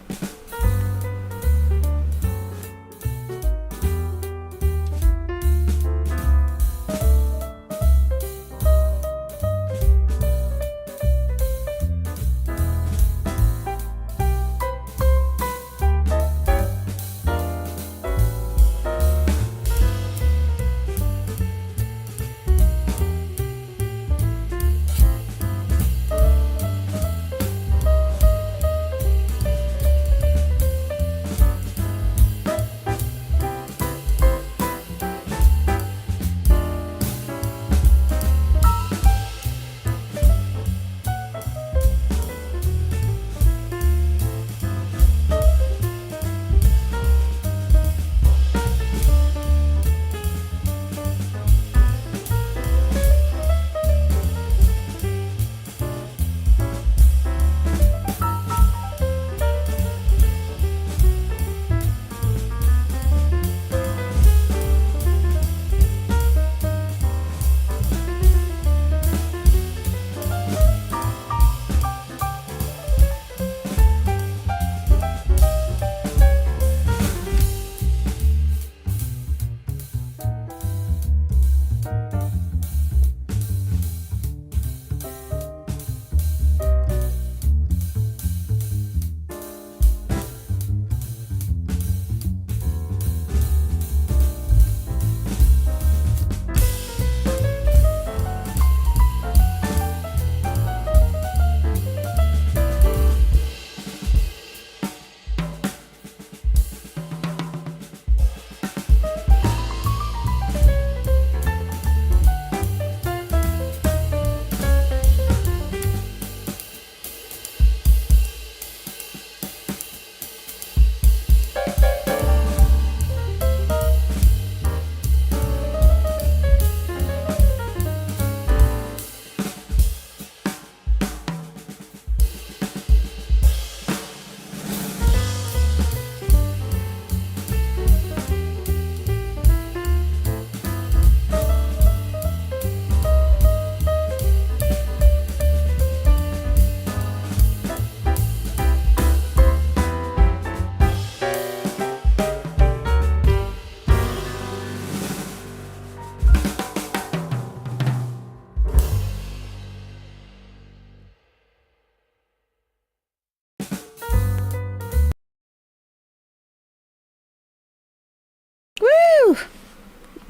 S4: Woo!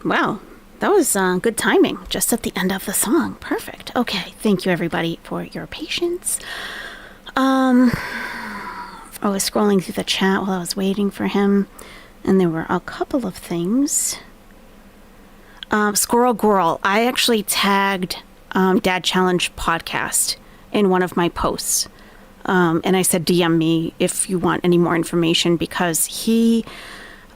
S4: Wow, that was good timing, just at the end of the song. Perfect. Okay, thank you everybody for your patience. I was scrolling through the chat while I was waiting for him, and there were a couple of things. Squirrel Girl, I actually tagged Dad Challenge Podcast in one of my posts. And I said, DM me if you want any more information, because he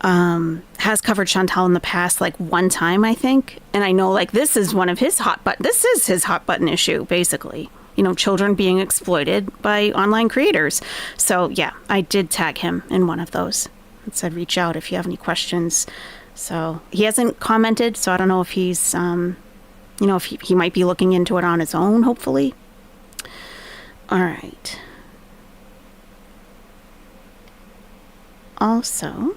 S4: has covered Chantal in the past, like one time, I think. And I know, like, this is one of his this is his hot button issue, basically. You know, children being exploited by online creators. So yeah, I did tag him in one of those. It said, reach out if you have any questions. So he hasn't commented, so I don't know if he's, you know, if he might be looking into it on his own, hopefully. All right. also...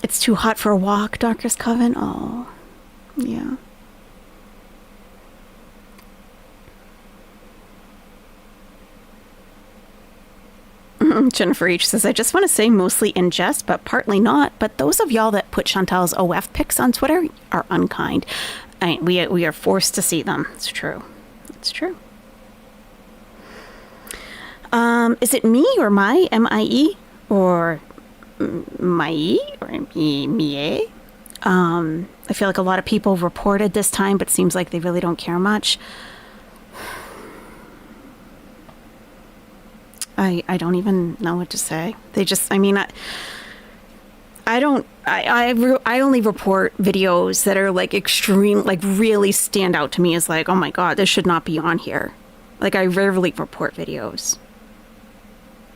S4: It's too hot for a walk, Darkest Coven. Oh, yeah. Jennifer H. says, I just want to say mostly in jest, but partly not. But those of y'all that put Chantal's OF pics on Twitter are unkind. We are forced to see them. It's true. It's true. Is it me or my, M-I-E? Or my or me? I feel like a lot of people reported this time, but seems like they really don't care much. I don't even know what to say. They just, I mean, I only report videos that are like extreme, like really stand out to me as like, oh my God, this should not be on here. Like I rarely report videos.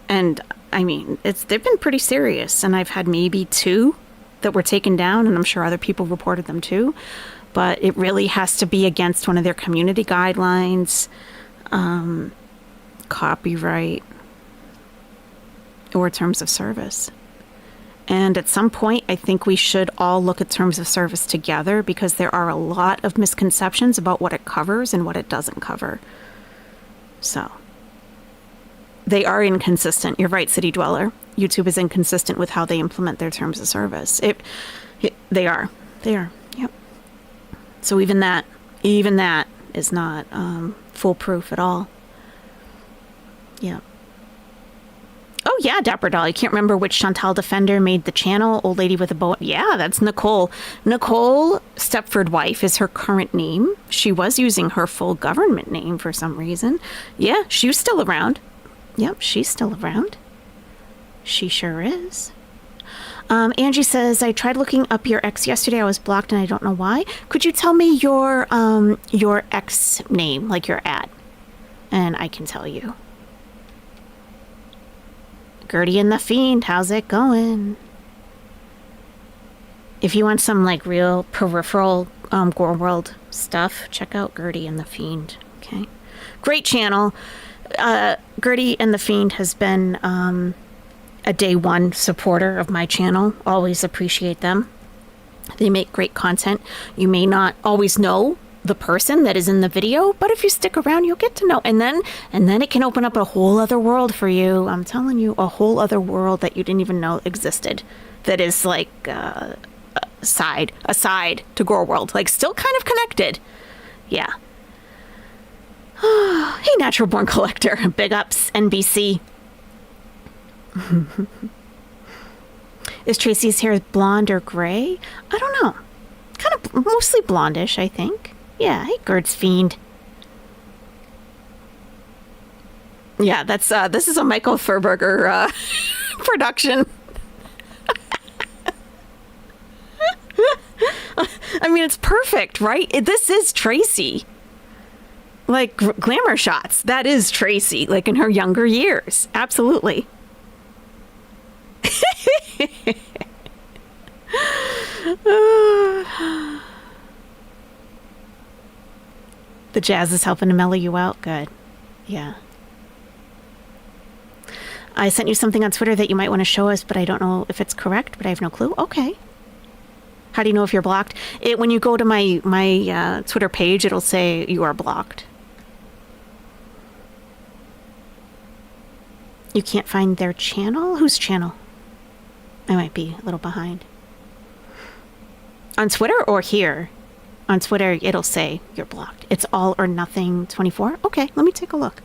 S4: And I mean, they've been pretty serious, and I've had maybe 2 that were taken down, and I'm sure other people reported them too. But it really has to be against one of their community guidelines, copyright, or terms of service. And at some point, I think we should all look at terms of service together, because there are a lot of misconceptions about what it covers and what it doesn't cover. So they are inconsistent. You're right, City Dweller. YouTube is inconsistent with how they implement their terms of service. They are. Yep. So even that is not foolproof at all. Yeah. Oh yeah, Dapper Doll. I can't remember which Chantal Defender made the channel. Old lady with a bow. Yeah, that's Nicole. Nicole Stepford Wife is her current name. She was using her full government name for some reason. Yeah, she was still around. Yep, she's still around. She sure is. Angie says, I tried looking up your ex yesterday. I was blocked and I don't know why. Could you tell me your ex name, like your @ and I can tell you. Gertie and the Fiend, how's it going? If you want some like real peripheral Gore World stuff, check out Gertie and the Fiend. Okay, great channel. Gertie and the Fiend has been a day one supporter of my channel. Always appreciate them. They make great content. You may not always know the person that is in the video, but if you stick around, you'll get to know. And then it can open up a whole other world for you. I'm telling you, a whole other world that you didn't even know existed. That is like aside to Gore World, like still kind of connected. Yeah. Hey, Natural Born Collector. Big ups, NBC. Is Tracy's hair blonde or gray? I don't know. Kind of mostly blondish, I think. Yeah, hey, Gerd's Fiend. Yeah, that's this is a Michael Furberger production. I mean, it's perfect, right? This is Tracy. Like glamour shots. That is Tracy, like in her younger years. Absolutely. The jazz is helping to mellow you out. Good. Yeah. I sent you something on Twitter that you might want to show us, but I don't know if it's correct, but I have no clue. Okay. How do you know if you're blocked? When you go to my Twitter page, it'll say you are blocked. You can't find their channel? Whose channel? I might be a little behind. On Twitter or here? On Twitter, it'll say you're blocked. It's All or Nothing 24. Okay, let me take a look.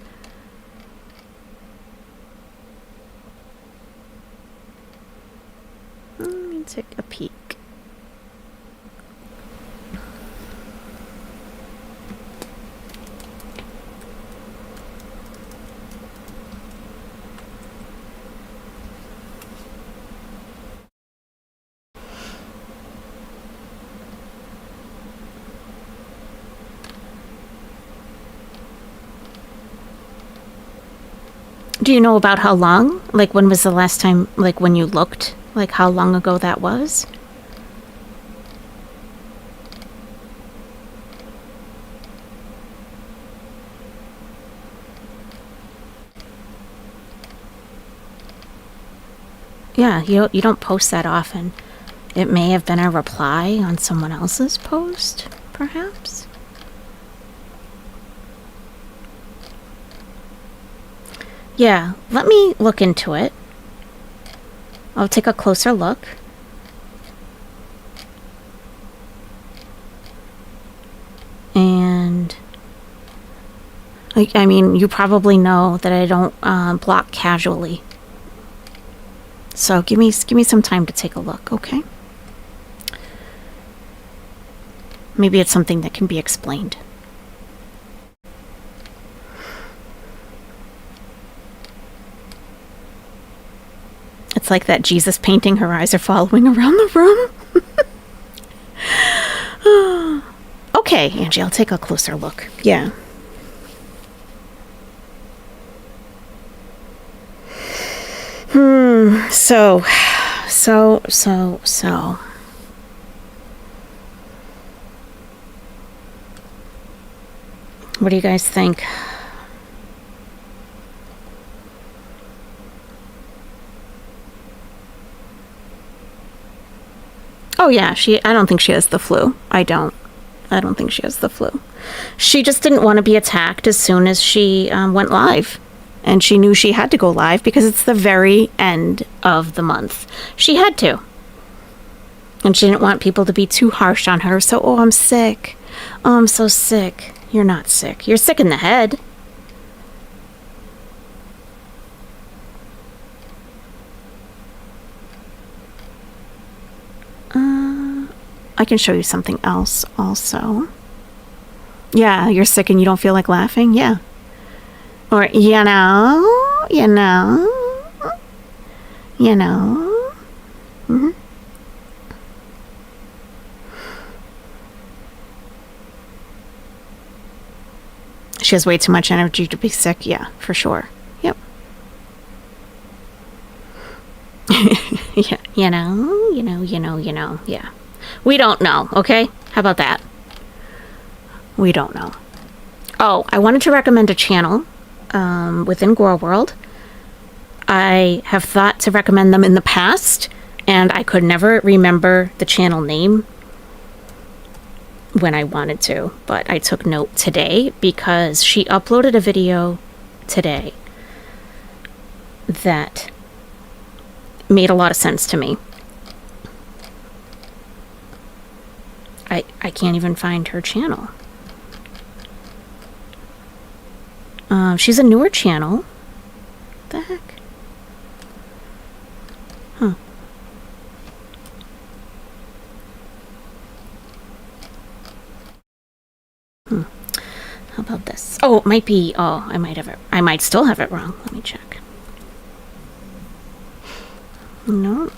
S4: Let me take a peek. Do you know about how long? Like, when was the last time, like, when you looked? Like, how long ago that was? Yeah, you don't post that often. It may have been a reply on someone else's post, perhaps. Yeah, let me look into it. I'll take a closer look. And I mean, you probably know that I don't block casually. So give me some time to take a look, okay? Maybe it's something that can be explained. It's like that Jesus painting, her eyes are following around the room. Okay, Angie, I'll take a closer look. Yeah. So. What do you guys think? Oh yeah, I don't think she has the flu. I don't think she has the flu. She just didn't want to be attacked as soon as she went live. And she knew she had to go live because it's the very end of the month. She had to. And she didn't want people to be too harsh on her. So, oh, I'm sick. Oh, I'm so sick. You're not sick. You're sick in the head. I can show you something else also. Yeah, you're sick and you don't feel like laughing? Yeah. Or, you know. Mm-hmm. She has way too much energy to be sick. Yeah, for sure. Yep. Yeah, yeah. We don't know, okay? How about that? We don't know. Oh, I wanted to recommend a channel within Girl World. I have thought to recommend them in the past, and I could never remember the channel name when I wanted to, but I took note today because she uploaded a video today that made a lot of sense to me. I can't even find her channel. She's a newer channel. What the heck? Huh. How about this? Oh, it might be. Oh, I might still have it wrong. Let me check. No.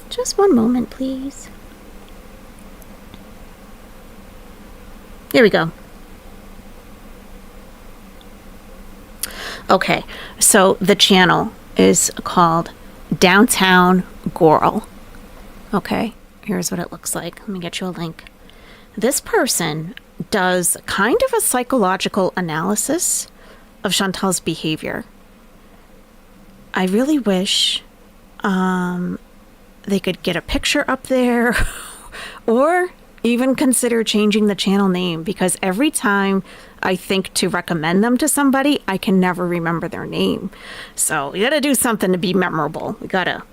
S4: Just one moment, please. Here we go. Okay, so the channel is called Downtown Girl. Okay, here's what it looks like. Let me get you a link. This person does kind of a psychological analysis of Chantal's behavior. I really wish they could get a picture up there or even consider changing the channel name, because every time I think to recommend them to somebody, I can never remember their name. So we gotta do something to be memorable. We gotta,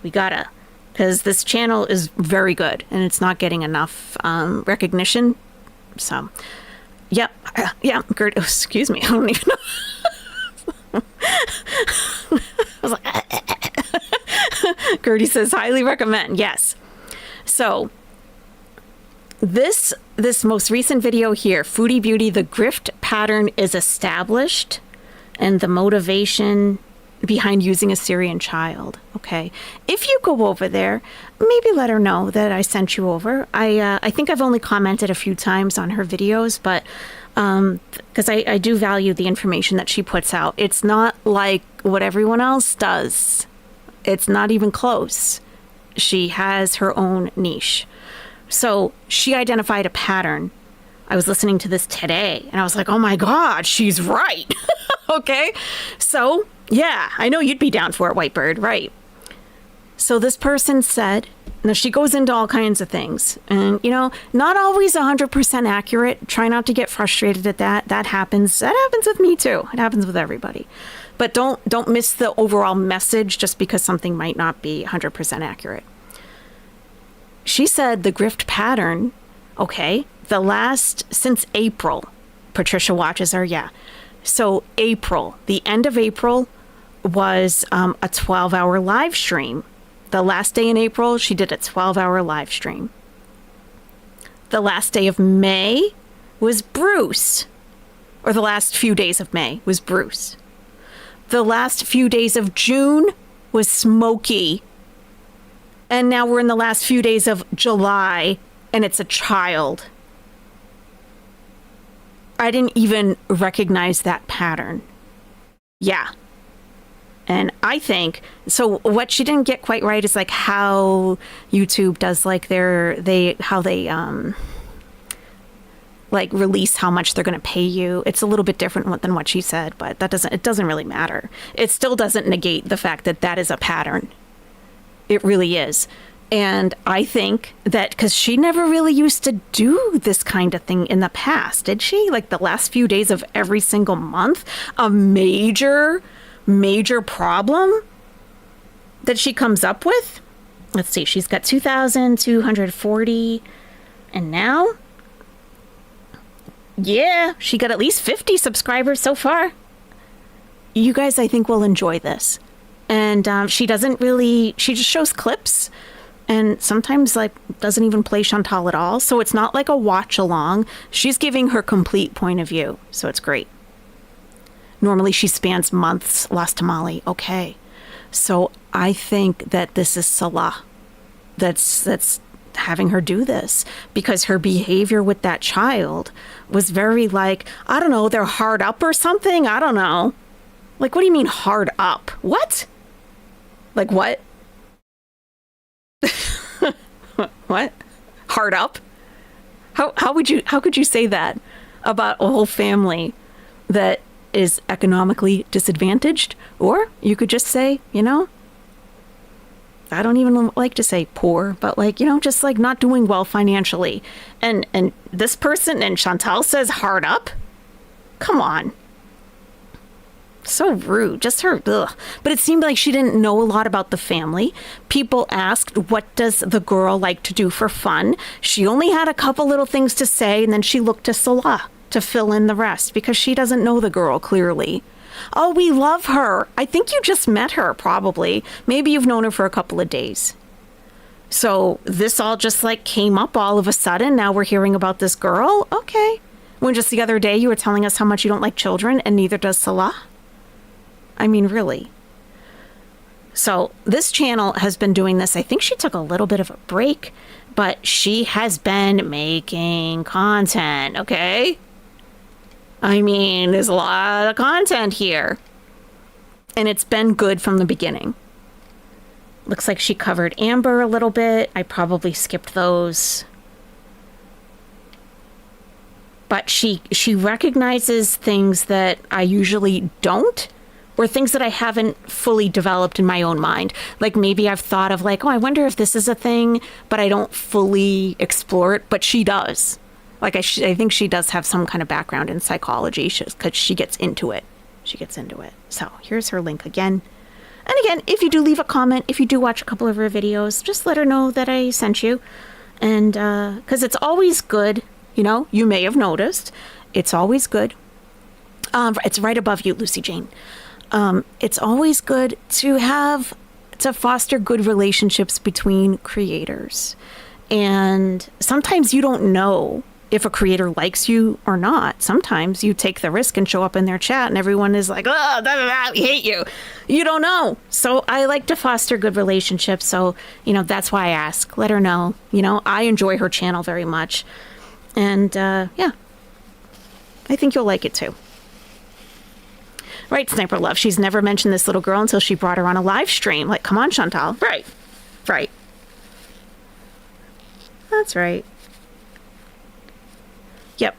S4: because this channel is very good and it's not getting enough recognition. So, yep, yeah, Gert, oh, excuse me, I don't even know. I was like, Gertie says, highly recommend. Yes. So this most recent video here, Foodie Beauty, the grift pattern is established and the motivation behind using a Syrian child. Okay. If you go over there, maybe let her know that I sent you over. I think I've only commented a few times on her videos, but because I do value the information that she puts out. It's not like what everyone else does. It's not even close. She has her own niche. So she identified a pattern I was listening to this today and I was like, oh my God, she's right. Okay. So yeah, I know you'd be down for it, Whitebird. Right. So this person said, now she goes into all kinds of things and, you know, not always 100% accurate. Try not to get frustrated at that. That happens. That happens with me too. It happens with everybody. But don't miss the overall message just because something might not be 100% accurate. She said the grift pattern, okay, since April, Patricia watches her, yeah. So April, the end of April was a 12-hour live stream. The last day in April, she did a 12-hour live stream. The last day of May was Bruce, or the last few days of May was Bruce. The last few days of June was Smokey. And now we're in the last few days of July, and it's a child. I didn't even recognize that pattern. Yeah. And I think, so what she didn't get quite right is like how YouTube does like how they like release how much they're going to pay you. It's a little bit different than what she said, but it doesn't really matter. It still doesn't negate the fact that that is a pattern. It really is. And I think that because she never really used to do this kind of thing in the past, did she? Like the last few days of every single month, a major problem that she comes up with. Let's see, she's got 2,240. And now, yeah, she got at least 50 subscribers so far. You guys, I think, will enjoy this. And she just shows clips and sometimes like doesn't even play Chantal at all. So it's not like a watch along. She's giving her complete point of view. So it's great. Normally she spans months, lost to Molly. Okay. So I think that this is Salah that's having her do this because her behavior with that child was very like, I don't know, they're hard up or something. I don't know. Like, what do you mean hard up? What? Like what? What? Hard up? How could you say that about a whole family that is economically disadvantaged? Or you could just say, you know, I don't even like to say poor, but like, you know, just like not doing well financially. And this person and Chantal says hard up? Come on. So rude. Just her. Ugh. But it seemed like she didn't know a lot about the family. People asked, what does the girl like to do for fun? She only had a couple little things to say, and then she looked to Salah to fill in the rest because she doesn't know the girl clearly. Oh, we love her. I think you just met her, probably. Maybe you've known her for a couple of days. So this all just like came up all of a sudden. Now we're hearing about this girl. Okay. When just the other day you were telling us how much you don't like children, and neither does Salah. I mean, really. So this channel has been doing this. I think she took a little bit of a break, but she has been making content, okay? I mean, there's a lot of content here. And it's been good from the beginning. Looks like she covered Amber a little bit. I probably skipped those. But she recognizes things that I usually don't. Or things that I haven't fully developed in my own mind. Like maybe I've thought of like, oh, I wonder if this is a thing, but I don't fully explore it. But she does. Like I think she does have some kind of background in psychology because she gets into it. She gets into it. So here's her link again. And again, if you do leave a comment, if you do watch a couple of her videos, just let her know that I sent you. And because it's always good, you know, you may have noticed, it's always good. It's right above you, Lucy Jane. It's always good to foster good relationships between creators. And sometimes you don't know if a creator likes you or not. Sometimes you take the risk and show up in their chat and everyone is like, oh, we hate you. You don't know. So I like to foster good relationships. So, you know, that's why I ask. Let her know. You know, I enjoy her channel very much. And yeah, I think you'll like it too. Right, Sniper Love. She's never mentioned this little girl until she brought her on a live stream. Like, come on, Chantal. Right. That's right. Yep.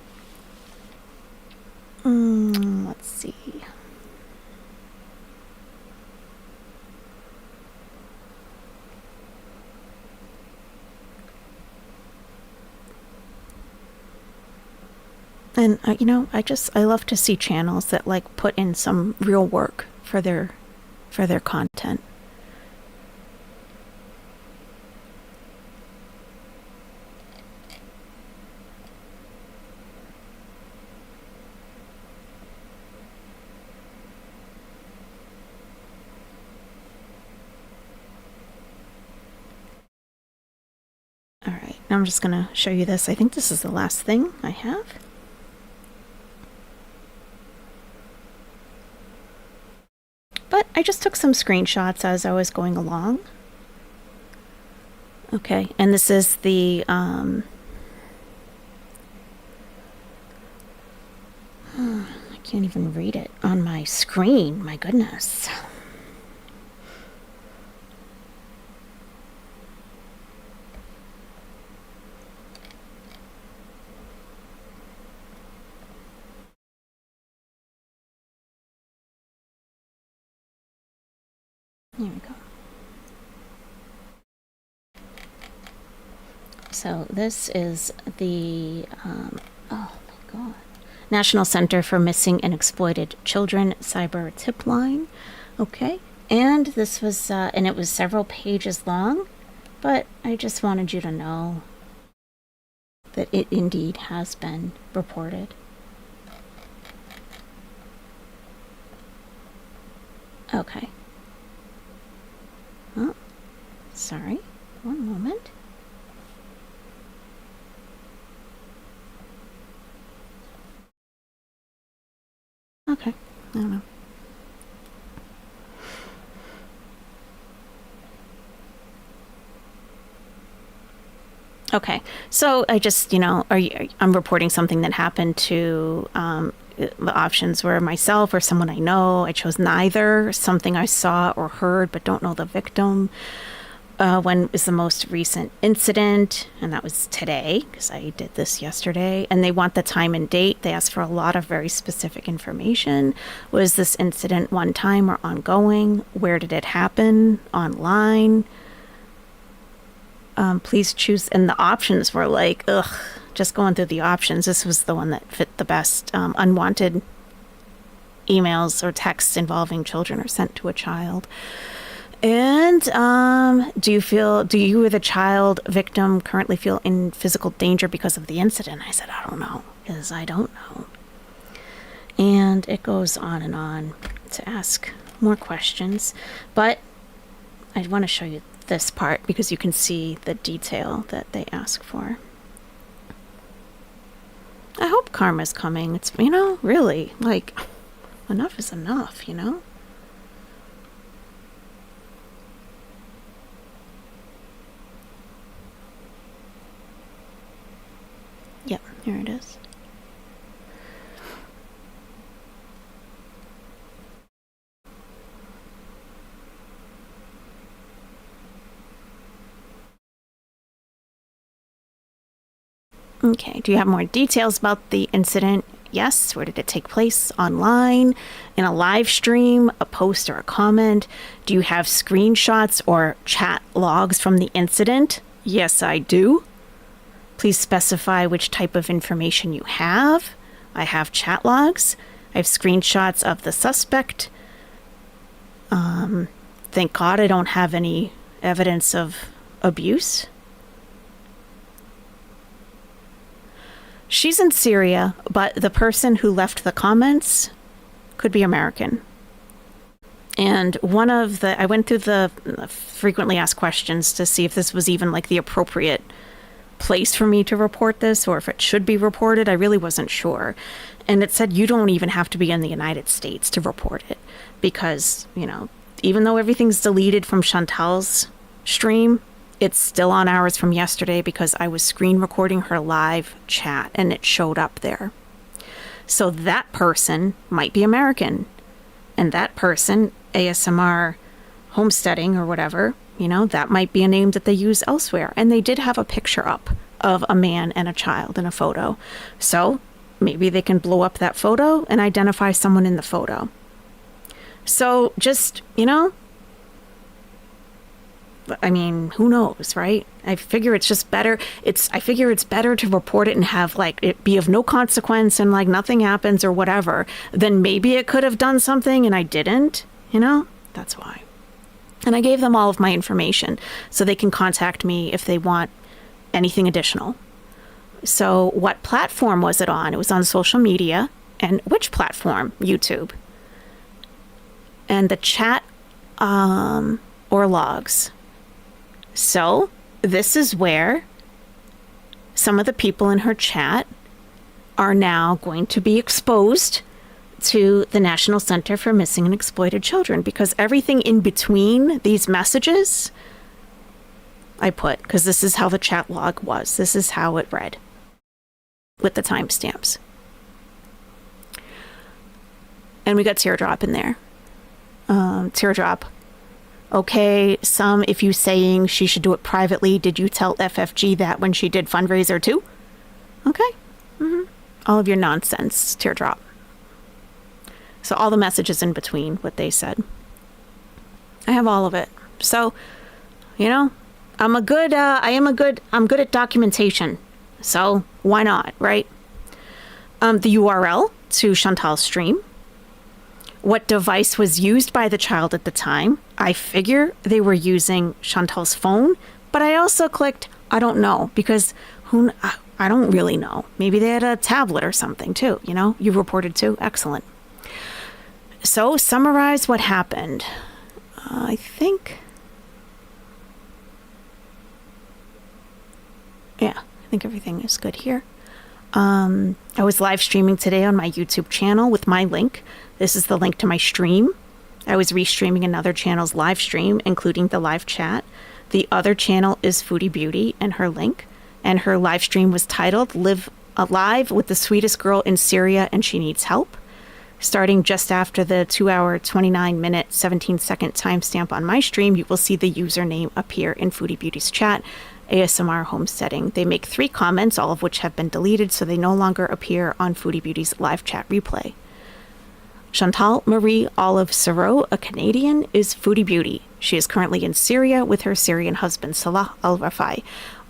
S4: And I love to see channels that like put in some real work for their content. All right, now I'm just going to show you this. I think this is the last thing I have. But I just took some screenshots as I was going along. Okay, and this is the I can't even read it on my screen. My goodness. There we go. So this is the, oh my God, National Center for Missing and Exploited Children Cyber Tip Line. Okay. And this was, and it was several pages long, but I just wanted you to know that it indeed has been reported. Okay. Oh, sorry. One moment. Okay. I don't know. Okay. So I just, I'm reporting something that happened to, the options were myself or someone I know. I chose neither. Something I saw or heard but don't know the victim. When is the most recent incident? And that was today, because I did this yesterday. And they want the time and date. They asked for a lot of very specific information. Was this incident one time or ongoing? Where did it happen? Online? Please choose. And the options were like, just going through the options. This was the one that fit the best. Unwanted emails or texts involving children are sent to a child. And do you or the child victim currently feel in physical danger because of the incident? I said, I don't know, because I don't know. And it goes on to ask more questions. But I want to show you this part because you can see the detail that they ask for. I hope karma's coming. It's, really, like, enough is enough, Yep, here it is. Okay, do you have more details about the incident? Yes. Where did it take place? Online, in a live stream, a post or a comment? Do you have screenshots or chat logs from the incident? Yes, I do. Please specify which type of information you have. I have chat logs. I have screenshots of the suspect. Thank God I don't have any evidence of abuse. She's in Syria, but the person who left the comments could be American. And I went through the frequently asked questions to see if this was even like the appropriate place for me to report this or if it should be reported. I really wasn't sure. And it said you don't even have to be in the United States to report it because, even though everything's deleted from Chantal's stream, it's still on ours from yesterday because I was screen recording her live chat and it showed up there. So that person might be American. And that person, ASMR homesteading or whatever, that might be a name that they use elsewhere. And they did have a picture up of a man and a child in a photo. So maybe they can blow up that photo and identify someone in the photo. So just, I mean, who knows, right? I figure it's just better. I figure it's better to report it and have like it be of no consequence and like nothing happens or whatever than maybe it could have done something and I didn't, you know? That's why. And I gave them all of my information so they can contact me if they want anything additional. So what platform was it on? It was on social media. And which platform? YouTube. And the chat or logs. So this is where some of the people in her chat are now going to be exposed to the National Center for Missing and Exploited Children, because everything in between these messages I put, because this is how the chat log was. This is how it read with the timestamps. And we got Teardrop in there. Teardrop. Okay, if you saying she should do it privately, did you tell FFG that when she did fundraiser too? Okay. All of your nonsense, Teardrop. So all the messages in between what they said. I have all of it. So, you know, I'm good at documentation. So why not, right? The URL to Chantal's stream. What device was used by the child at the time? I figure they were using Chantal's phone, but I also clicked, I don't know, because I don't really know. Maybe they had a tablet or something too, you know? You reported too? Excellent. So, summarize what happened. I think everything is good here. I was live streaming today on my YouTube channel with my link. This is the link to my stream. I was restreaming another channel's live stream, including the live chat. The other channel is Foodie Beauty and her link. And her live stream was titled Live Alive with the Sweetest Girl in Syria and She Needs Help. Starting just after the 2-hour, 29-minute, 17-second timestamp on my stream, you will see the username appear in Foodie Beauty's chat. ASMR homesteading. They make 3 comments, all of which have been deleted, so they no longer appear on Foodie Beauty's live chat replay. Chantal Marie Olive Sereau, a Canadian, is Foodie Beauty. She is currently in Syria with her Syrian husband, Salah Al-Rafai.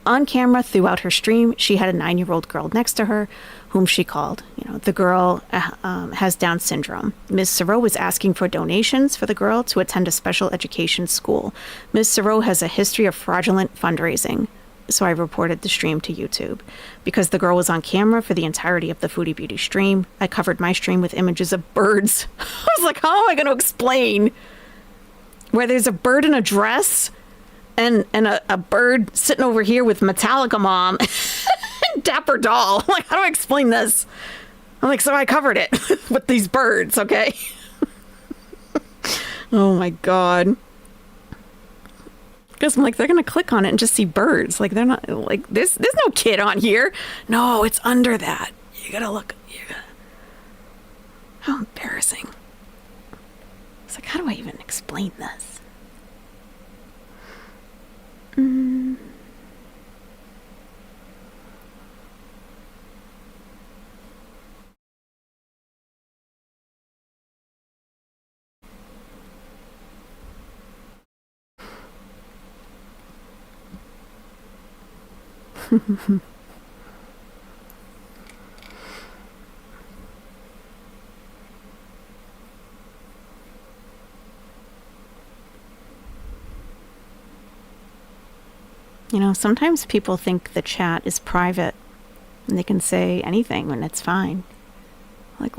S4: On camera throughout her stream, she had a 9-year-old girl next to her, whom she called. The girl has Down syndrome. Ms. Sereau was asking for donations for the girl to attend a special education school. Ms. Sereau has a history of fraudulent fundraising, so I reported the stream to YouTube. Because the girl was on camera for the entirety of the Foodie Beauty stream, I covered my stream with images of birds. I was like, how am I going to explain where there's a bird in a dress and a bird sitting over here with Metallica Mom and Dapper Doll? I'm like, how do I explain this? I'm like, so I covered it with these birds, okay? Oh my God. Because I'm like, they're going to click on it and just see birds. Like, they're not, like, there's no kid on here. No, it's under that. You got to look. How embarrassing. It's like, how do I even explain this? Sometimes people think the chat is private and they can say anything and it's fine. Like,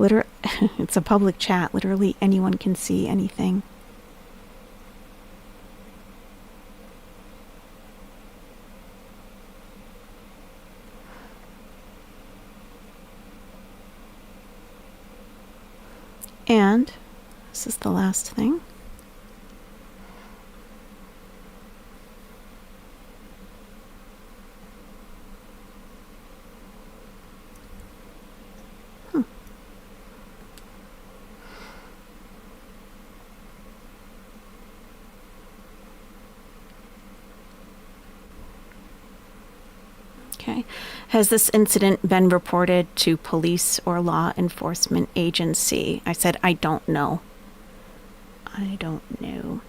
S4: it's a public chat. Literally anyone can see anything. And this is the last thing. Okay. Has this incident been reported to police or law enforcement agency? I said, I don't know. I don't know.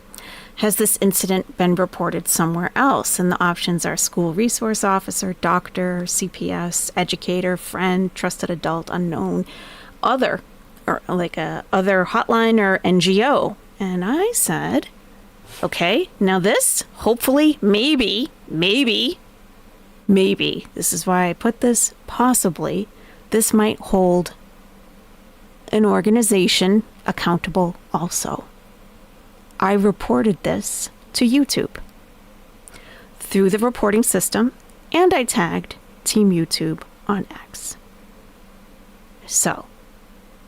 S4: Has this incident been reported somewhere else? And the options are school resource officer, doctor, CPS, educator, friend, trusted adult, unknown, other, or like a other hotline or NGO. And I said, okay, now this, hopefully, maybe, this is why I put this, possibly, this might hold an organization accountable also. I reported this to YouTube through the reporting system, and I tagged Team YouTube on X. So,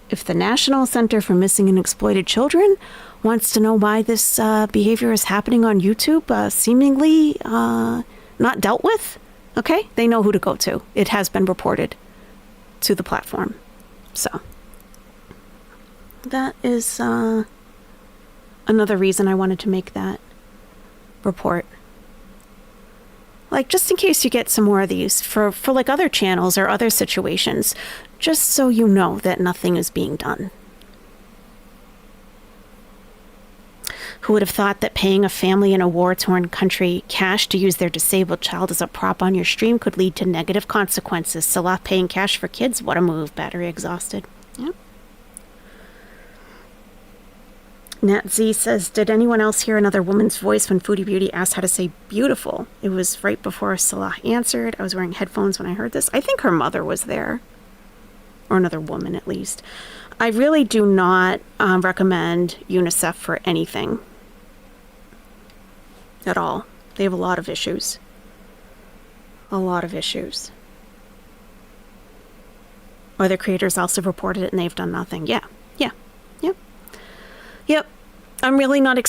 S4: if the National Center for Missing and Exploited Children wants to know why this behavior is happening on YouTube, seemingly not dealt with, okay, they know who to go to. It has been reported to the platform. So, that is another reason I wanted to make that report. Like, just in case you get some more of these for like other channels or other situations, just so you know that nothing is being done. Who would have thought that paying a family in a war-torn country cash to use their disabled child as a prop on your stream could lead to negative consequences? Salah paying cash for kids? What a move. Battery exhausted. Yep. Nat Z says, did anyone else hear another woman's voice when Foodie Beauty asked how to say beautiful? It was right before Salah answered. I was wearing headphones when I heard this. I think her mother was there. Or another woman, at least. I really do not recommend UNICEF for anything. At all. They have a lot of issues. A lot of issues. Other creators also reported it and they've done nothing. Yeah. Yep. I'm really not, I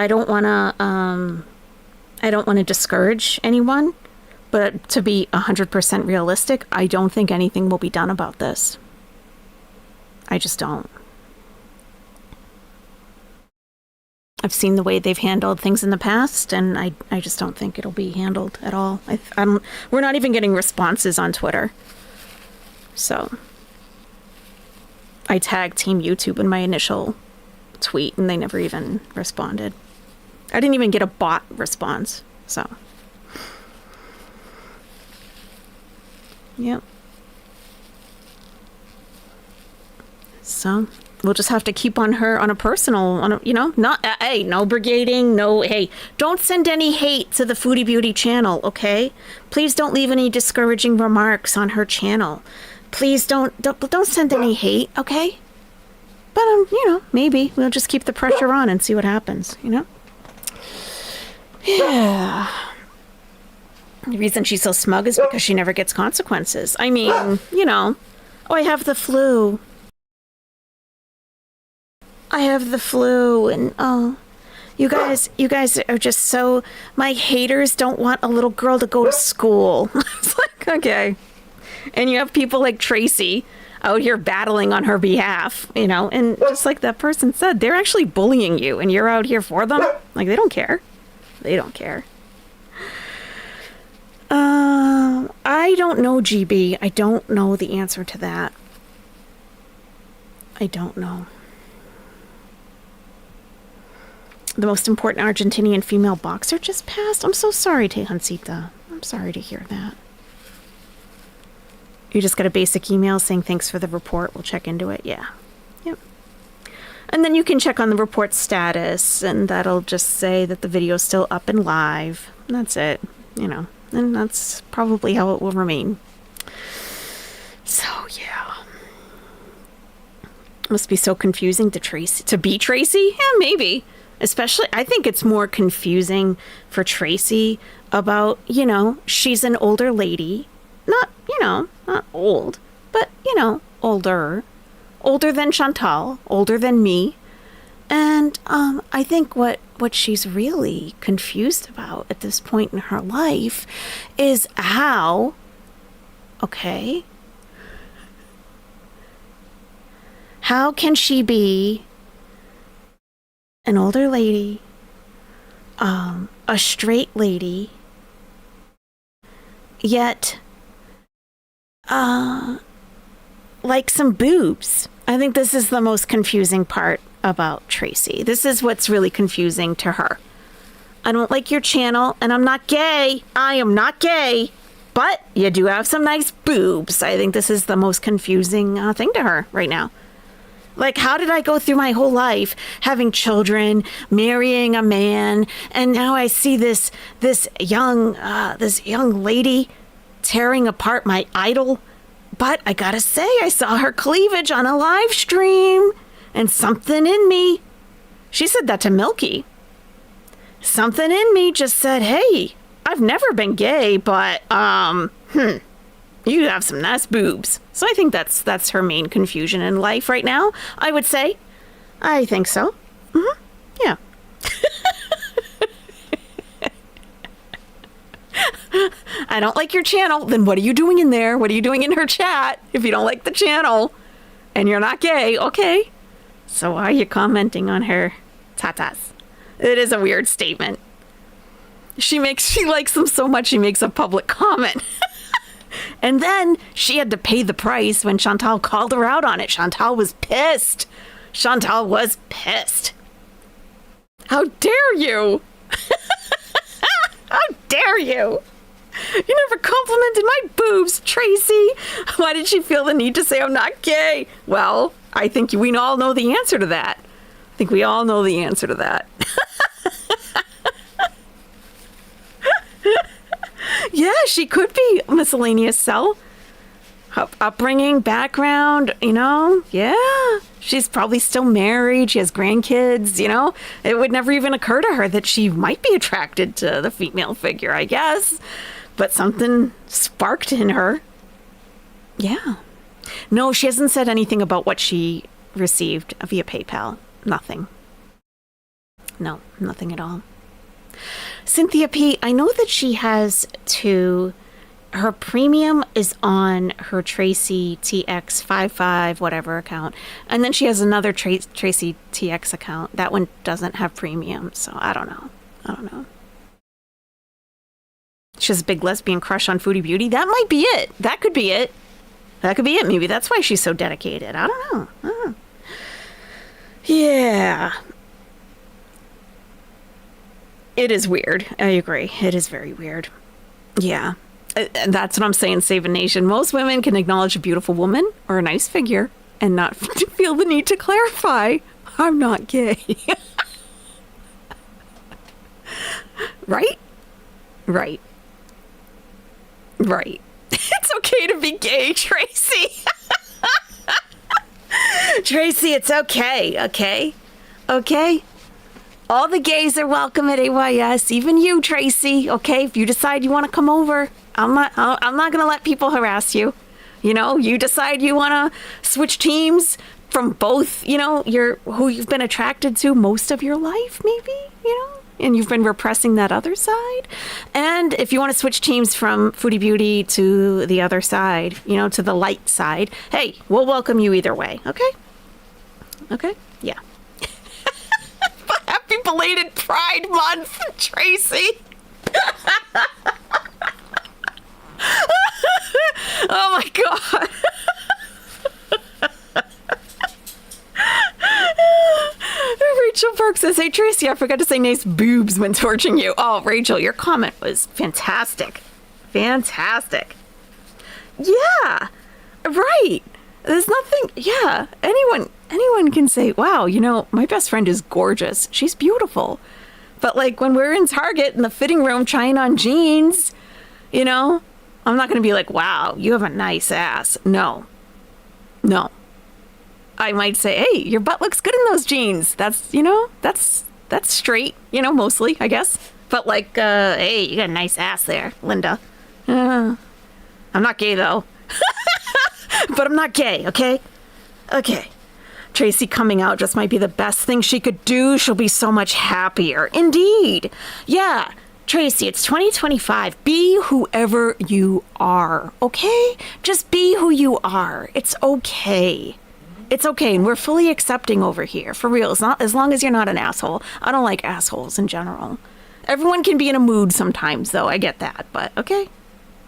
S4: don't want to discourage anyone, but to be 100% realistic, I don't think anything will be done about this. I just don't. I've seen the way they've handled things in the past, and I just don't think it'll be handled at all. We're not even getting responses on Twitter. So I tagged Team YouTube in my initial tweet, and they never even responded. I didn't even get a bot response. So, yep. So we'll just have to keep on her on a personal, not, hey, no brigading, no, hey, don't send any hate to the Foodie Beauty channel, okay? Please don't leave any discouraging remarks on her channel. Please don't send any hate, okay? But, maybe we'll just keep the pressure on and see what happens, Yeah. The reason she's so smug is because she never gets consequences. I mean, oh, I have the flu. And, oh, you guys are just so, my haters don't want a little girl to go to school. It's like, okay. And you have people like Tracy out here battling on her behalf, and just like that person said, they're actually bullying you and you're out here for them. Like, they don't care. I don't know, GB. I don't know the answer to that. I don't know. The most important Argentinian female boxer just passed. I'm so sorry, Tejancita. I'm sorry to hear that. You just got a basic email saying thanks for the report. We'll check into it. Yeah. Yep. And then you can check on the report status, and that'll just say that the video's still up and live. And that's it. And that's probably how it will remain. So, yeah. Must be so confusing to be Tracy? Yeah, maybe. Especially, I think it's more confusing for Tracy about, she's an older lady. Not old, but, older. Older than Chantal, older than me. And I think what she's really confused about at this point in her life is how can she be an older lady, a straight lady, yet like some boobs? I think this is the most confusing part about Tracy. This is what's really confusing to her. I don't like your channel, and I'm not gay. I am not gay. But you do have some nice boobs. I think this is the most confusing thing to her right now. Like, how did I go through my whole life having children, marrying a man, and now I see this young lady tearing apart my idol? But I gotta say, I saw her cleavage on a live stream, and something in me, she said that to Milky. Something in me just said, hey, I've never been gay, but, you have some nice boobs. So I think that's her main confusion in life right now, I would say. I think so. Yeah. I don't like your channel. Then what are you doing in there? What are you doing in her chat if you don't like the channel and you're not gay? Okay. So why are you commenting on her tatas? It is a weird statement. She likes them so much she makes a public comment. And then she had to pay the price when Chantal called her out on it. Chantal was pissed. Chantal was pissed. How dare you? How dare you? You never complimented my boobs, Tracy. Why did she feel the need to say I'm not gay? Well, I think we all know the answer to that. I think we all know the answer to that. Yeah, she could be a miscellaneous cell. Upbringing, background, yeah. She's probably still married. She has grandkids, It would never even occur to her that she might be attracted to the female figure, I guess. But something sparked in her. Yeah. No, she hasn't said anything about what she received via PayPal. Nothing. No, nothing at all. Cynthia P., I know that she has her premium is on her Tracy TX55 whatever account. And then she has another Tracy TX account. That one doesn't have premium, so I don't know. She has a big lesbian crush on Foodie Beauty. That might be it. That could be it. Maybe that's why she's so dedicated. I don't know. Yeah. It is weird. I agree. It is very weird. Yeah. That's what I'm saying, Save a Nation. Most women can acknowledge a beautiful woman or a nice figure and not feel the need to clarify, I'm not gay. Right? Right. It's okay to be gay, Tracy. Tracy, it's okay, okay? All the gays are welcome at AYS, even you, Tracy, okay? If you decide you want to come over, I'm not going to let people harass you. You decide you want to switch teams from both, who you've been attracted to most of your life, maybe, and you've been repressing that other side. And if you want to switch teams from Foodie Beauty to the other side, to the light side, hey, we'll welcome you either way, okay? Okay? Yeah. Happy belated Pride Month, Tracy. Oh my God. Rachel Park says, hey Tracy, I forgot to say nice boobs when torching you. Oh, Rachel, your comment was fantastic. Fantastic. Yeah, right. There's nothing, yeah, anyone can say, wow, my best friend is gorgeous. She's beautiful. But like when we're in Target in the fitting room trying on jeans, I'm not going to be like, wow, you have a nice ass. No. I might say, hey, your butt looks good in those jeans. That's straight, mostly, I guess. But like, hey, you got a nice ass there, Linda. I'm not gay though. But I'm not gay, okay? Okay. Tracy coming out just might be the best thing she could do. She'll be so much happier. Indeed. Yeah. Tracy, it's 2025. Be whoever you are, okay? Just be who you are. It's okay. It's okay, and we're fully accepting over here, for real. As long as you're not an asshole. I don't like assholes in general. Everyone can be in a mood sometimes, though. I get that, but okay.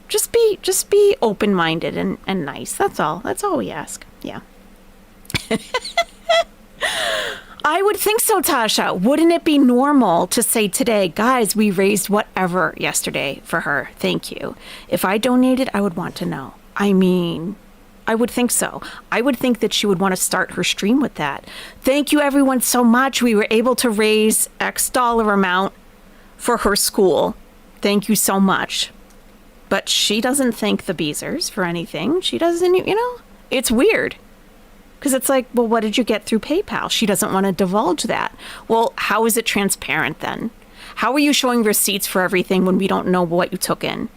S4: Just be open-minded and nice. That's all. That's all we ask. Yeah. I would think so, Tasha. Wouldn't it be normal to say today, guys, we raised whatever yesterday for her. Thank you. If I donated, I would want to know. I mean, I would think so. I would think that she would want to start her stream with that. Thank you, everyone, so much. We were able to raise X dollar amount for her school. Thank you so much. But she doesn't thank the Beezers for anything. She doesn't, it's weird. Because it's like, well, what did you get through PayPal? She doesn't want to divulge that. Well, how is it transparent then? How are you showing receipts for everything when we don't know what you took in?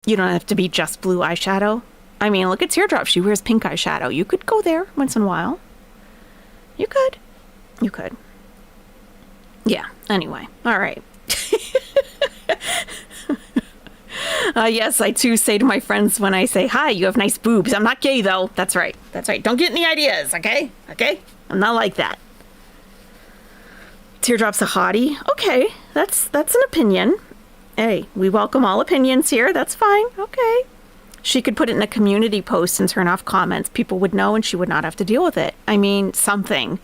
S4: You don't have to be just blue eyeshadow. I mean, look at Teardrop. She wears pink eyeshadow. You could go there once in a while. You could. You could. Yeah, anyway. All right. Yes, I too say to my friends when I say, hi, you have nice boobs. I'm not gay, though. That's right. That's right. Don't get any ideas, okay? Okay? I'm not like that. Teardrop's a hottie. Okay, that's an opinion. Hey, we welcome all opinions here. That's fine. Okay. She could put it in a community post and turn off comments. People would know and she would not have to deal with it. I mean, something.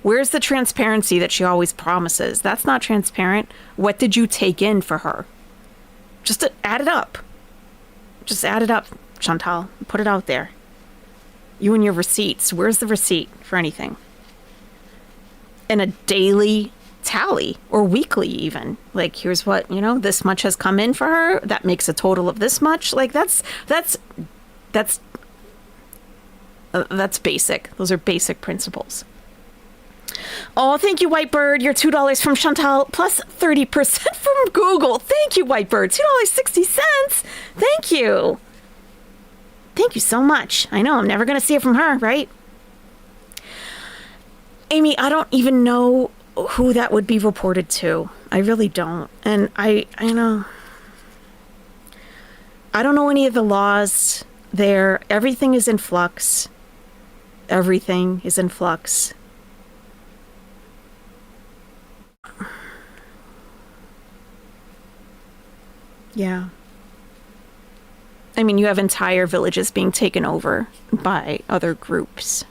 S4: Where's the transparency that she always promises? That's not transparent. What did you take in for her? Just to add it up. Just add it up, Chantal. Put it out there. You and your receipts. Where's the receipt for anything? And a daily tally or weekly even. Like, here's what, this much has come in for her. That makes a total of this much. Like, that's basic. Those are basic principles. Oh, thank you, Whitebird. Your $2 from Chantal plus 30% from Google. Thank you, Whitebird. $2.60. Thank you. Thank you so much. I know I'm never going to see it from her, right? Amy, I don't even know who that would be reported to. I really don't. And I know. I don't know any of the laws there. Everything is in flux. Everything is in flux. Yeah. I mean, you have entire villages being taken over by other groups.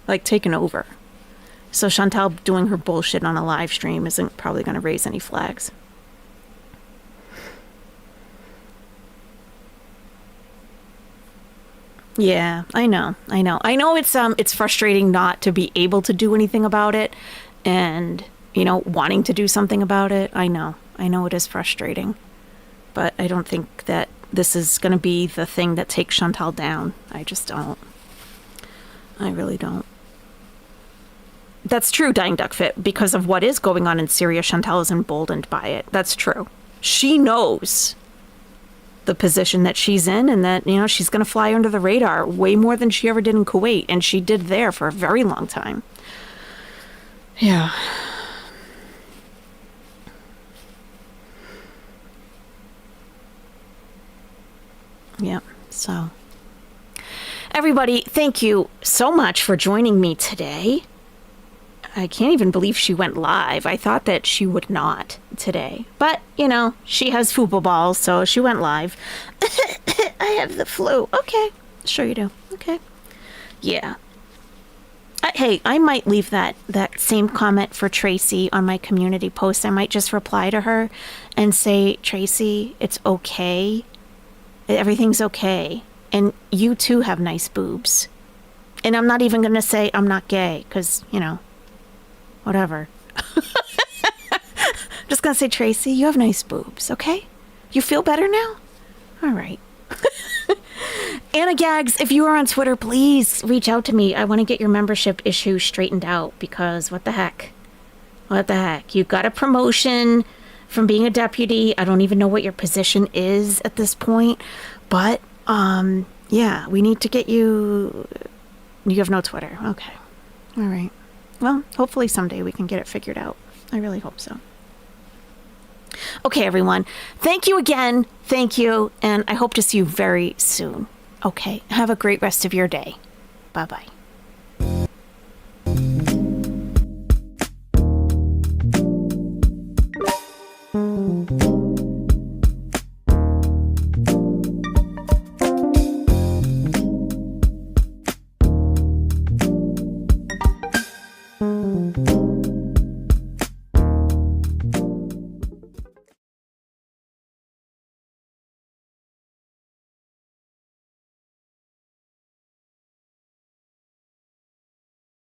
S4: Like, taken over. So Chantal doing her bullshit on a live stream isn't probably going to raise any flags. Yeah, I know. I know it's frustrating not to be able to do anything about it and, wanting to do something about it. I know it is frustrating. But I don't think that this is going to be the thing that takes Chantal down. I just don't. I really don't. That's true, Dying Duck Fit. Because of what is going on in Syria, Chantal is emboldened by it. That's true. She knows the position that she's in and that, she's going to fly under the radar way more than she ever did in Kuwait. And she did there for a very long time. Yeah. Yeah, so everybody, thank you so much for joining me today. I can't even believe she went live. I thought that she would not today. But, she has football balls, so she went live. I have the flu. Okay, sure you do. Okay. Yeah. Hey, I might leave that same comment for Tracy on my community post. I might just reply to her and say, Tracy, it's okay. Everything's okay. And you too have nice boobs. And I'm not even going to say I'm not gay because, whatever. Just going to say, Tracy, you have nice boobs, okay? You feel better now? All right. Anna Gags, if you are on Twitter, please reach out to me. I want to get your membership issue straightened out because what the heck? What the heck? You got a promotion from being a deputy. I don't even know what your position is at this point, but yeah, we need to get you. You have no Twitter. Okay. All right. Well, hopefully someday we can get it figured out. I really hope so. Okay, everyone. Thank you again. Thank you. And I hope to see you very soon. Okay. Have a great rest of your day. Bye-bye.